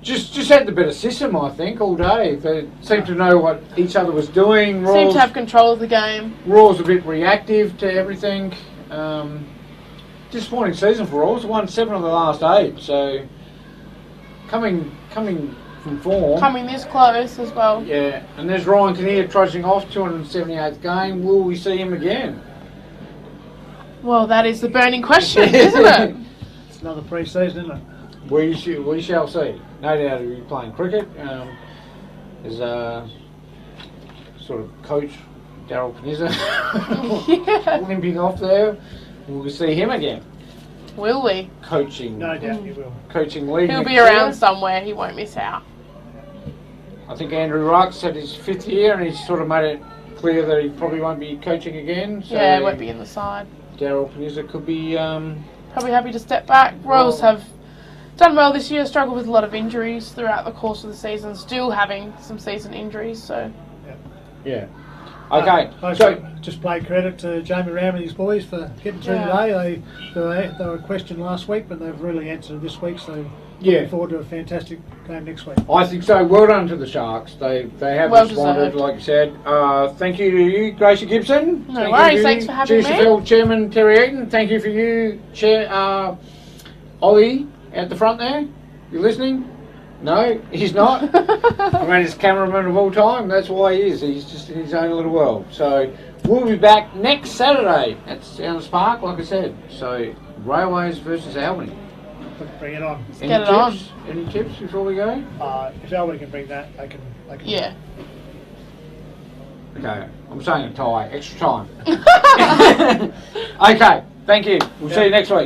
Just had the better system, I think, all day. They seemed to know what each other was doing. Seemed Raw's to have control of the game. a bit reactive to everything. Disappointing season for Raw's. Won 7 of the last 8, so coming from form. Coming this close as well. Yeah, and there's Ryan Kinnear trudging off, 278th game. Will we see him again? Well, that is the burning question, isn't it? It's another pre-season, isn't it? We shall see. No doubt he'll be playing cricket. There's sort of coach Daryl Panizza Yeah. limping off there. Will we see him again? Will we? Coaching No doubt you will. coaching league. He'll next be year. around somewhere. He won't miss out. I think Andrew Ruck's at his 5th year, and he's sort of made it clear that he probably won't be coaching again. So Yeah, won't be in the side. Daryl Panizza could be. Probably happy to step back. Royals have done well this year, struggled with a lot of injuries throughout the course of the season, still having some season injuries, so... Yeah. Okay. I So just play credit to Jamie Ram and his boys for getting through today. They were questioned last week, but they've really answered this week, so yeah, looking forward to a fantastic game next week. I think so. Well done to the Sharks. They have Well responded, deserved. like you said. Thank you to you, Gracie Gibson. No Thank worries, you, thanks for having me. GSFL Chairman Terry Eaton. Thank you for you, Chair Ollie at the front there. You listening? No, he's not. The greatest cameraman of all time. That's why he is. He's just in his own little world. So we'll be back next Saturday at Sounders Park, like I said. So Railways versus Albany. Bring it on. Any get it on. tips? Any tips before we go? If Albany can bring that, they can. Yeah. Okay, I'm saying a tie. Extra time. Okay, thank you. We'll see you next week.